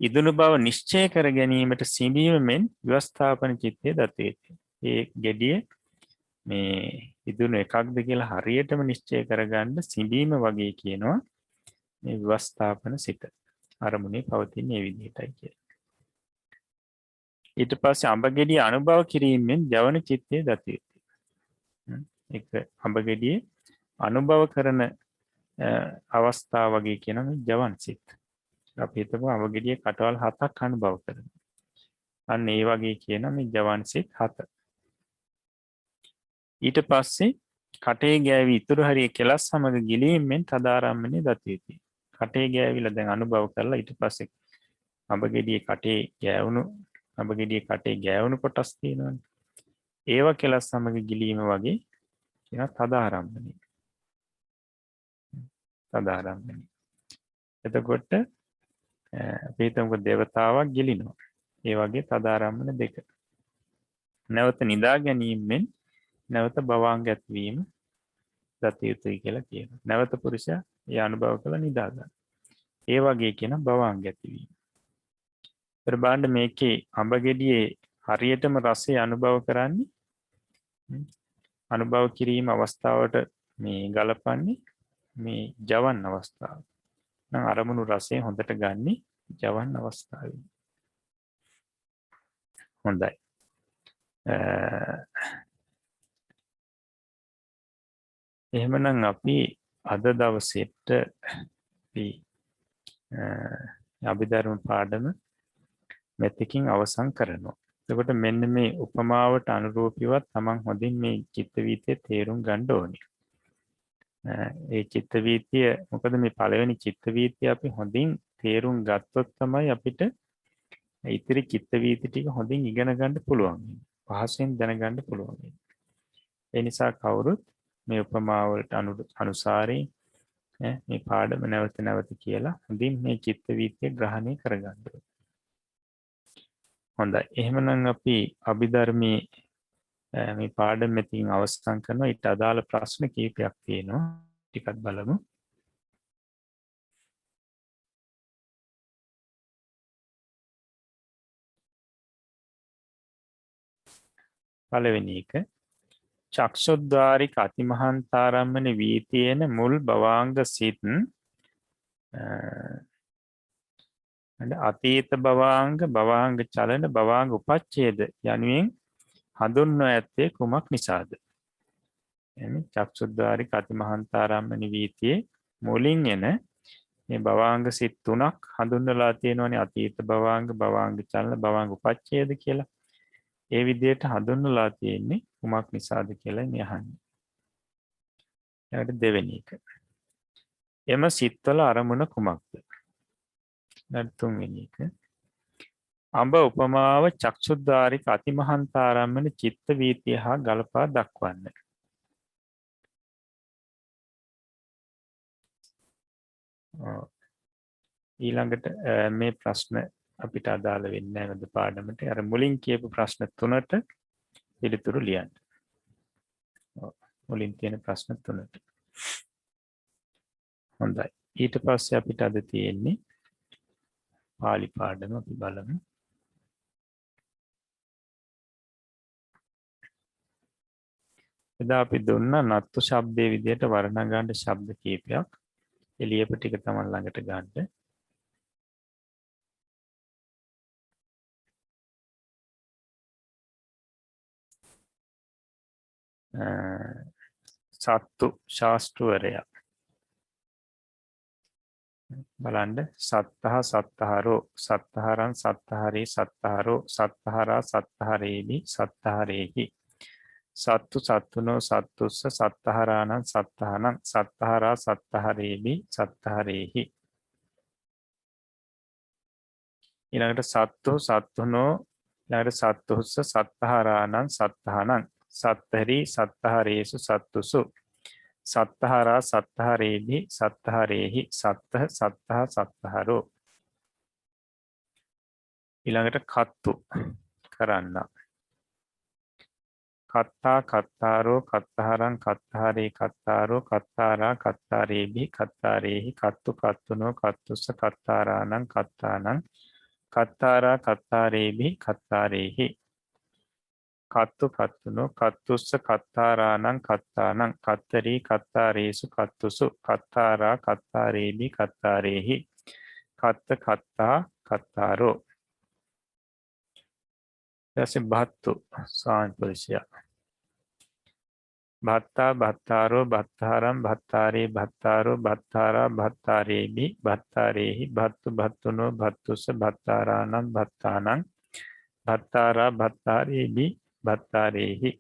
ඉදුණු බව නිශ්චය කර ගැනීමට සිඹීම මෙන් ව්‍යවස්ථාපන චිත්තේ දතේති. ඒ ගෙඩිය මේ ඉදුණු එකක්ද කියලා හරියටම නිශ්චය කරගන්න සිඹීම වගේ කියනවා මේ ව්‍යවස්ථාපන සිත. අරමුණේ පවතින මේ විදිහටයි කියලා. ඊට පස්සේ අඹ ගෙඩිය අනුභව කිරීමෙන් ජවන චිත්තේ දතේති. ඒක අඹ ගෙඩියේ අනුභව කරන අවස්ථාව වගේ කියන මේ ජවන් සිත්. අපි හිතමු අඹ ගෙඩියේ කටවල් 7ක් අනුභව කරනවා. අන්න ඒ වගේ කියන මේ ජවන් සිත් 7. ඊට පස්සේ කටේ ගෑවි ඉතුරු හරිය කෙලස් සමග ගිලීමෙන් තදාරම්මනේ දත යුතුයි. කටේ ගෑවිලා දැන් අනුභව කරලා ඊට පස්සේ අඹ ගෙඩියේ කටේ ගෑවුණු කොටස් තියෙනවනේ. ඒවා කෙලස් සමග ගිලීම වගේ කියන තදාරම්මනේ. තදාරම්මනේ. එතකොට අපි හිතමුකෝ දේවතාවක් ගිලිනවා. ඒ වගේ තදාරම්මන දෙක. නැවත නිදා ගැනීමෙන් නැවත භවංග ඇතිවීම දත යුතුයි කියලා කියනවා. නැවත පුරුෂයා ඒ අනුභව කළ නිදා ගන්න. ඒ වගේ කියන භවංග ඇතිවීම. ප්‍රබාණ්ඩ මේකේ අඹ ගෙඩියේ හරියටම රසය අනුභව කරන්නේ අනුභව කිරීම අවස්ථාවට මේ ගලපන්නේ මේ ජවන් අවස්ථාව. නම් අරමුණු රසය හොඳට ගන්නේ ජවන් අවස්ථාවේ. හොඳයි. එහෙමනම් අපි අද දවසේට අපි අභිධර්ම පාඩම මෙතකින් අවසන් කරනවා. එතකොට මෙන්න මේ උපමාවට අනුරූපීව තමන් හොඳින් මේ චිත්ත වීතිය තේරුම් ගන්න ඕනේ. ඒ චිත්ත වීතිය මොකද මේ පළවෙනි චිත්ත වීතිය අපි හොඳින් තේරුම් ගත්තොත් තමයි අපිට ඉතිරි චිත්ත වීති ටික හොඳින් ඉගෙන ගන්න පුළුවන්. පහසෙන් දැනගන්න පුළුවන්. ඒ නිසා කවුරුත් මේ උපමාවලට අනුසාරයෙන් මේ පාඩම නැවත නැවත කියලා හොඳින් මේ චිත්ත වීතිය ග්‍රහණය කරගන්න ඕනේ. හොඳයි. එහෙමනම් අපි අභිධර්මයේ මේ පාඩම මෙතනින් අවසන් කරනවා. ඊට අදාළ ප්‍රශ්න කීපයක් තියෙනවා. ටිකක් බලමු. පළවෙනි එක චක්ෂුද්්වාරික අතිමහන්තාරම්මන වීතියන මුල් භවාංග සිත් අතීත භවාංග භවාංග චලන භවාංග උපච්ඡේද යනුවෙන් හඳුන්වා ඇත්තේ කුමක් නිසාද? චක්ෂුද්්වාරික අතිමහන්තාරම්මන වීතියේ මුලින් එන මේ භවාංග සිත් 3ක් හඳුන්වලා තියෙනවානේ අතීත භවාංග භවාංග චලන භවාංග උපච්ඡේද කියලා. ඒ විදිහට හඳුන්වලා තියෙන්නේ කුමක් නිසාද කියලා මේ අහන්නේ. ඊට දෙවෙනි එක. එම සිත්වල අරමුණ කුමක්ද? ඊට තුන්වෙනි එක. අඹ උපමාව චක්ෂුද්්වාරික අතිමහන්තාරම්මන චිත්ත වීතිය හා ගලපා දක්වන්න. ඊළඟට මේ ප්‍රශ්න අපිට අදාළ වෙන්නේ නැහැ පාඩමට. අර මුලින් කියපු ප්‍රශ්න 3ට පිළිතුරු ලියන්න. මුලින් තියෙන ප්‍රශ්න 3ට. හොඳයි. ඊට පස්සේ අපිට අද තියෙන්නේ පාලි පාඩම අපි බලමු. එදා අපි දුන්න නත්තු ශබ්දයේ විදිහට වර්ණ ගන්න ශබ්ද කීපයක් එළියප ටික තමයි ළඟට ගන්න. සත්තු ශාස්ත්‍රවරයා බලන්න සත්තහ සත්තහරෝ සත්තහරං සත්තහරේ සත්තහරෝ සත්තහරා සත්තහරේහි සත්තහරේහි සත්තු සත්තුනෝ සත්තුස්ස සත්තහරාණං සත්තහනං සත්තහරා සත්තහරේහි සත්තහරේහි ඊළඟට සත්තු සත්තුනෝ ඊළඟට සත්තුස්ස සත්තහරාණං සත්තහනං සත්තහරි සත්තහරේසු සත්තුසු සත්තහරා සත්තහරේහි සත්තහරේහි සත්තහ සත්තහ සත්තහරෝ ඊළඟට කත්තු කරන්න කත්තා කත්තාරෝ කත්තහරං කත්තහරේ කත්තාරෝ කත්තාරා කත්තාරේහි කත්තාරේහි කත්තු කත්තුනෝ කත්තුස්ස කත්තාරාණං කත්තානං කත්තාරා කත්තාරේහි කත්තාරේහි කත්තු කත්තුනෝ කත්තුස්ස කත්තාරාණං කත්තානං කත්තරී කත්තාරේසු කත්තුසු කත්තාරා කත්තාරේහි කත්තාරේහි කත්ත කත්තා කත්තාරෝ ඊපස්සේ භත්තු සාන්පුරුෂය භත්තා භත්තාරෝ භත්තාරං භත්තාරේ භත්තාරෝ භත්තාරා භත්තාරේහි භත්තාරේහි භත්තු භත්තුනෝ භත්තුස්ස භත්තාරාණං භත්තානං භත්තාරා භත්තාරේහි භත්තාරේහි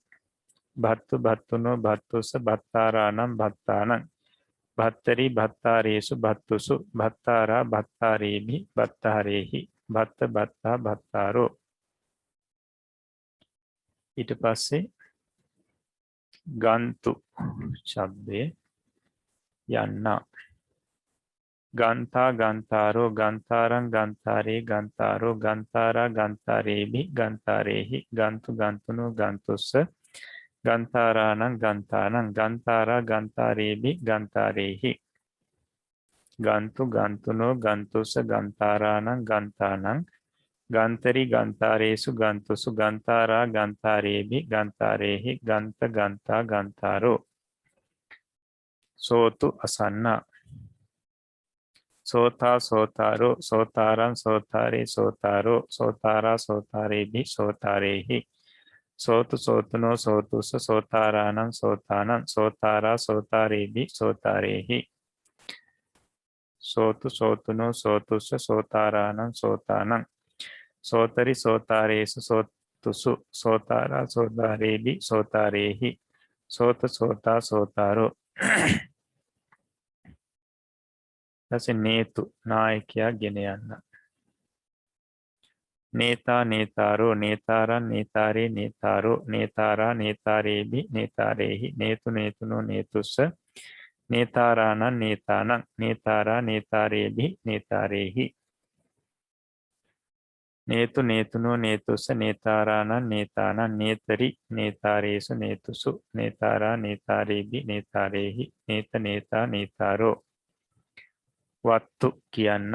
භත්තු භත්තුනෝ භත්තුස භත්තාරානම් භත්තානං භත්තරි භත්තාරේසු භත්තුසු භත්තාරා භත්තාරේහි භත්තාරේහි භත්ත භත්තා භත්තාරෝ. ඊට පස්සේ ගන්තු ශබ්දය යන්න. ගන්තා ගන්තාරෝ ගන්තාරං ගන්තාරේ ගන්තාරෝ ගන්තාරා ගන්තාරේහි ගන්තාරේහි ගන්තු ගන්තුනෝ ගන්තුස්ස ගන්තාරානං ගන්තානං ගන්තාරා ගන්තාරේහි ගන්තාරේහි ගන්තු ගන්තුනෝ ගන්තුස්ස ගන්තාරානං ගන්තානං ගන්තරි ගන්තාරේසු ගන්තුසු ගන්තාරා ගන්තාරේහි ගන්තාරේහි ගන්ත ගන්තා ගන්තාරෝ. සෝතු අසන්නා. සෝතා සෝතාරෝ සෝතාරං සෝතාරේ සෝතාරෝ සෝතාරා සෝතාරේහි සෝතාරේහි සෝතු සෝතුනෝ සෝතුස්ස සෝතාරානං සෝතානං සෝතාරා සෝතාරේහි සෝතාරේහි සෝතු සෝතුනෝ සෝතුස්ස සෝතාරානං සෝතානං සෝතරි සෝතාරේසු සෝතුසු සෝතාරා සෝතාරේහි සෝතාරේහි සෝත සෝතා සෝතාරෝ. ඊපස්සේ නේතු නායකයා ගෙන යන්න. නේතා නේතාරෝ නේතාරං නේතාරේ නේතාරෝ නේතාරා නේතාරේහි නේතාරේහි නේතු නේතුනෝ නේතුස්ස නේතාරානං නේතානං නේතාරා නේතාරේහි නේතාරේහි නේතු නේතුනෝ නේතුස්ස නේතාරානං නේතානං නේතරි නේතාරේසු නේතුසු නේතාරා නේතාරේහි නේතාරේහි නේත නේතා නේතාරෝ. වත්තු කියන්න.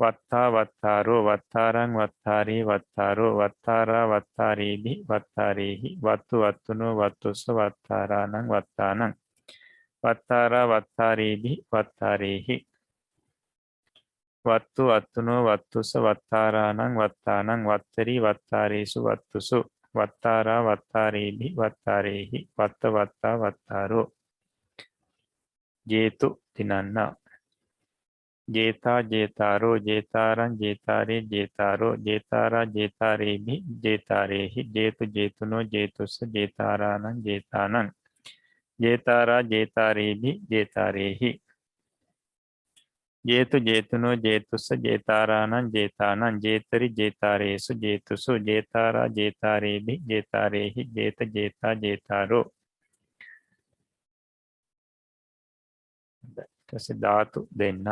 වත්තා වත්තාරෝ වත්තාරං වත්තාරේ වත්තාරෝ වත්තාරා වත්තාරේහි වත්තාරේහි වත්තු වත්තුනෝ වත්තුස්ස වත්තාරානං වත්තානං වත්තාරා වත්තාරේහි වත්තාරේහි වත්තු වත්තුනෝ වත්තුස්ස වත්තාරානං වත්තානං වත්තරි වත්තාරේසු වත්තුසු වත්තාරා වත්තාරේහි වත්තාරේහි වත්ත වත්තා වත්තාරෝ. ජේතු දිනන්න. ජේතා ජේතාරෝ ජේතාරං ජේතාරේ ජේතාරෝ ජේතාරා ජේතාරේහි ජේතාරේහි ජේතු ජේතුනෝ ජේතුස්ස ජේතාරානං ජේතානං ජේතාරා ජේතාරේහි ජේතාරේහි ජේතු ජේතුනෝ ජේතුස්ස ජේතාරානං ජේතානං ජේතරි ජේතාරේසු ජේතුසු ජේතාරා ජේතාරේහි ජේතාරේහි ජේත ජේතා ජේතාරෝ. ධාතු දෙන්න.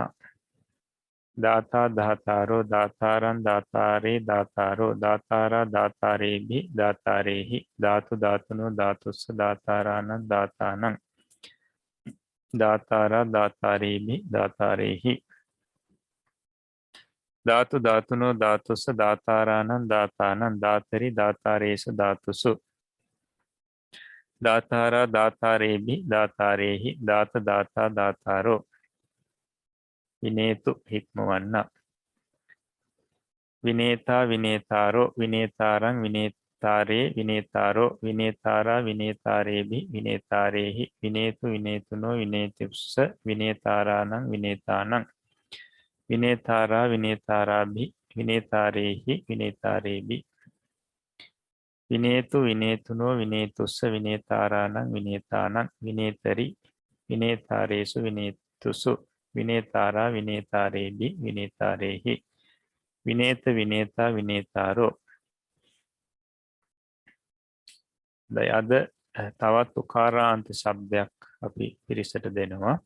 දාතා දාතාරෝ දාතාරං දාතාරේ දාතාරෝ දාතාරා දාතාරේහි දාතාරේහි ධාතු ධාතුනෝ ධාතුස්ස දාතාරානං දාතානං දාතාරා දාතාරේහි දාතාරේහි ධාතු ධාතුනෝ ධාතුස්ස දාතාරානං දාතානං දාතරි දාතාරේසු ධාතුසු දාතාරා දාතාරේහි දාතාරේහි දාත දාතා දාතාරෝ. විනේතු හික්මවන්න. විනේතා විනේතාරෝ විනේතාරං විනේතාරේ විනේතාරෝ විනේතාරා විනේතාරේහි විනේතාරේහි විනේතු විනේතුනෝ විනේතුස්ස විනේතාරානං විනේතානං විනේතාරා විනේතාරාභි විනේතාරේහි විනේතාරේභි විනේතු විනේතුනෝ විනේතුස්ස විනේතාරානං විනේතානං විනේතරි විනේතාරේසු විනේතුසු විනේතාරා විනේතාරේහි විනේතාරේහි විනේත විනේතා විනේතාරෝ. අද තවත් උකාරාන්ත ශබ්දයක් අපි පිරිසට දෙනවා.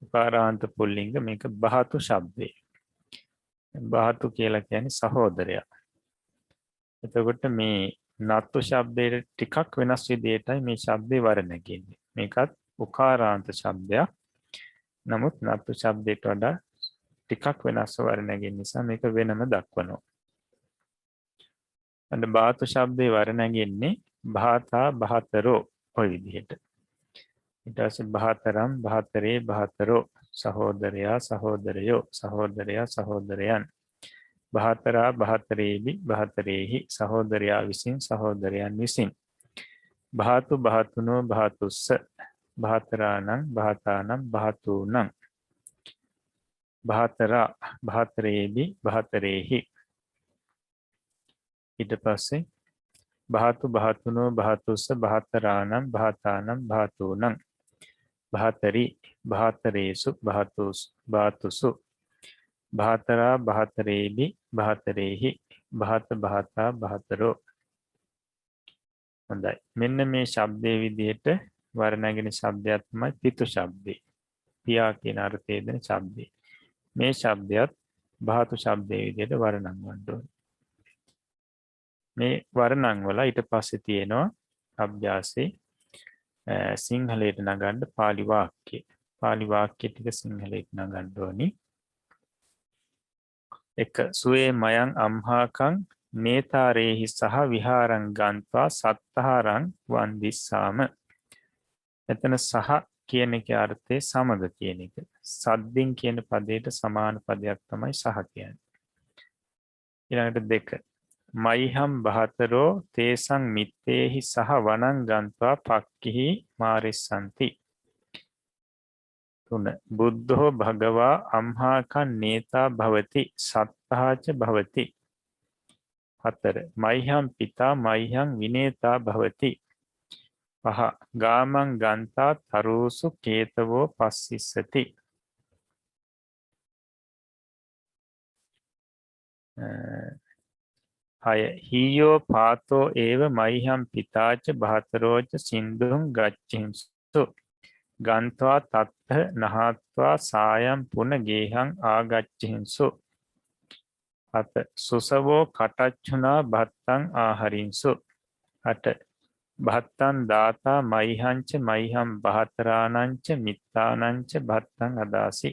උකාරාන්ත පුල්ලිංග මේක බහතු ශබ්දය. බහතු කියලා කියන්නේ සහෝදරයා. එතකොට මේ නත්තු ශබ්දයට ටිකක් වෙනස් විදිහටයි මේ ශබ්දේ වර්ණගන්නේ. මේකත් උකාරාන්ත ශබ්දයක්. නමුත් නත්තු ශබ්දයට වඩා ටිකක් වෙනස් වර්ණගෙන නිසා මේක වෙනම දක්වනවා. අන්න බාතු ශබ්දේ වර්ණගන්නේ භාතා භාතරෝ ඔය විදිහට. ඊට පස්සේ භාතරම් භාතරේ භාතරෝ සහෝදරයා සහෝදරයෝ සහෝදරයා සහෝදරයන් භාතරා භාතරේහි භාතරේහි සහෝදරයා විසින් සහෝදරයන් විසින් භාතු භාතුනෝ භාතුස්ස භාතරානං භාතානම් භාතුනං භාතරා භාතරේහි භාතරේහි ඊට පස්සේ බහතු බහතුනෝ බහතුස්ස බහතරානම් බහතානම් බහතුනං බහතරි බහතරේසු බහතුසු බහතරා බහතරේබි බහතරේහි බහත බහතා බහතරෝ. හොඳයි. මෙන්න මේ ශබ්දයේ විදිහට වර්ණගෙන ශබ්දයක් තමයි පිතු ශබ්දේ. පියා කියන අර්ථය දෙන ශබ්දේ. මේ ශබ්දයත් බහතු ශබ්දයේ විදිහට වර්ණම් වන්න ඕනේ. මේ වර්ණම් වල ඊට පස්සේ තියෙනවා අභ්‍යාසයේ සිංහලයට නගන්න පාලි වාක්‍ය. පාලි වාක්‍ය ටික සිංහලයට නගන්න ඕනි. එක සුවේ මයං අම්හාකං නේතාරේහි සහ විහාරං ගන්ත්වා සත්තහාරං වන්දිස්සාම. එතන සහ කියන එක අර්ථය සමග කියන එක. සද්දින් කියන පදයට සමාන පදයක් තමයි සහ කියන්නේ. ඊළඟට දෙක. මයිහම් බහතරෝ තේසං මිත්තේහි සහ වනං ගන්ත්වා පක්ඛිහි මාරිස්සන්ති. 3. බුද්ධෝ භගවා අම්හාකං නේතා භවති සත්තහාච භවති. 4. මයිහම් පිතා මයිහම් විනේතා භවති. 5. ගාමං ගන්තා තරුසු කේතවෝ පස්සිස්සති. 6. හීයෝ පාතෝ ඒව මයිහම් පිතාච බහතරෝච සින්දුම් ගච්ඡින්සු ගන්ත්වා තත්ත නහත්වා සායම් පුන ගේහං ආගච්ඡින්සු. 7. සුසවෝ කටච්චුනා භත්තං ආහරින්සු. 8. භත්තං දාතා මයිහංච මයිහම් බහතරානංච මිත්තානංච භත්තං අදාසි.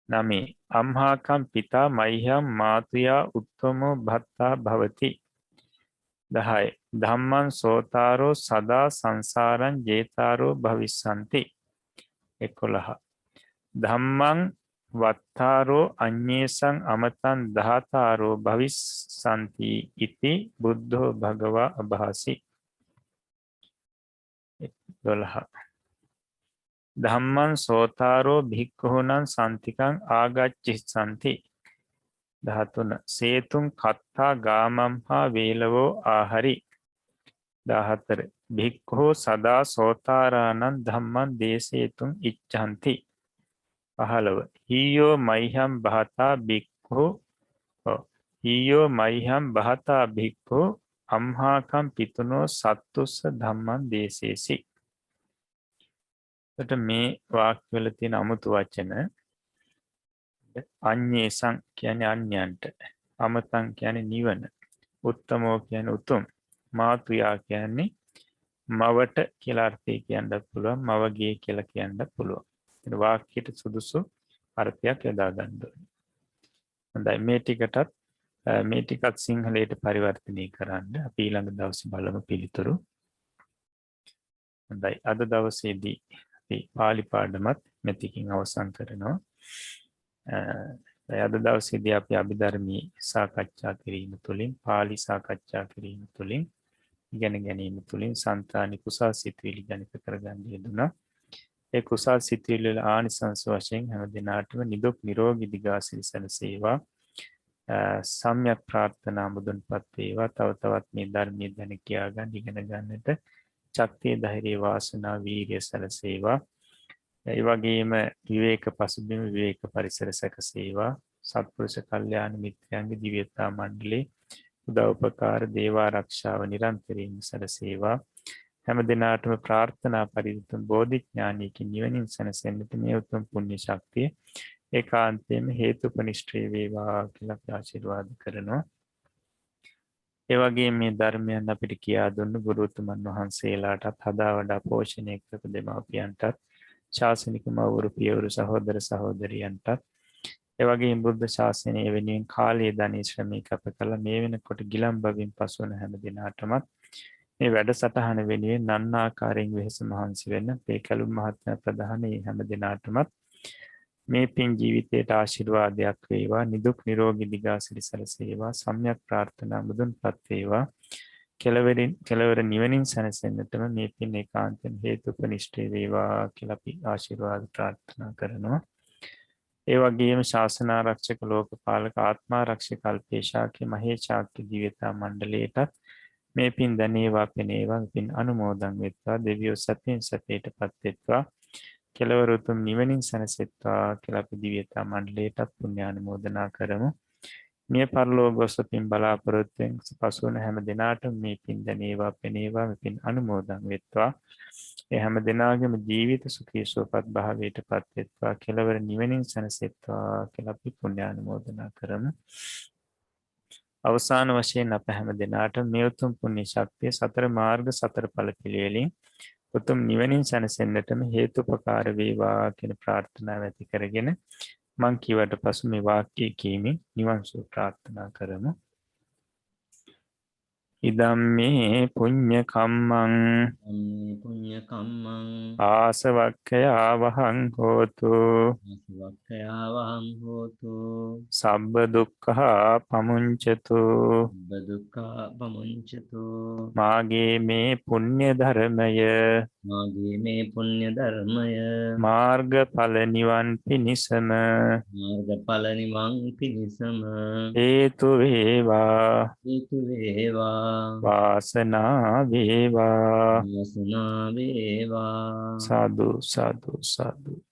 9. අම්හාකම් පිතා මයිහම් මාතුයා උත්තමෝ භත්තා භවති. 10. ධම්මං සෝතාරෝ සදා සංසාරං ජේතාරෝ භවිස්සන්ති. 11. ධම්මං වත්තාරෝ අඤ්ඤේසං අමතං දහතාරෝ භවිස්සන්ති ඉති බුද්ධෝ භගවා අභාසි. 12. ධම්මං සෝතාරෝ භික්ඛූණං සම්තිකං ආගච්ඡිස්සන්ති. 13. සේතුං කත්තා ගාමම් හා වේලවෝ ආහරි. 14. භික්ඛෝ සදා සෝතාරාණං ධම්මං දේශේතුං ඉච්ඡන්ති. 15. හීයෝ මයිහම් බහතා භික්ඛෝ හීයෝ මයිහම් බහතා භික්ඛෝ අම්හාකම් පිතුනෝ සත්තුස්ස ධම්මං දේශේසි. එතකොට මේ වාක්‍යවල තියෙන අමුතු වචන අඤ්ඤේසං කියන්නේ අන්‍යයන්ට, අමතං කියන්නේ නිවන, උත්තමෝ කියන්නේ උතුම්, මාතුයා කියන්නේ මවට කියලා අර්ථය කියන්නත් පුළුවන්, මවගේ කියලා කියන්නත් පුළුවන්. ඒ වාක්‍යයට සුදුසු අර්ථයක් යොදා ගන්න ඕනේ. හොඳයි, මේ ටිකත් සිංහලයට පරිවර්තනය කරන්න අපි ඊළඟ දවසේ බලමු පිළිතුරු. හොඳයි, අද දවසේදී අපි පාලි පාඩමත් මෙතකින් අවසන් කරනවා. අද දවසේදී අපි අභිධර්මී සාකච්ඡා කිරීම තුළින්, පාලි සාකච්ඡා කිරීම තුළින්, ඉගෙන ගැනීම තුළින් සංතානි කුසල් සිතුවිලි ජනිත කරගන්න යෙදුණා. ඒ කුසල් සිතුවිලි වල ආනිසංස වශයෙන් හැම දිනාටම නිදුක් නිරෝගී දිගාසිරි සැලසේවා. සම්‍යක් ප්‍රාර්ථනා මුදුන්පත් වේවා. තව තවත් මේ ධර්මයේ දැන කියා ගන්න, ඉගෙන ගන්නට ශක්තිය, ධෛර්යය, වාසනාව, වීර්යය සැලසේවා. ඒ වගේම විවේක පසුබිම, විවේක පරිසර සැකසේවා. සත්පුරුෂ කල්යාණ මිත්‍රයන්ගේ දිව්‍යතා මණ්ඩලේ උදව් උපකාර දේව ආරක්ෂාව නිරන්තරයෙන් සැලසේවා. හැම දිනාටම ප්‍රාර්ථනා පරිදිතුම් බෝධිඥානයකින් නිවනින් සැනසෙන්නට මේ උතුම් පුණ්‍ය ශක්තිය ඒකාන්තයෙන්ම හේතුපනිෂ්ඨේ වේවා කියලා ආශිර්වාද කරනවා. ඒ වගේම මේ ධර්මයන් අපිට කියා දුන්න ගුරුතුමන් වහන්සේලාටත්, හදා වඩා පෝෂණය කරපු දෙමාපියන්ටත්, ශාසනික මව්වරු පියවරු සහෝදර සහෝදරියන්ටත්, ඒ වගේම බුද්ධ ශාසනය වෙනුවෙන් කාලය ධනය ශ්‍රමය කැප කළ මේ වෙනකොට ගිලන් බවින් පසු වන හැම දිනාටමත් මේ වැඩසටහන වෙනුවෙන් නන්නාකාරයෙන් වෙහෙස මහන්සි වෙන මේ කැලුම් මහත්මයා ප්‍රධාන හැම දිනාටමත් මේ පින් ජීවිතයට ආශිර්වාදයක් වේවා. නිදුක් නිරෝගී දිගාසිරි සැලසේවා. සම්‍යක් ප්‍රාර්ථනා මුදුන්පත් වේවා. කෙලවර නිවනින් සැනසෙන්නටම මේ පින් ඒකාන්තයෙන් හේතුපනිෂ්ඨ වේවා කියලා අපි ආශිර්වාද ප්‍රාර්ථනා කරනවා. ඒ වගේම ශාසනාරක්ෂක ලෝකපාලක ආත්මාරක්ෂක කල්පේශාක්‍ය මහේශාක්‍ය දිව්‍යතා මණ්ඩලයටත් මේ පින් දැනේවා පෙනේවා පින් අනුමෝදන් වෙත්වා දෙවියෝ සැපෙන් සැපයට පත් වෙත්වා කෙලවර උතුම් නිවනින් සැනසෙත්වා කියලා අපි දිව්‍යතා මණ්ඩලයටත් පුණ්‍යානුමෝදනා කරමු. මිය පරලෝක ගොස් පින් බලාපොරොත්තුෙන් පසුවන හැම දිනාටම මේ පින් දැනේවා පෙනේවා මේ පින් අනුමෝදන් වෙත්වා. ඒ හැම දිනාගේම ජීවිත සුඛී සුවපත් භාවයට පත් වෙත්වා කෙලවර නිවනින් සැනසෙත්වා කියලා අපි පුණ්‍යානුමෝදනා කරමු. අවසාන වශයෙන් අප හැම දිනාටම මේ උතුම් පුණ්‍ය ශක්තිය සතර මාර්ග සතර ඵල පිළිවෙලින් උතුම් නිවනින් සැනසෙන්නටම හේතුපකාර වේවා කියන ප්‍රාර්ථනාව ඇති කරගෙන මං කියවට පසු මේ වාක්‍යය කීමෙන් නිවන් සුව ප්‍රාර්ථනා කරමු. ඉදම්මේ පුඤ්ඤ කම්මං අම්මේ පුඤ්ඤ කම්මං ආසවක්ඛයා වහං හෝතු සවක්ඛයාවහං හෝතු සබ්බ දුක්ඛා පමුංචතු බදුක්ඛා පමුංචතු මාගේ මේ පුණ්‍ය ධර්මය මාගේ මේ පුණ්‍ය ධර්මය මාර්ගඵල නිවන් පිණිසම මාර්ගඵල නිවන් පිණිසම හේතු වේවා හේතු වේවා වාසනා වේවා වාසනා වේවා. සාදු සාදු සාදු.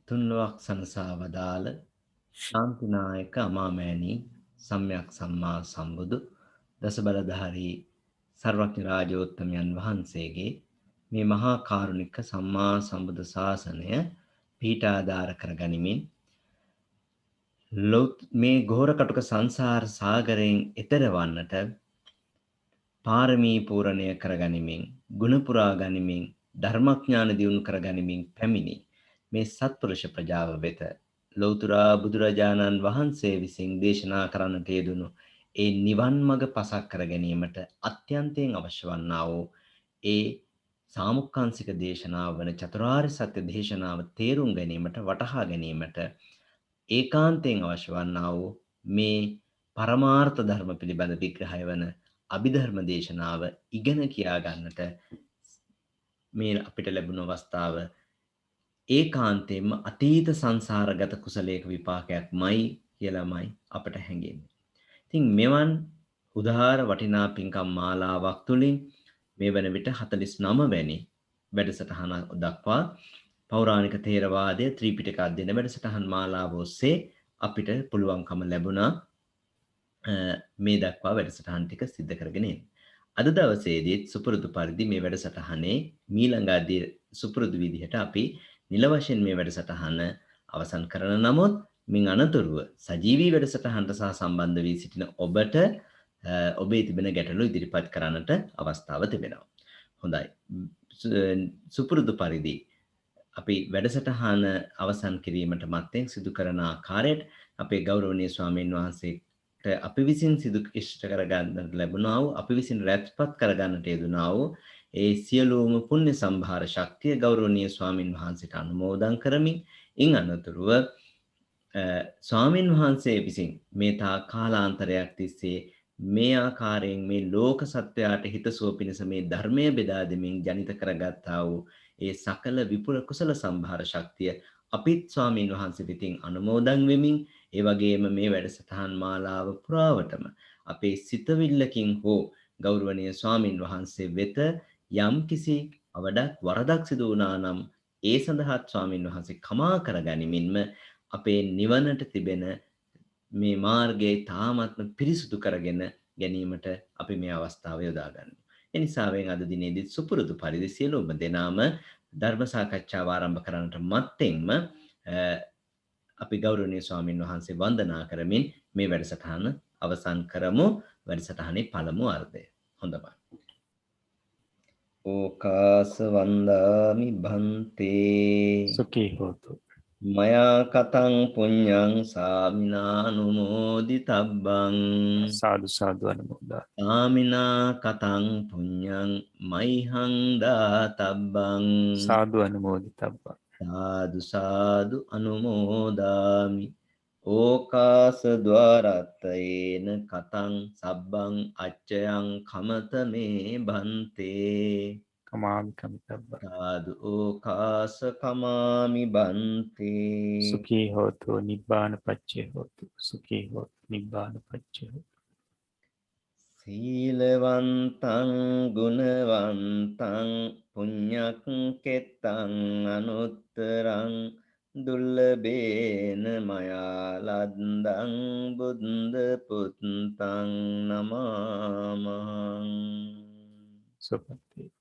තුන්ලොවක් සනසා වදාළ ශාන්තිනායක අමාමෑණී සම්්‍යක් සම්මා සම්බුදු දස බලධාරී සර්වඥ රාජෝත්තමයන් වහන්සේගේ මේ මහා කාරුණික සම්මා සම්බුදු ශාසනය පීඨාධාර කර ගනිමින් මේ ඝෝර කටුක සංසාර සාගරයෙන් එතර වන්නට පාරමී පූර්ණය කර ගනිමින් ගුණ පුරා ගනිමින් ධර්මඥාන දියුණු කර ගනිමින් පැමිණි මේ සත්පුරුෂ ප්‍රජාව වෙත ලෞතර බුදුරජාණන් වහන්සේ විසින් දේශනා කරන්නට යෙදුණු ඒ නිවන් මඟ පසක් කර ගැනීමට අත්‍යන්තයෙන් අවශ්‍ය වන්නා වූ ඒ සාමුක්කාංශික දේශනාව වන චතුරාර්ය සත්‍ය දේශනාව තේරුම් ගැනීමට වටහා ගැනීමට ඒකාන්තයෙන් අවශ්‍ය වන්නා වූ මේ පරමාර්ථ ධර්ම පිළිබඳ විග්‍රහය වන අභිධර්ම දේශනාව ඉගෙන කියා ගන්නට මේ අපිට ලැබුණු අවස්ථාව ඒකාන්තයෙන්ම අතීත සංසාරගත කුසලයක විපාකයක්මයි කියලාමයි අපට හැඟෙන්නේ. ඉතින් මෙවන් උදාාර වටිනා පින්කම් මාලාවක් තුලින් මේ වන විට 49 වැනි වැඩසටහන දක්වා පෞරාණික ථේරවාදයේ ත්‍රිපිටක අධ්‍යයන වැඩසටහන් මාලාව ඔස්සේ අපිට පුළුවන්කම ලැබුණා මේ දක්වා වැඩසටහන් ටික සිද්ධ කරගෙන එන්න. අද දවසේදීත් සුපුරුදු පරිදි මේ වැඩසටහනේ මීළඟ අධ්‍යය සුපුරුදු විදිහට අපි නිල වශයෙන් මේ වැඩසටහන අවසන් කරන නමුත් මින් අනතුරුව සජීවී වැඩසටහනට සහ සම්බන්ධ වී සිටින ඔබට ඔබේ තිබෙන ගැටලු ඉදිරිපත් කරන්නට අවස්ථාව තිබෙනවා. හොඳයි. සුපුරුදු පරිදි අපි වැඩසටහන අවසන් කිරීමට මත්තෙන් සිදු කරන ආකාරයට අපේ ගෞරවනීය ස්වාමීන් වහන්සේට අපි විසින් සිදු ඉෂ්ට කරගන්නට ලැබුණා වූ අපි විසින් රැස්පත් කරගන්නට යෙදුණා වූ ඒ සියලුම පුණ්‍ය සම්භාර ශක්තිය ගෞරවනීය ස්වාමින් වහන්සේට අනුමෝදන් කරමින් ඉන් අනතුරුව ස්වාමින් වහන්සේ විසින් මේ තා කාලාන්තරයක් තිස්සේ මේ ආකාරයෙන් මේ ලෝක සත්වයාට හිතසුව පිණිස මේ ධර්මය බෙදා දෙමින් ජනිත කරගත්තා වූ ඒ සකල විපුල කුසල සම්භාර ශක්තිය අපිත් ස්වාමින් වහන්සේ වෙතින් අනුමෝදන් වෙමින් ඒ වගේම මේ වැඩසටහන් මාලාව පුරාවටම අපේ සිතවිල්ලකින් හෝ ගෞරවනීය ස්වාමින් වහන්සේ වෙත යම් කිසි අවඩක් වරදක් සිදු වුණා නම් ඒ සඳහාත් ස්වාමින් වහන්සේ කමා කරගනිමින්ම අපේ නිවනට තිබෙන මේ මාර්ගයේ තාමත්ම පිරිසුදු කරගෙන ගැනීමට අපි මේ අවස්ථාව යොදා ගන්නවා. ඒ නිසා වෙන් අද දිනේදී සුපුරුදු පරිදි සියලුම දෙනාම ධර්ම සාකච්ඡාව ආරම්භ කරන්නට මත්තෙන්ම අපි ගෞරවනීය ස්වාමින් වහන්සේ වන්දනා කරමින් මේ වැඩසටහන අවසන් කරමු. වැඩසටහනේ පළමු අර්ධය. හොඳයි. ඕකාස වන්දාමි භන්තේ සුඛී හෝතු. මයා කතං පුඤ්ඤං සාමිනානුමෝදිතබ්බං සාදු සාදු අනුමෝදා. සාමිනා කතං පුඤ්ඤං මයිහං දාතබ්බං සාදු අනුමෝදිතබ්බං. සාදු සාදු අනුමෝදාමි. ඕකාස ద్వාරත්තේන කතං සබ්බං අච්චයං කමත මේ භන්තේ කමාමි කමිතබ්බ සාදු ඕකාස කමාමි බන්තේ සුඛී හෝතු නිබ්බාන පච්චේ හෝතු සුඛී හෝතු නිබ්බාන පච්චේ හෝතු සීලවන්තං ගුණවන්තං පුඤ්ඤක්කෙත්තං අනුත්තරං දුර්ලභේන මයා ලද්දං බුද්ධ පුත්තං නමාමහං. සුපත්ති